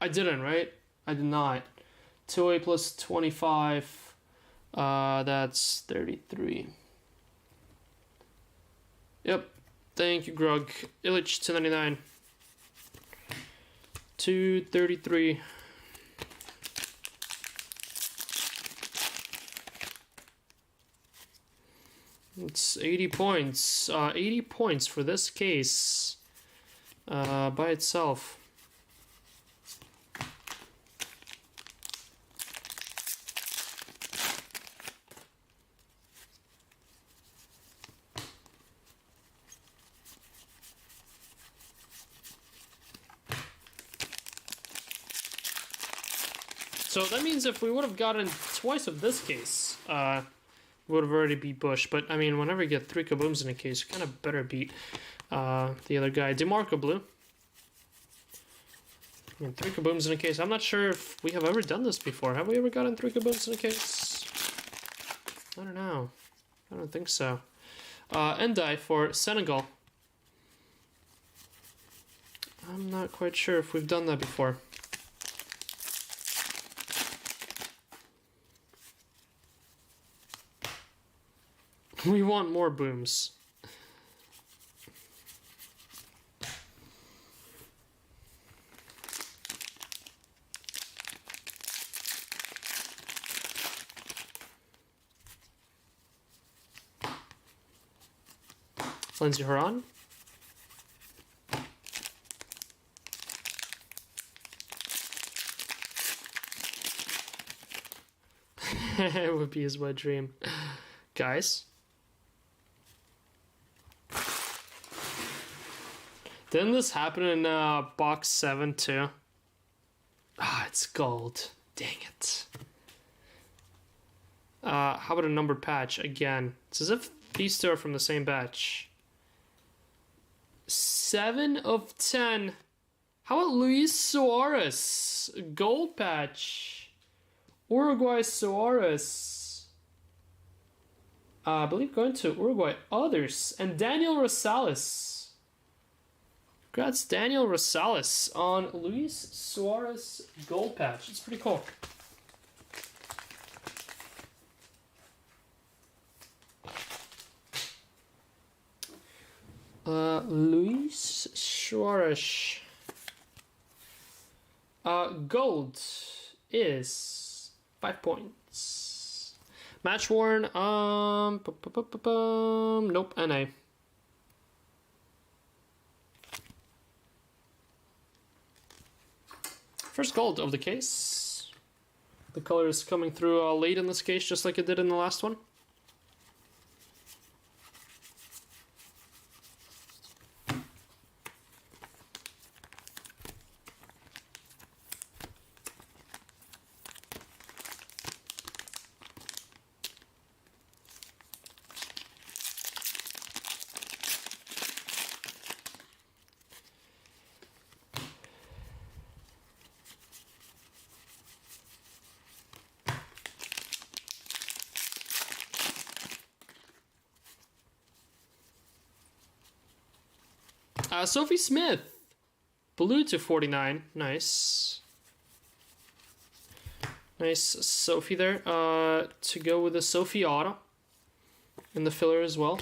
A: I didn't, right? I did not. 2A plus 25. That's 33. Yep. Thank you, Grug. Illich 299. 233. It's 80 points. 80 points for this case. By itself. So that means if we would have gotten twice of this case, we would have already beat Bush. But I mean, whenever you get 3 kabooms in a case, you kind of better beat the other guy. DeMarco Blue. I mean, 3 kabooms in a case. I'm not sure if we have ever done this before. Have we ever gotten 3 kabooms in a case? I don't know. I don't think so. Endai for Senegal. I'm not quite sure if we've done that before. We want more booms. Lindsay Horan. It would be his wet dream. Guys. Didn't this happen in box 7 too? Ah, it's gold. Dang it. How about a numbered patch again? It's as if these two are from the same batch. 7 of 10. How about Luis Suarez? Gold patch. Uruguay Suarez. I believe going to Uruguay. Others. And Daniel Rosales. Congrats, Daniel Rosales on Luis Suarez gold patch. It's pretty cool. Luis Suarez. Gold is 5 points. Match worn. Nope. NA. First gold of the case. The color is coming through late in this case, just like it did in the last one. Sophie Smith, blue to 49. Nice. Nice Sophie there. To go with the Sophie auto in the filler as well.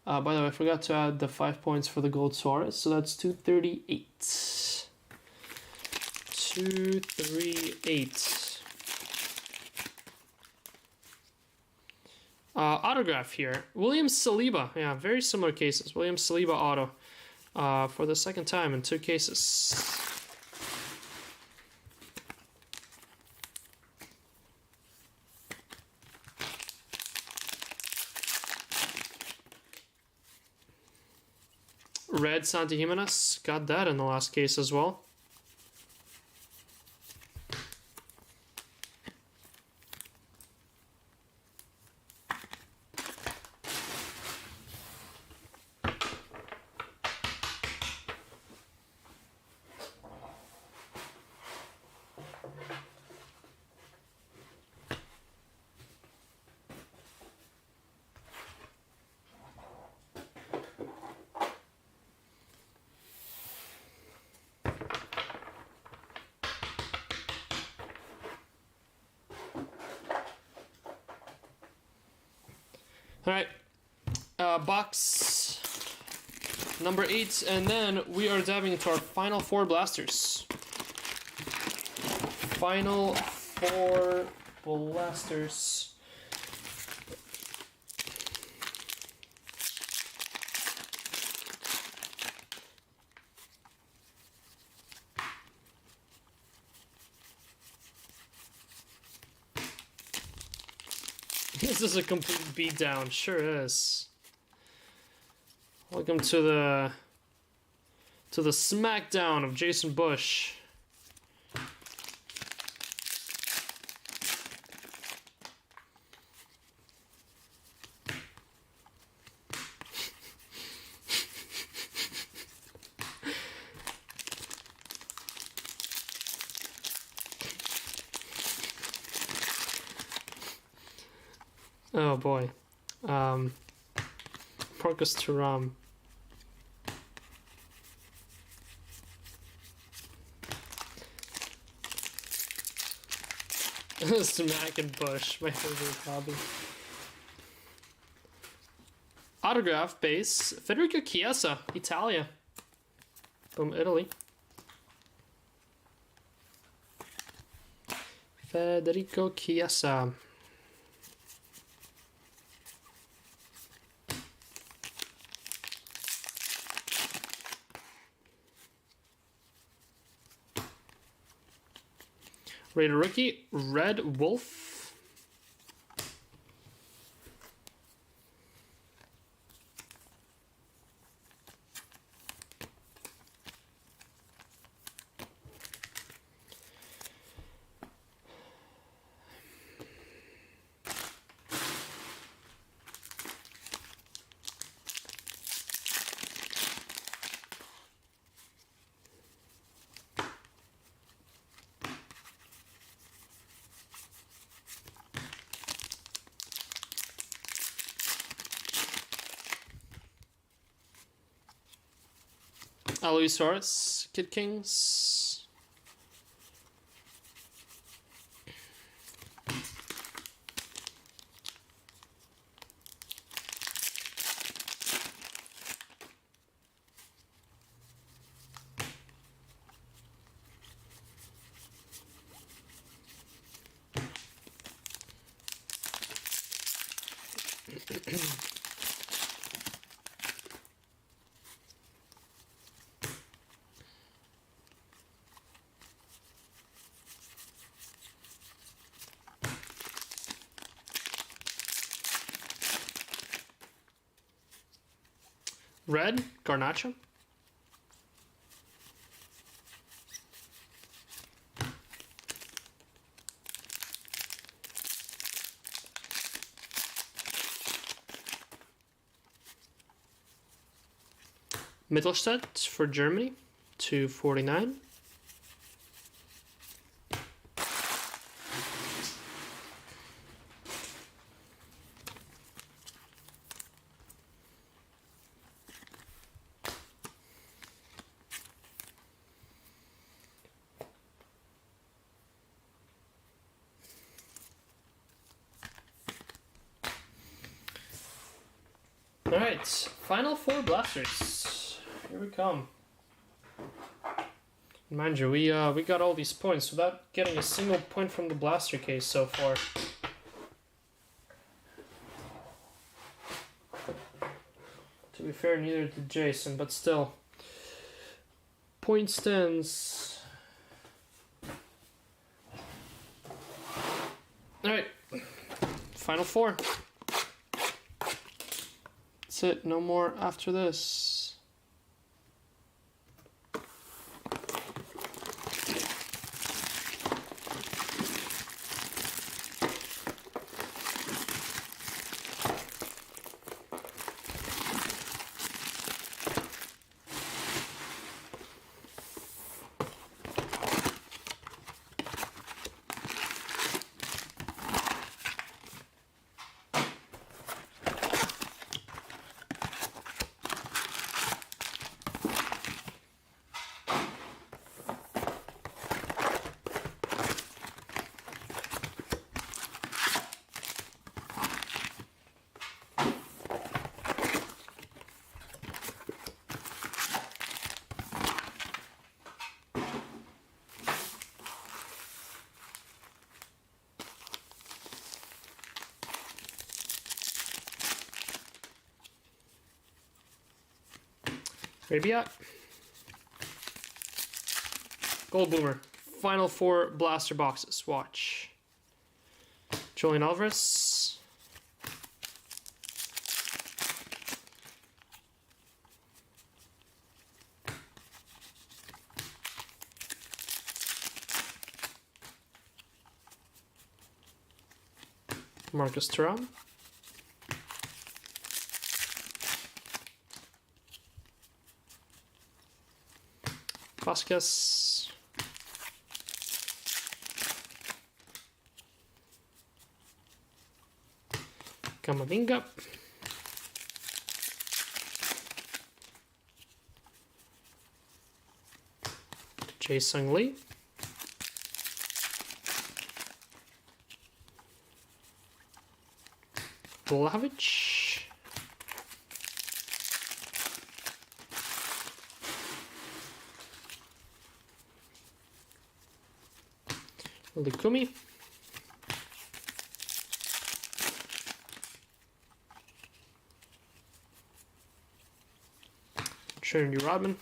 A: By the way, I forgot to add the 5 points for the gold Suarez, so that's 238. 238. Autograph here. William Saliba. Yeah, very similar cases. William Saliba auto. For the second time in 2 cases. Red Santi Jimenez, got that in the last case as well. Alright, box number 8, and then we are diving into our final 4 blasters. Final 4 blasters. This is a complete beatdown, sure is. Welcome to the smackdown of Jason Bush. Oh boy. Marcus Thuram. Smack and Bush, my favorite hobby. Autograph base, Federico Chiesa, Italia. From Italy. Federico Chiesa. Rated rookie, Red Wolf. Allosaurus, Kid Kings. Red, Garnacho. Mittelstadt for Germany, 249. Alright, final 4 blasters. Here we come. Mind you, we got all these points without getting a single point from the blaster case so far. To be fair, neither did Jason, but still. Point stands. Alright, final 4. That's it, no more after this. Rabiat. Gold Boomer. Final 4 blaster boxes. Watch. Julian Alvarez. Marcus Thuram. Vasquez. Camavinga. Jae-Sung Lee. Vlahovic. Likumi. Trinity Rodman.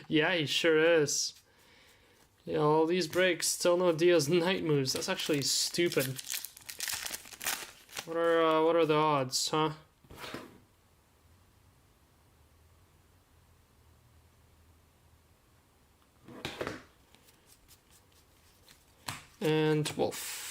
A: Yeah, he sure is. Yeah, all these breaks, still no Diaz night moves. That's actually stupid. What are the odds, huh? And Wolf.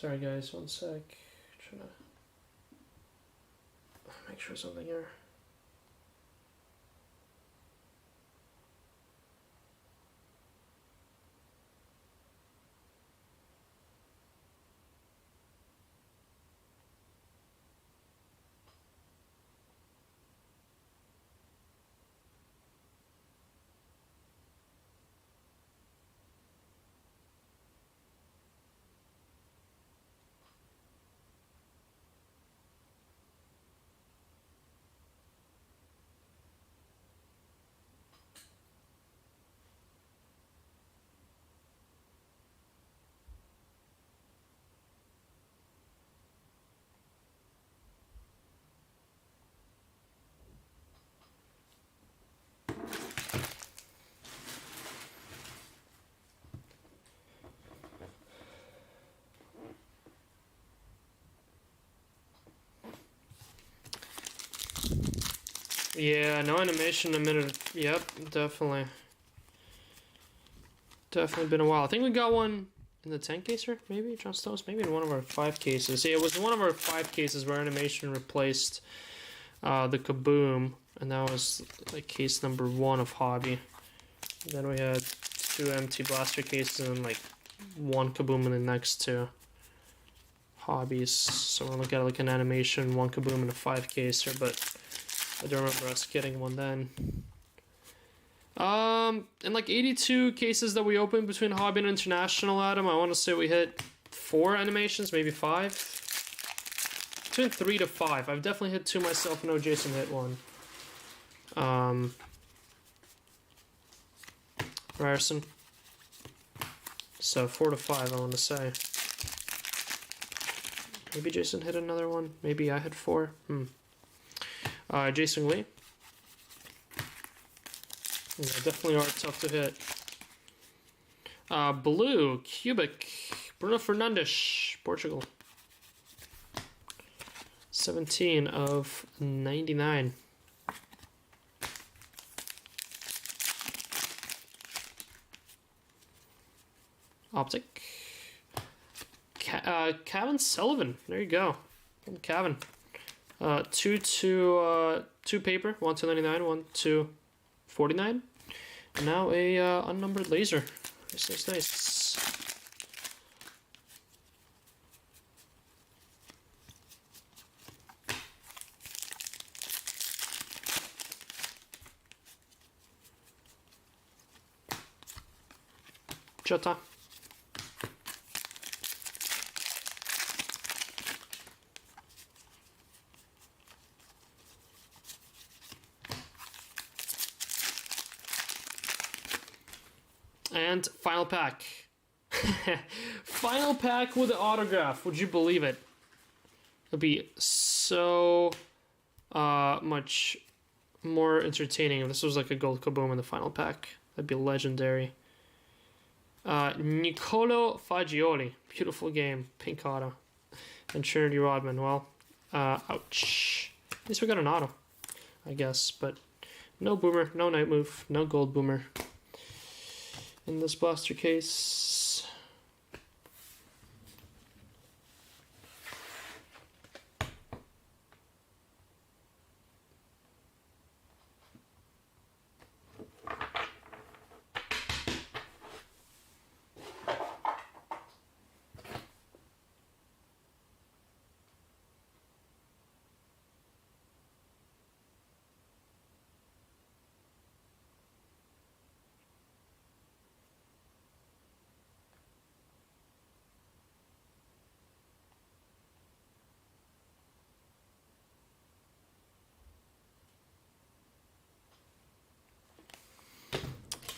A: Sorry guys, one sec. Trying to make sure something here. Yeah, no animation in a minute. Yep, definitely. Definitely been a while. I think we got one in the 10 caser, maybe? John Stones? Maybe in one of our 5 cases. Yeah, it was one of our 5 cases where animation replaced the Kaboom. And that was like case number 1 of Hobby. And then we had 2 empty blaster cases and like 1 Kaboom in the next 2 Hobbies. So we're looking at like an animation, 1 Kaboom and a 5 caser, but I don't remember us getting one then. In like 82 cases that we opened between Hobby and International, Adam, I want to say we hit 4 animations, maybe 5. Between 3 to 5. I've definitely hit 2 myself. No, Jason hit 1. Ryerson. So 4 to 5, I want to say. Maybe Jason hit another one. Maybe I hit 4. Jason Lee. Yeah, definitely are tough to hit. Blue, Cubic, Bruno Fernandes, Portugal. 17 of 99. Optic. Kevin Sullivan. There you go. Kevin. 2 paper, 1 to 99, 1 to 49. And now a unnumbered laser. Nice. Jota. And final pack. Final pack with an autograph. Would you believe it? It'd be so much more entertaining if this was like a gold Kaboom in the final pack. That'd be legendary. Nicolo Fagioli. Beautiful game. Pink auto. And Trinity Rodman. Well, ouch. At least we got an auto, I guess. But no Boomer, no Night Move, no gold Boomer in this blaster case.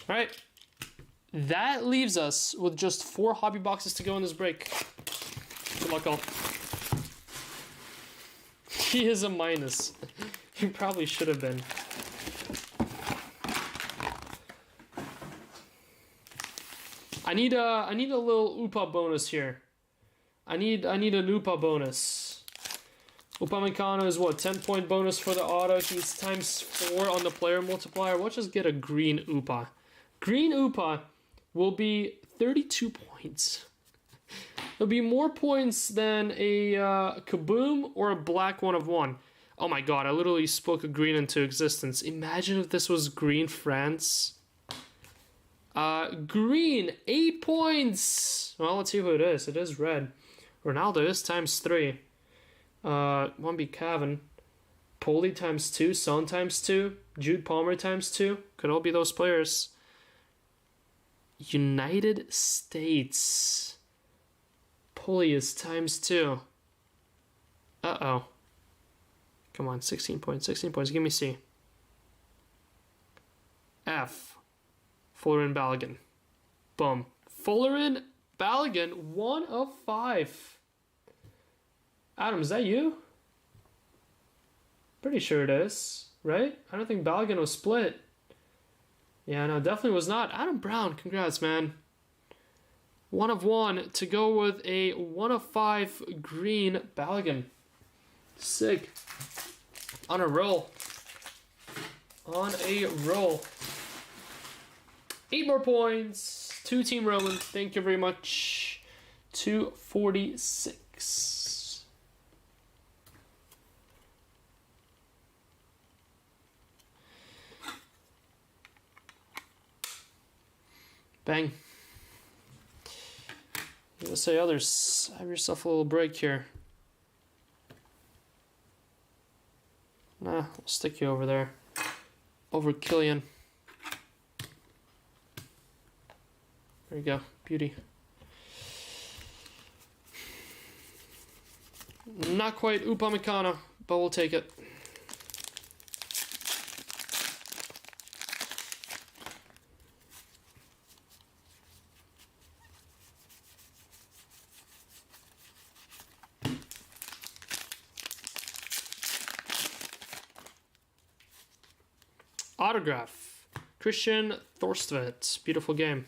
A: All right, that leaves us with just 4 hobby boxes to go in this break. Good luck, all. He is a minus. He probably should have been. I need a little UPA bonus here. I need an UPA bonus. Upamecano is what, 10-point bonus for the auto. He's ×4 on the player multiplier. We'll just get a green UPA. Green UPA will be 32 points. There'll be more points than a Kaboom or a black 1 of 1. Oh my god, I literally spoke a green into existence. Imagine if this was green France. Green, 8 points. Well, let's see who it is. It is red. Ronaldo is ×3. 1B Cavan. Poli ×2. Son ×2. Jude Palmer ×2. Could all be those players. United States. Poli is ×2. Uh-oh. Come on, 16 points. 16 points. Give me C. F. Fullerin Balogun. Boom. Fullerin Balogun, 1 of 5. Adam, is that you? Pretty sure it is, right? I don't think Balogun was split. Yeah, no, definitely was not. Adam Brown, congrats, man. 1 of 1 to go with a 1 of 5 green Balogun. Sick. On a roll. On a roll. 8 more points. 2 Team Roman. Thank you very much. 246. Bang. Let's say others. Have yourself a little break here. Nah, I'll stick you over there. Over Killian. There you go. Beauty. Not quite Upamecano, but we'll take it. Autograph. Christian Thorstvedt. Beautiful game.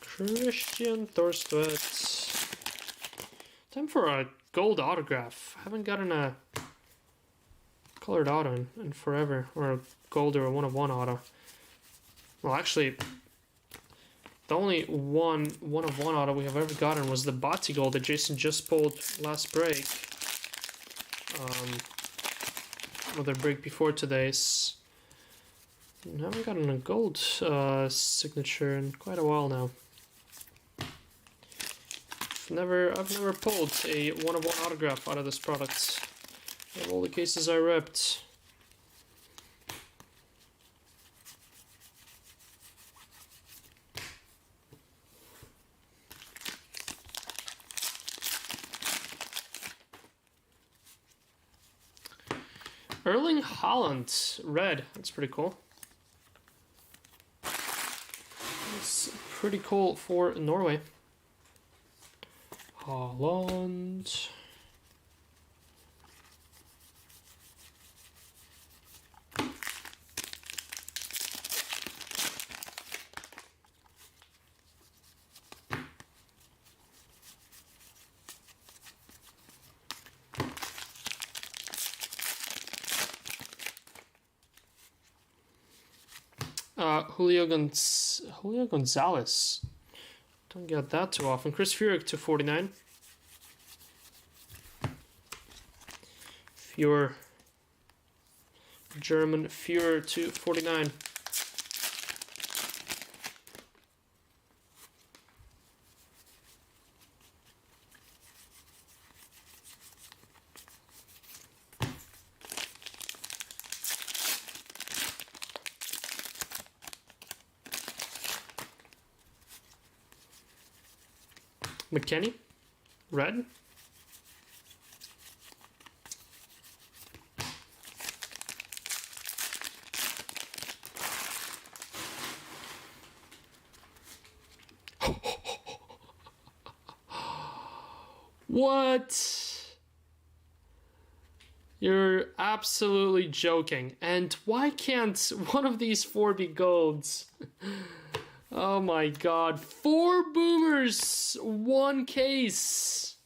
A: Christian Thorstvedt. Time for a gold autograph. Haven't gotten a colored auto in forever. Or a gold or a 1 of 1 auto. Well, actually, the only one of 1 auto we have ever gotten was the Bati gold that Jason just pulled last break. Well, the break before today's. I haven't gotten a gold signature in quite a while now. I've never pulled a 1 of 1 autograph out of this product. Of all the cases I ripped. Erling Haaland, red. That's pretty cool. That's pretty cool for Norway. Haaland. Julio Gonzalez. Don't get that too often. Chris Furyk to 49. Führer. German Führer to 49. McKennie, red. What? You're absolutely joking. And why can't one of these 4 be golds? Oh my god. 4 boomers, 1 case.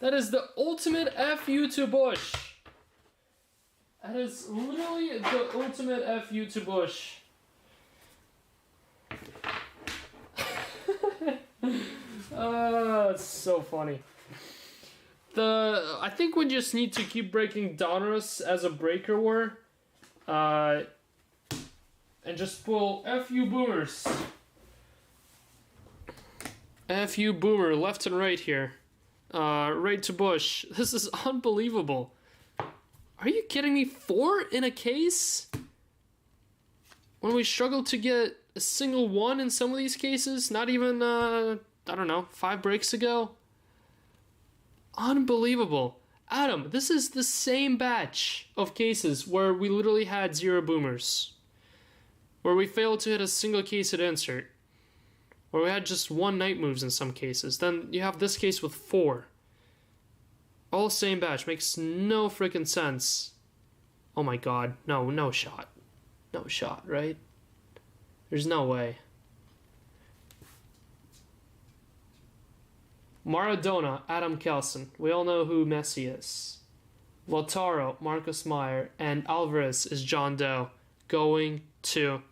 A: That is the ultimate FU to Bush. That is literally the ultimate FU to Bush. It's so funny. I think we just need to keep breaking Donruss as a breaker war. And just pull FU boomers. FU boomer left and right here. Right to Bush. This is unbelievable. Are you kidding me? 4 in a case? When we struggle to get a single one in some of these cases? Not even, I don't know, 5 breaks ago? Unbelievable. Adam, this is the same batch of cases where we literally had 0 boomers. Where we failed to hit a single case at insert. Where we had just 1 night moves in some cases. Then you have this case with 4. All same batch. Makes no freaking sense. Oh my god. No shot. No shot, right? There's no way. Maradona, Adam Kelson. We all know who Messi is. Lautaro, Marcus Meyer. And Alvarez is John Doe. Going to...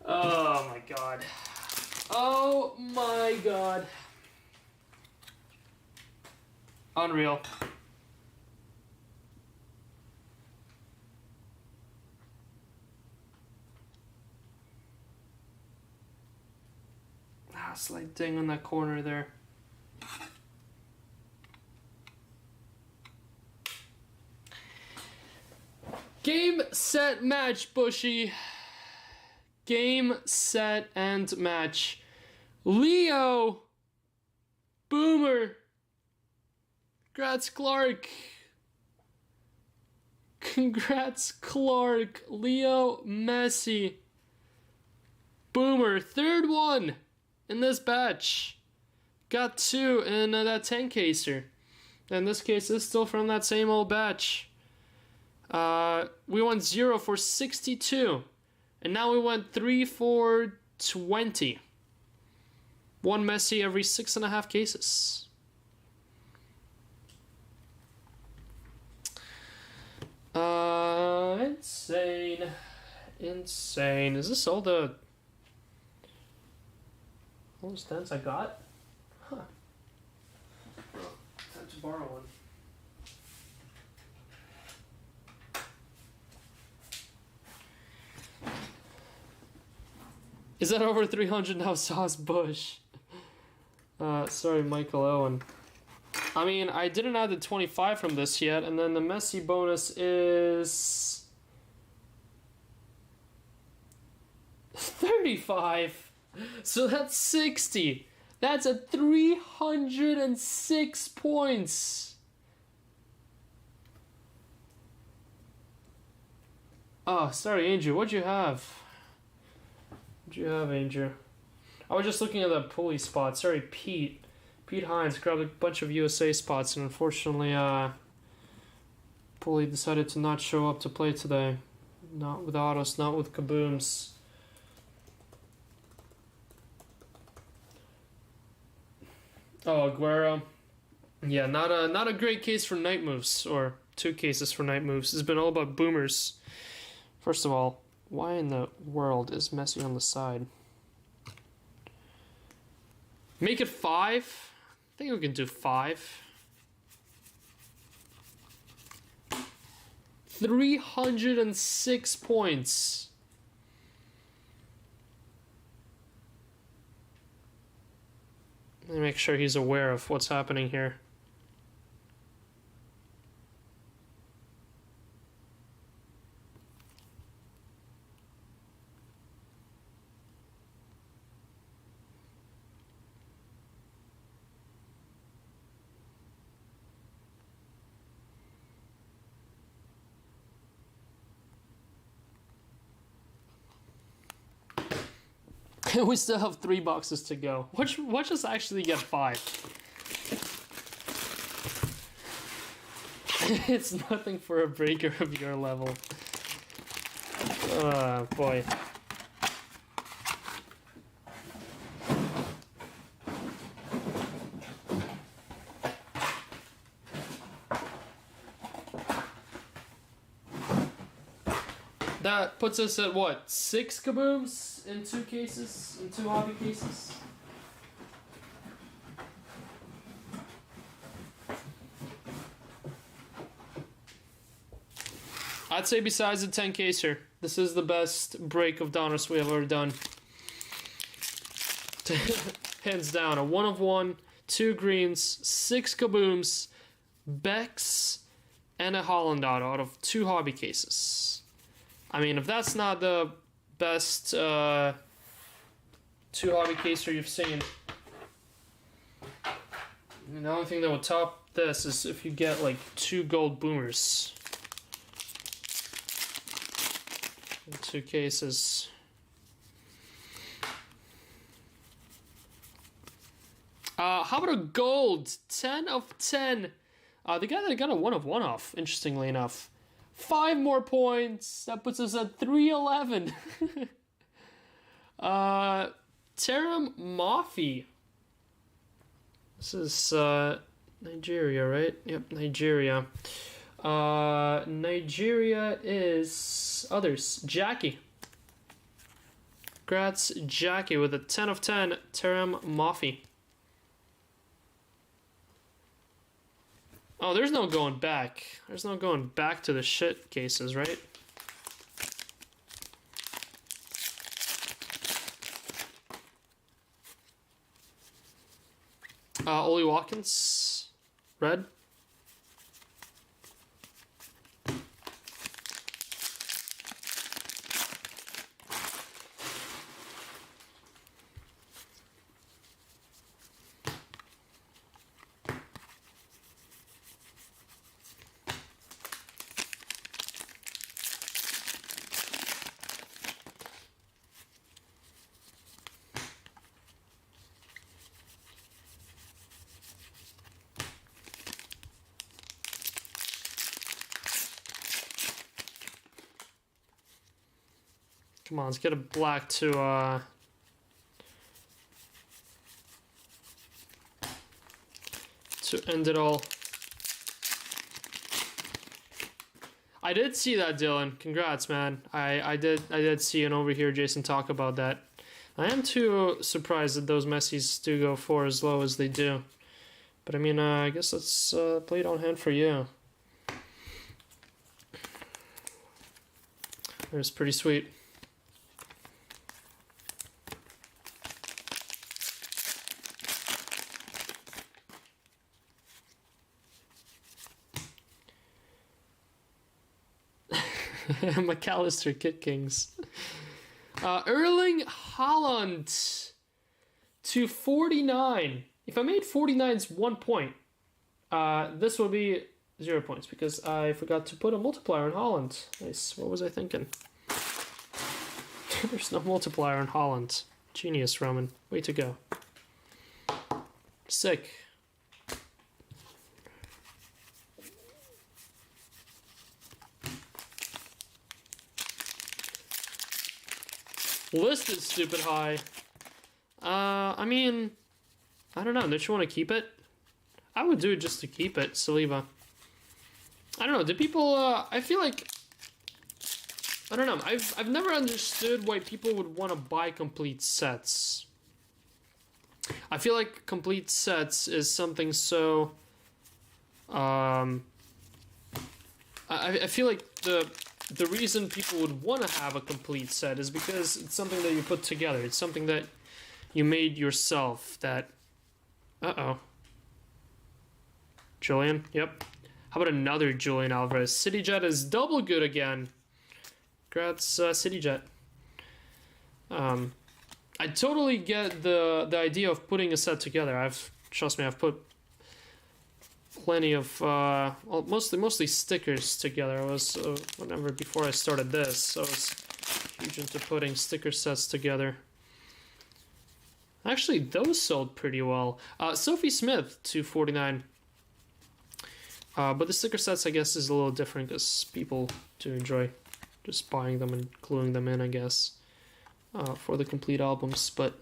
A: Oh my god. Oh my god. Unreal. Slight ding on that corner there. Game, set, match, Bushy. Game, set, and match. Leo. Boomer. Congrats, Clark. Congrats, Clark. Leo Messi. Boomer. 3rd one in this batch. Got 2 in that 10 caser. And this case is still from that same old batch. We went 0 for 62. And now we went 3 for 20. 1 Messi every 6.5 cases. Insane. Insane. Is this all the stats I got? Huh. Oh, time to borrow one. Is that over 300 now, Sauce Bush? Sorry, Michael Owen. I mean, I didn't add the 25 from this yet, and then the Messi bonus is 35. So that's 60. That's a 306 points. Oh, sorry, Andrew. What'd you have? What'd you have, Andrew? I was just looking at the pulley spot. Sorry, Pete. Pete Hines grabbed a bunch of USA spots, and unfortunately, pulley decided to not show up to play today. Not with autos, not with kabooms. Oh, Aguero. Yeah, not a great case for night moves, or 2 cases for night moves. It's been all about boomers. First of all, why in the world is Messi on the side? Make it 5? I think we can do 5. 306 points. Let me make sure he's aware of what's happening here. We still have 3 boxes to go. Watch us actually get 5. It's nothing for a breaker of your level. Oh, boy. That puts us at what? 6 kabooms in 2 cases? In 2 hobby cases? I'd say besides the 10 caser, this is the best break of Donruss we have ever done. Hands down, a 1 of 1, 2 greens, 6 kabooms, Becks, and a Holland auto out of 2 hobby cases. I mean, if that's not the best 2 hobby caser you've seen, the only thing that would top this is if you get like 2 gold boomers. 2 cases. How about a gold? 10 of 10. The guy that got a 1 of 1 off, interestingly enough. 5 more points. That puts us at 311. Taram Mafi. This is Nigeria, right? Yep, Nigeria. Nigeria is others. Jackie. Congrats, Jackie, with a 10 of 10. Taram Mafi. Oh, there's no going back. There's no going back to the shit cases, right? Ollie Watkins, red. Come on, let's get a black to end it all. I did see that, Dylan. Congrats, man. I did see and over here Jason talk about that. I am too surprised that those Messis do go for as low as they do. But I mean, I guess let's play it on hand for you. It's pretty sweet. McAllister Kit Kings. Erling Haaland to 49. If I made 49's 1 point, this will be 0 points because I forgot to put a multiplier on Haaland. Nice. What was I thinking? There's no multiplier on Haaland. Genius, Roman. Way to go. Sick. Listed stupid high. I mean, I don't know. Don't you want to keep it? I would do it just to keep it, Saliba. I don't know. Do people? I feel like I don't know. I've never understood why people would want to buy complete sets. I feel like complete sets is something so. I feel like the reason people would want to have a complete set is because it's something that you put together. It's something that you made yourself. That, Julian, yep. How about another Julian Alvarez? City Jet is double good again. Congrats, City Jet. I totally get the idea of putting a set together. Trust me, I've put plenty of well, mostly stickers together. I was before I started this, I was huge into putting sticker sets together. Actually, those sold pretty well. Sophie Smith 249. But the sticker sets, I guess, is a little different because people do enjoy just buying them and gluing them in, I guess, for the complete albums. But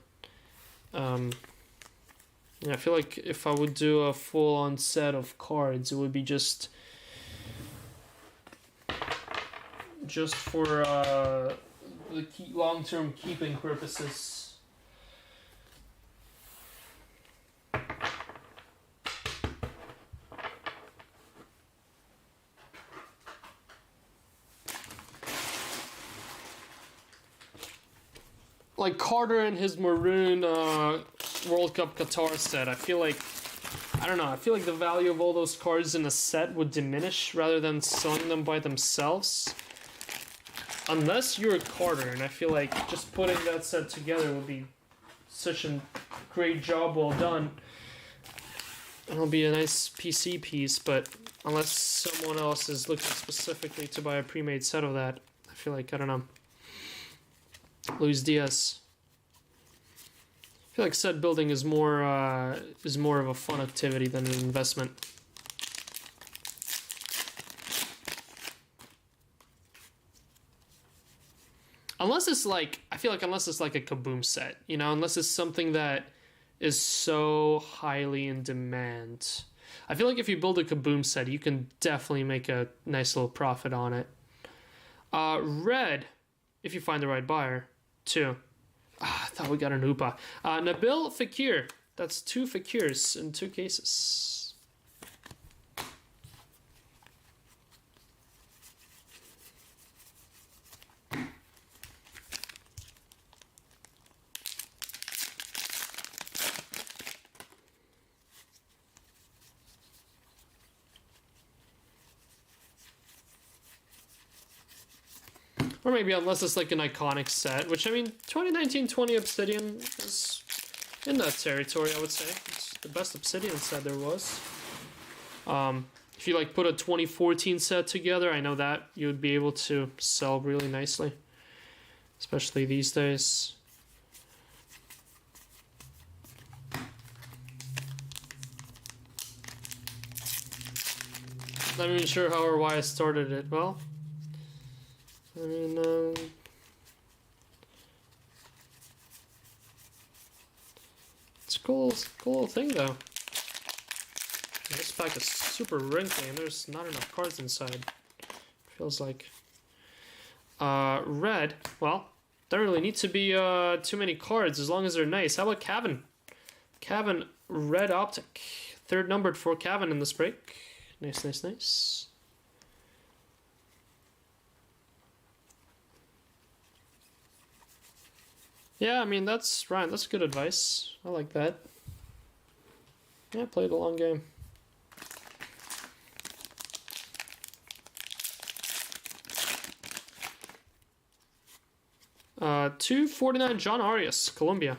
A: yeah, I feel like if I would do a full-on set of cards, it would be just just for the long-term keeping purposes. Like Carter and his maroon World Cup Qatar set, I feel like, I don't know, I feel like the value of all those cards in a set would diminish rather than selling them by themselves. Unless you're a Carter, and I feel like just putting that set together would be such a great job well done. It'll be a nice PC piece, but unless someone else is looking specifically to buy a pre-made set of that, I feel like, I don't know. Luis Diaz. I feel like set building is more of a fun activity than an investment. Unless it's like, I feel like unless it's like a Kaboom set, you know, unless it's something that is so highly in demand. I feel like if you build a Kaboom set, you can definitely make a nice little profit on it. Red, if you find the right buyer. 2. I thought we got an Upa. Nabil Fekir. That's 2 Fekirs in 2 cases. Or maybe unless it's like an iconic set, which I mean, 2019-20 Obsidian is in that territory, I would say. It's the best Obsidian set there was. If you like put a 2014 set together, I know that you would be able to sell really nicely, especially these days. Not even sure how or why I started it. Well, I mean, it's a cool little thing though. This pack is super wrinkly and there's not enough cards inside. Feels like. Red, well, don't really need to be too many cards as long as they're nice. How about Cavan? Cavan, red optic. 3rd numbered for Cavan in this break. Nice, nice, nice. Yeah, I mean, that's Ryan. That's good advice. I like that. Yeah, play the long game. $249 John Arias, Colombia.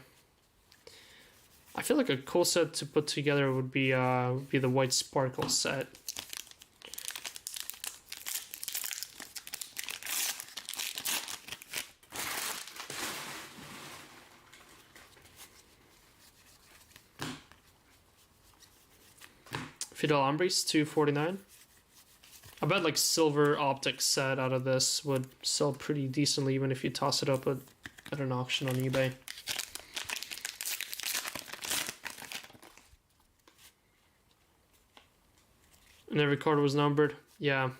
A: I feel like a cool set to put together would be the White Sparkle set. Fidel Ambris, $249. I bet like silver optic set out of this would sell pretty decently even if you toss it up at an auction on eBay. And every card was numbered. Yeah.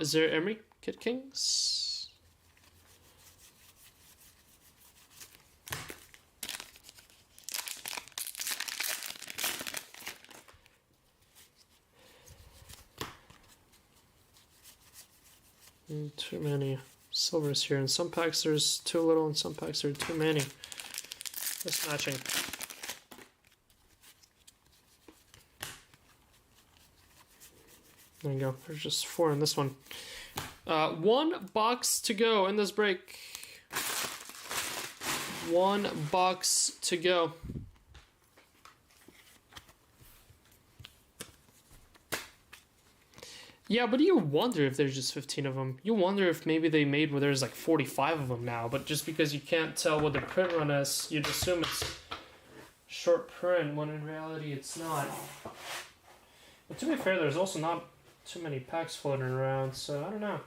A: Is there Emery? Kid Kings? Too many silvers here. In some packs there's too little, in some packs there are too many. Mismatching. There you go. There's just 4 in this one. 1 box to go in this break. 1 box to go. Yeah, but you wonder if there's just 15 of them. You wonder if maybe they made where there's like 45 of them now, but just because you can't tell what the print run is, you'd assume it's short print, when in reality it's not. But to be fair, there's also not too many packs floating around, so I don't know.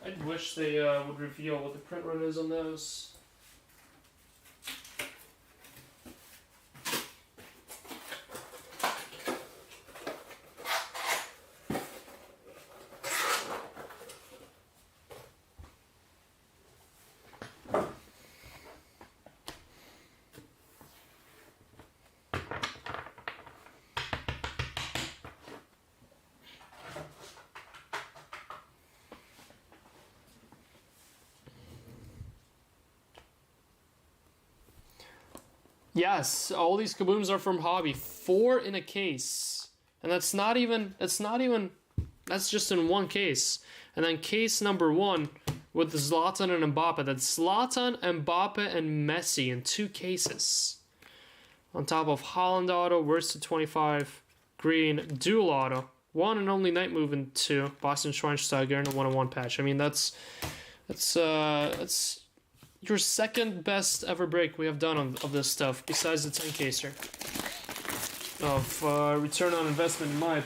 A: I wish they would reveal what the print run is on those. Yes, all these kabooms are from Hobby. 4 in a case. And that's just in one case. And then case number 1 with Zlatan and Mbappe. That's Zlatan, Mbappe, and Messi in 2 cases. On top of Holland auto, Worsted 25, green, dual auto. 1 and only night move in 2. Boston Schweinsteiger and a 1-on-1 patch. I mean, that's your second best ever break we have done of this stuff, besides the 10-caser. Of return on investment, in my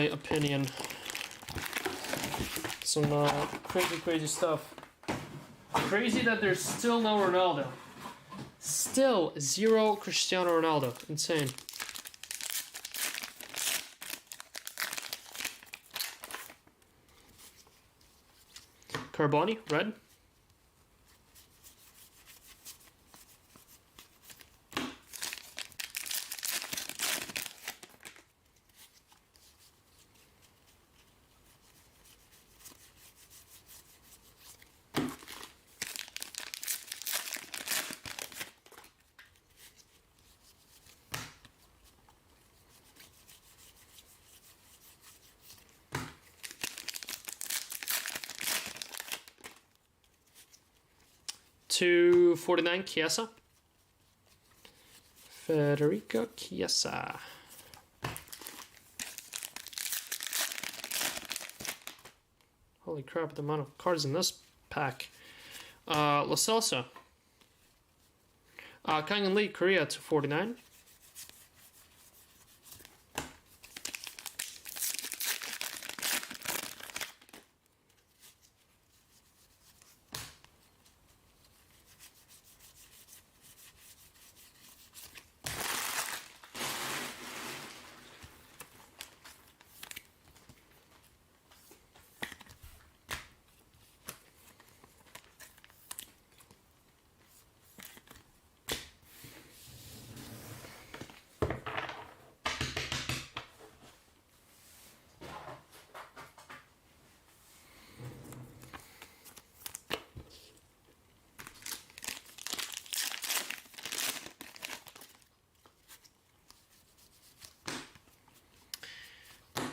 A: opinion. Some crazy stuff. Crazy that there's still no Ronaldo. Still 0 Cristiano Ronaldo. Insane. Carboni, red. $2.49 Chiesa. Federico Chiesa. Holy crap, the amount of cards in this pack. Lo Celso. Kangen Lee, Korea, $2.49.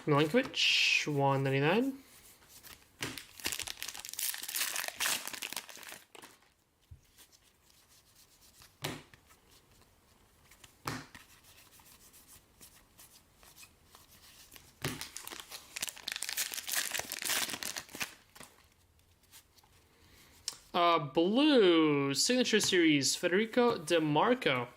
A: Milinkovic, $1.99. Blue Signature Series, Federico DiMarco.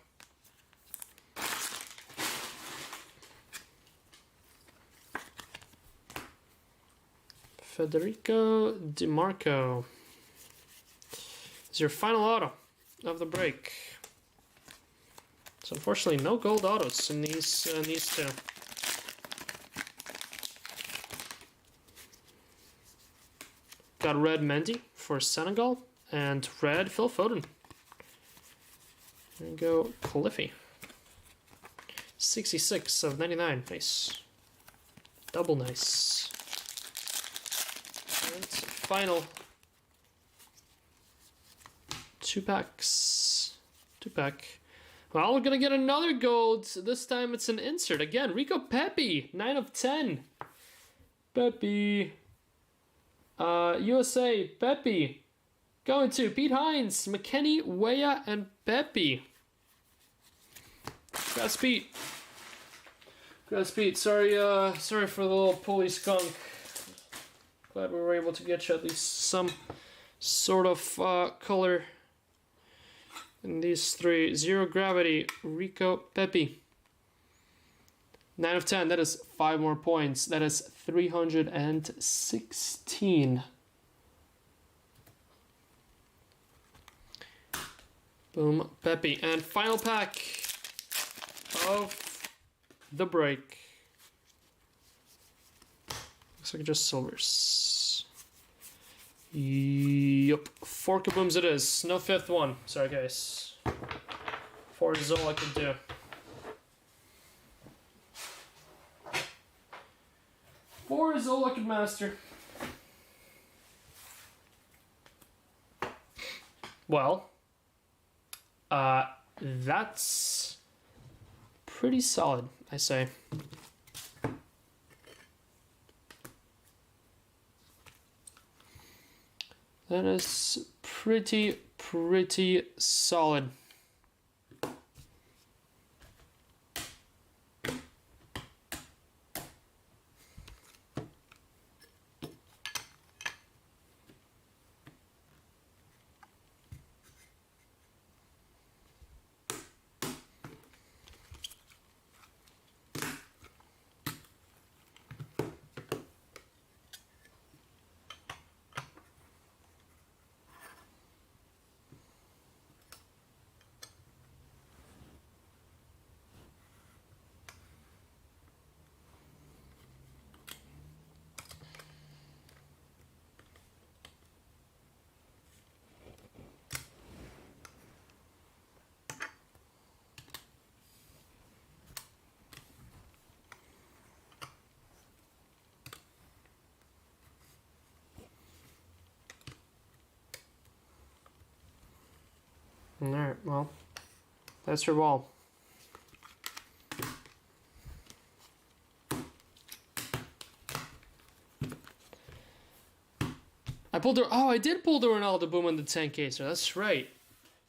A: Federico DiMarco is your final auto of the break. So unfortunately, no gold autos in these two. Got red Mendy for Senegal and red Phil Foden. There you go, Cliffy. 66 of 99. Nice. Double nice. And final 2 packs. 2-pack. Well, we're gonna get another gold. This time it's an insert again. Rico Pepi, 9 of 10. Pepi. USA, Pepi. Going to Pete Hines, McKennie, Weah, and Pepi. Congrats, Pete. Congrats, Pete. Sorry for the little pulley skunk. Glad we were able to get you at least some sort of color in these 3. Zero Gravity, Rico Pepi. 9 of 10. That is 5 more points. That is 316. Boom, Peppy. And final pack of the break. Looks like just silvers. Yup. 4 kabooms it is. No 5th one. Sorry, guys. 4 is all I can do. Four is all I can master. Well, that's pretty solid, I say. That is pretty solid. Alright, well, that's your ball. I did pull the Ronaldo boom on the 10 caser. That's right.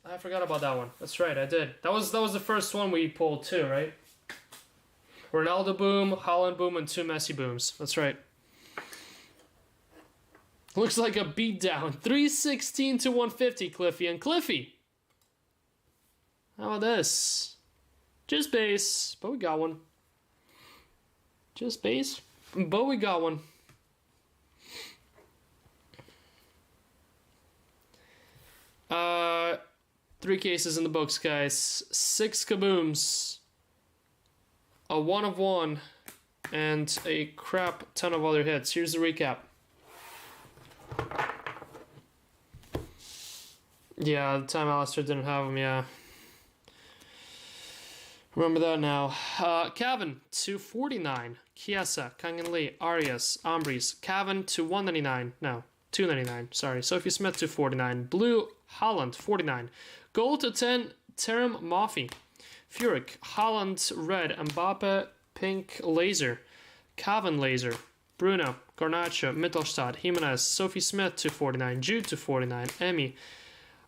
A: I forgot about that one. That's right, I did. That was the first one we pulled too, right? Ronaldo boom, Haaland boom, and 2 Messi booms. That's right. Looks like a beatdown. 316 to 150, Cliffy. And Cliffy, how about this? Just base, but we got one. Just base, but we got one. Three cases in the books, guys. 6 kabooms, a 1 of 1, and a crap ton of other hits. Here's the recap. Yeah, the time Alistair didn't have them, yeah. Remember that now. Cavan to 49. Chiesa, Kangan Lee, Arias, Ambries. Cavan to 199. No, 299. Sorry. Sophie Smith to 49. Blue, Haaland, 49. Gold to 10. Terem Moffi. Furyk, Haaland, red. Mbappe, pink, laser. Cavan, laser. Bruno, Garnacho, Mittelstadt, Jimenez, Sophie Smith to 49. Jude to 49. Emmy.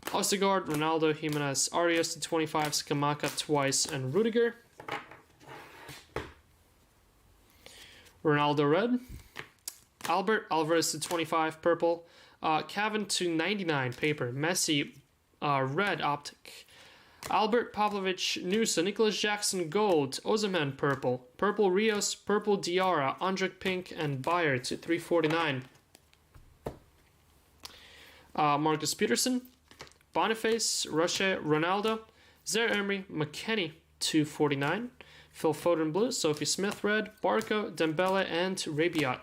A: Ostergaard, Ronaldo, Jimenez, Arias to 25, Skamaka twice, and Rudiger. Ronaldo red. Albert, Alvarez to 25, purple. Cavan to 99, paper. Messi, red optic. Albert, Pavlovic, Nusa, Nicholas Jackson, gold. Ozyman, purple. Purple Rios, purple Diarra, Andrik pink, and Bayer to 349. Marcus Peterson. Boniface, Roche, Ronaldo, Zaire Emery, McKennie, 249. Phil Foden blue, Sophie Smith red, Barco, Dembele, and Rabiot.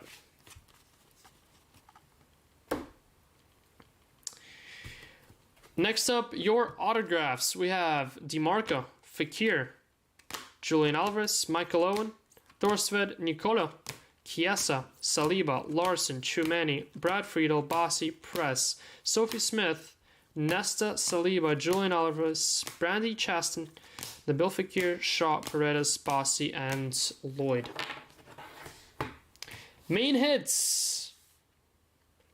A: Next up, your autographs. We have DiMarco, Fekir, Julian Alvarez, Michael Owen, Thorsved, Nicola, Chiesa, Saliba, Larson, Chumani, Brad Friedel, Bassi, Press, Sophie Smith, Nesta, Saliba, Julian Alvarez, Brandy Chaston, Nabil Fekir, Shaw, Paredes, Bassi, and Lloyd. Main hits.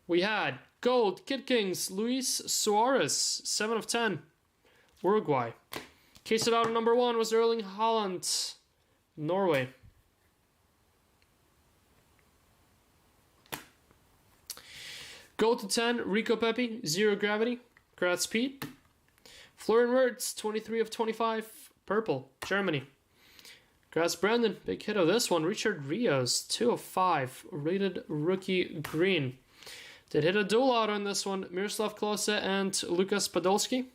A: We had gold, Kid Kings, Luis Suarez, 7 of 10, Uruguay. Case auto number 1 was Erling Haaland, Norway. Gold to 10, Rico Pepi, 0 gravity. Graz Pete. Florian Wirtz, 23 of 25, purple, Germany. Congrats, Brandon. Big hit of this one. Richard Rios, 2 of 5. Rated rookie green. Did hit a dual auto on this one. Miroslav Klose and Lukas Podolski.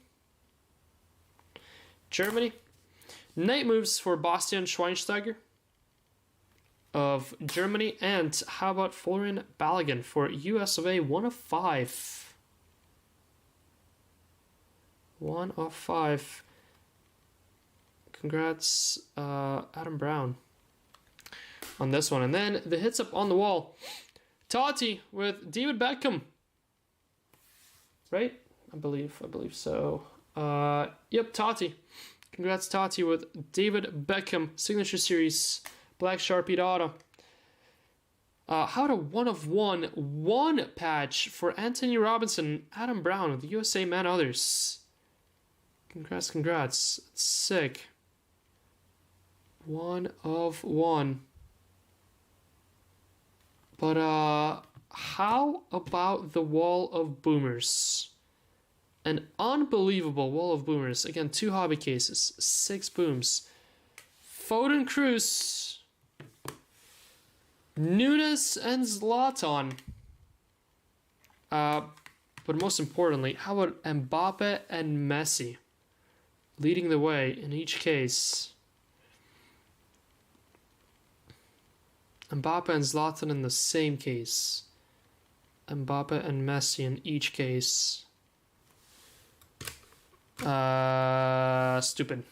A: Germany. Night moves for Bastian Schweinsteiger of Germany. And how about Florian Balogun for US of A? 1 of 5. 1 of 5. Congrats, Adam Brown on this one. And then the hits up on the wall. Tati with David Beckham. Right? I believe so. Yep, Tati. Congrats, Tati, with David Beckham Signature Series Black Sharpie auto. How about a 1 of 1 patch for Anthony Robinson, Adam Brown with USA Man Others. Congrats. It's sick. 1 of 1. But how about the Wall of Boomers? An unbelievable Wall of Boomers. Again, 2 hobby cases, 6 booms. Foden, Cruz, Nunes, and Zlatan. But most importantly, how about Mbappe and Messi leading the way in each case? Mbappe and Zlatan in the same case. Mbappe and Messi in each case. Stupid.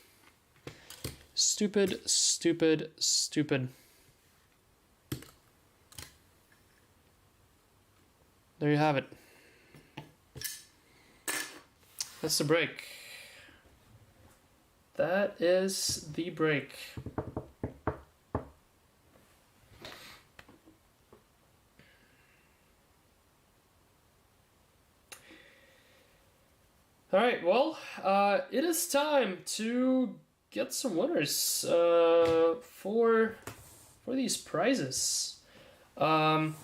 A: There you have it. That's the break. That is the break. All right, well, it is time to get some winners for these prizes. Again,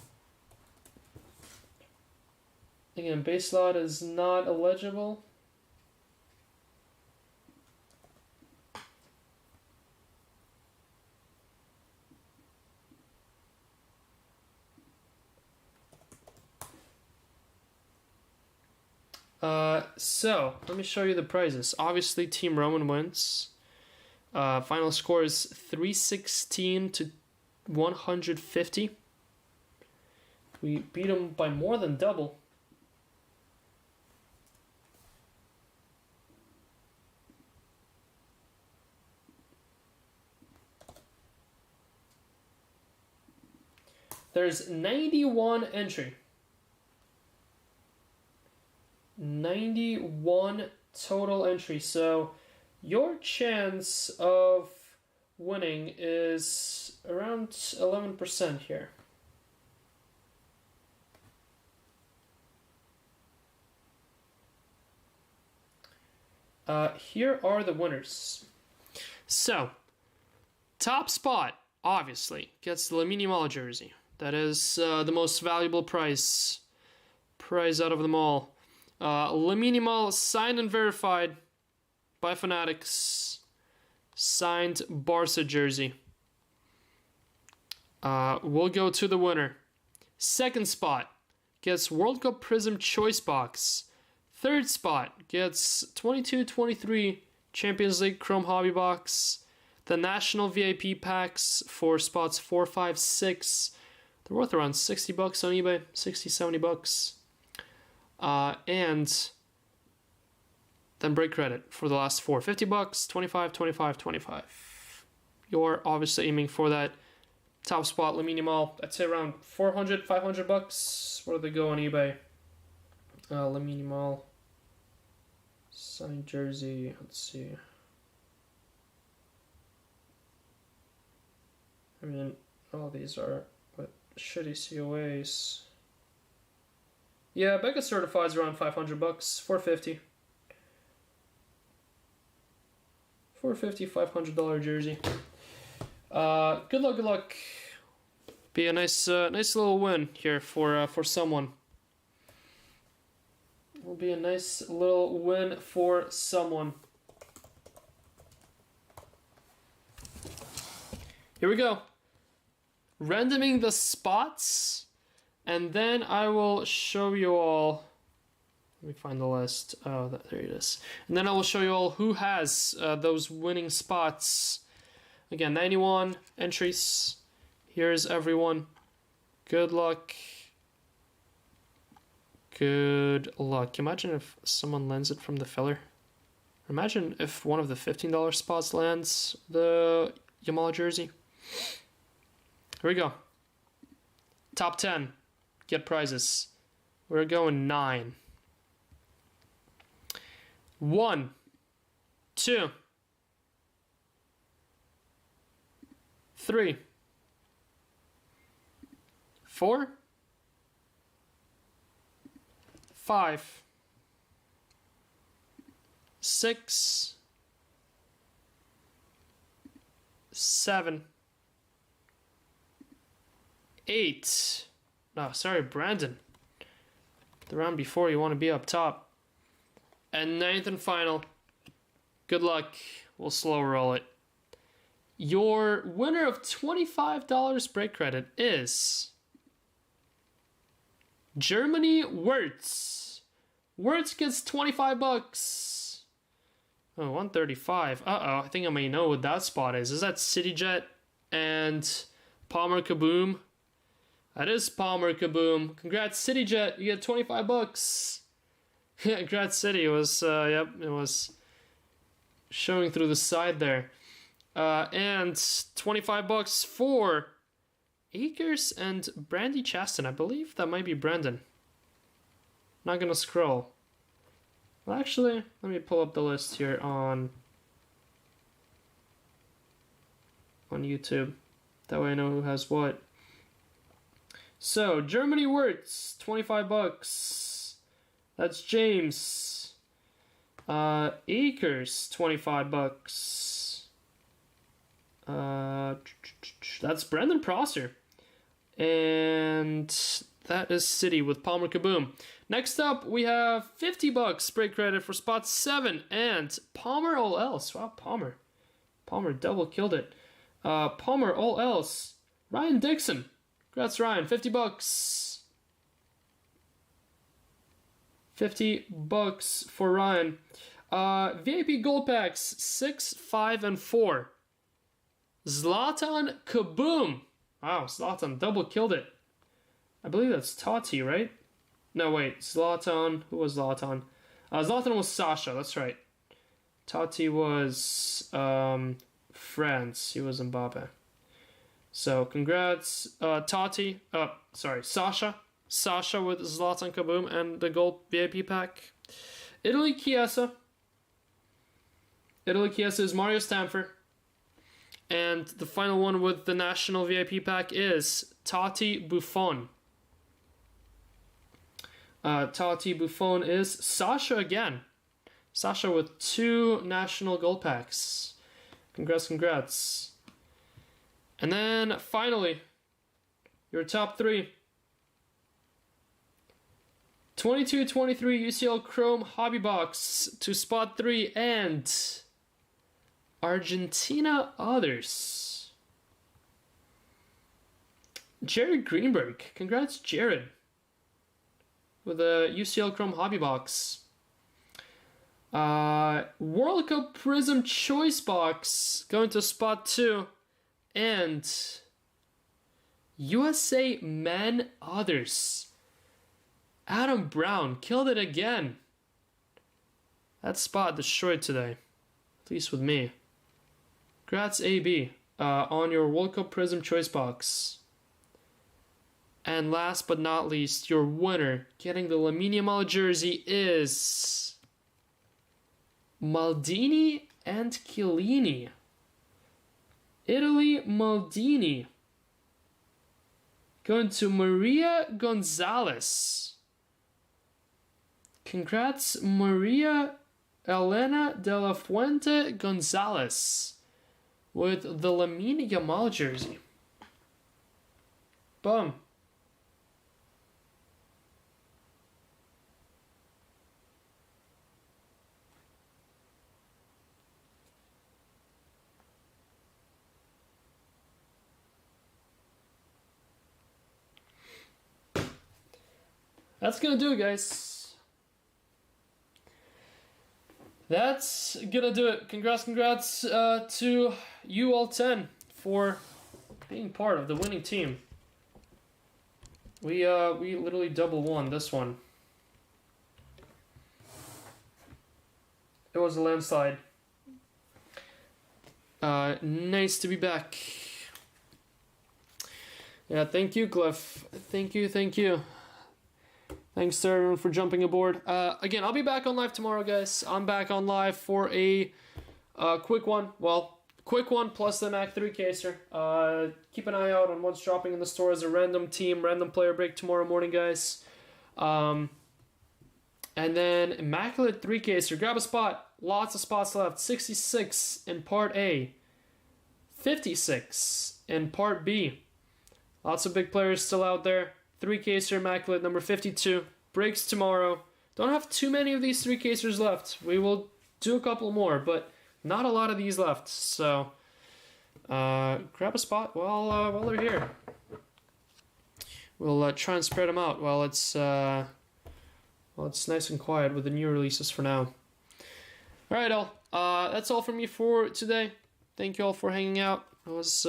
A: base lot is not eligible. So let me show you the prizes. Obviously, Team Roman wins. Final score is 316 to 150. We beat them by more than double. There's 91 entry. 91 total entry. So your chance of winning is around 11% here. Here are the winners. So, top spot, obviously, gets the Lamine Yamal jersey. That is the most valuable prize out of them all. Lamine Yamal signed and verified by Fanatics. Signed Barca jersey. We'll go to the winner. Second spot gets World Cup Prism Choice Box. Third spot gets 22-23 Champions League Chrome Hobby Box. The National VIP packs for spots 4, 5, 6. They're worth around $60 on eBay, $60-$70. And then break credit for the last 4. $50, 25, 25, 25. You're obviously aiming for that top spot, Lamine Yamal. I'd say around $400, $500. Where do they go on eBay? Lamine Yamal. Signed jersey. Let's see. I mean, all these are with shitty COAs. Yeah, Becca certified is around $500, $450. $450, $500 jersey. Good luck. Be a nice little win here for someone. Will be a nice little win for someone. Here we go. Randoming the spots, and then I will show you all. Let me find the list. Oh, there it is. And then I will show you all who has those winning spots. Again, 91 entries. Here's everyone. Good luck. Good luck. Imagine if someone lands it from the filler. Imagine if one of the $15 spots lands the Yamala jersey. Here we go. Top 10. Get prizes. We're going 9. 1, 2, 3, 4, 5, 6, 7, 8. No, sorry, Brandon. The round before, you want to be up top. And 9th and final. Good luck. We'll slow roll it. Your winner of $25 break credit is Germany Wirtz. Wirtz gets 25 bucks. Oh, 135. Uh-oh, I think I may know what that spot is. Is that CityJet and Palmer Kaboom? That is Palmer Kaboom. Congrats, CityJet. You get 25 bucks. Yeah, Congrats, City. It was, yep, it was showing through the side there. And 25 bucks for Akers and Brandy Chaston. I believe that might be Brandon. Not gonna scroll. Well, actually, let me pull up the list here on YouTube. That way I know who has what. So, Germany Wirtz, 25 bucks. That's James. Akers, 25 bucks. That's Brendan Prosser. And that is City with Palmer Kaboom. Next up, we have 50 bucks break credit for spot 7 and Palmer all else. Wow, Palmer. Palmer double killed it. Palmer all else. Ryan Dixon. Congrats, Ryan. 50 bucks. 50 bucks for Ryan. VIP gold packs 6, 5, and 4. Zlatan Kaboom. Wow, Zlatan double killed it. I believe that's Tati, right? No, wait. Zlatan. Who was Zlatan? Zlatan was Sasha. That's right. Tati was France. He was Mbappe. So, congrats, Tati. Sasha. Sasha with Zlatan Kaboom and the gold VIP pack. Italy Chiesa. Italy Chiesa is Mario Stamfer. And the final one with the national VIP pack is Tati Buffon. Tati Buffon is Sasha again. Sasha with 2 national gold packs. Congrats, congrats. And then finally, your top 3. 22-23 UCL Chrome Hobby Box to spot 3 and Argentina Others. Jared Greenberg. Congrats, Jared. With a UCL Chrome Hobby Box. World Cup Prism Choice Box going to spot 2 and USA Men Others. Adam Brown killed it again. That spot destroyed today. At least with me. Congrats, AB, on your World Cup Prism Choice Box. And last but not least, your winner getting the Lamine Yamal jersey is Maldini and Chiellini. Italy Maldini. Going to Maria Gonzalez. Congrats, Maria Elena de la Fuente Gonzalez with the Lamine Yamal jersey. Boom. that's gonna do it, guys. That's gonna do it. Congrats to you all 10 for being part of the winning team. We literally double won this one. It was a landslide. Nice to be back. Yeah, thank you, Cliff. Thank you. Thanks to everyone for jumping aboard. Again, I'll be back on live tomorrow, guys. I'm back on live for a quick one. Well, quick one plus the Mac 3 caser. Keep an eye out on what's dropping in the store as a random player break tomorrow morning, guys. And then Immaculate 3 caser. Grab a spot. Lots of spots left. 66 in Part A. 56 in Part B. Lots of big players still out there. 3 caser Immaculate number 52. Breaks tomorrow. Don't have too many of these 3 casers left. We will do a couple more, but not a lot of these left. So grab a spot while they're here. We'll try and spread them out while it's nice and quiet with the new releases for now. All right, all. That's all from me for today. Thank you all for hanging out. It was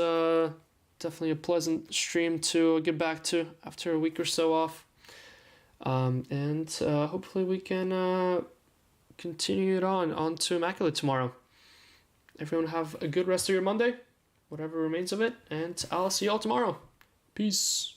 A: definitely a pleasant stream to get back to after a week or so off. And hopefully we can continue it on to Immaculate tomorrow. Everyone have a good rest of your Monday, whatever remains of it, and I'll see you all tomorrow. Peace.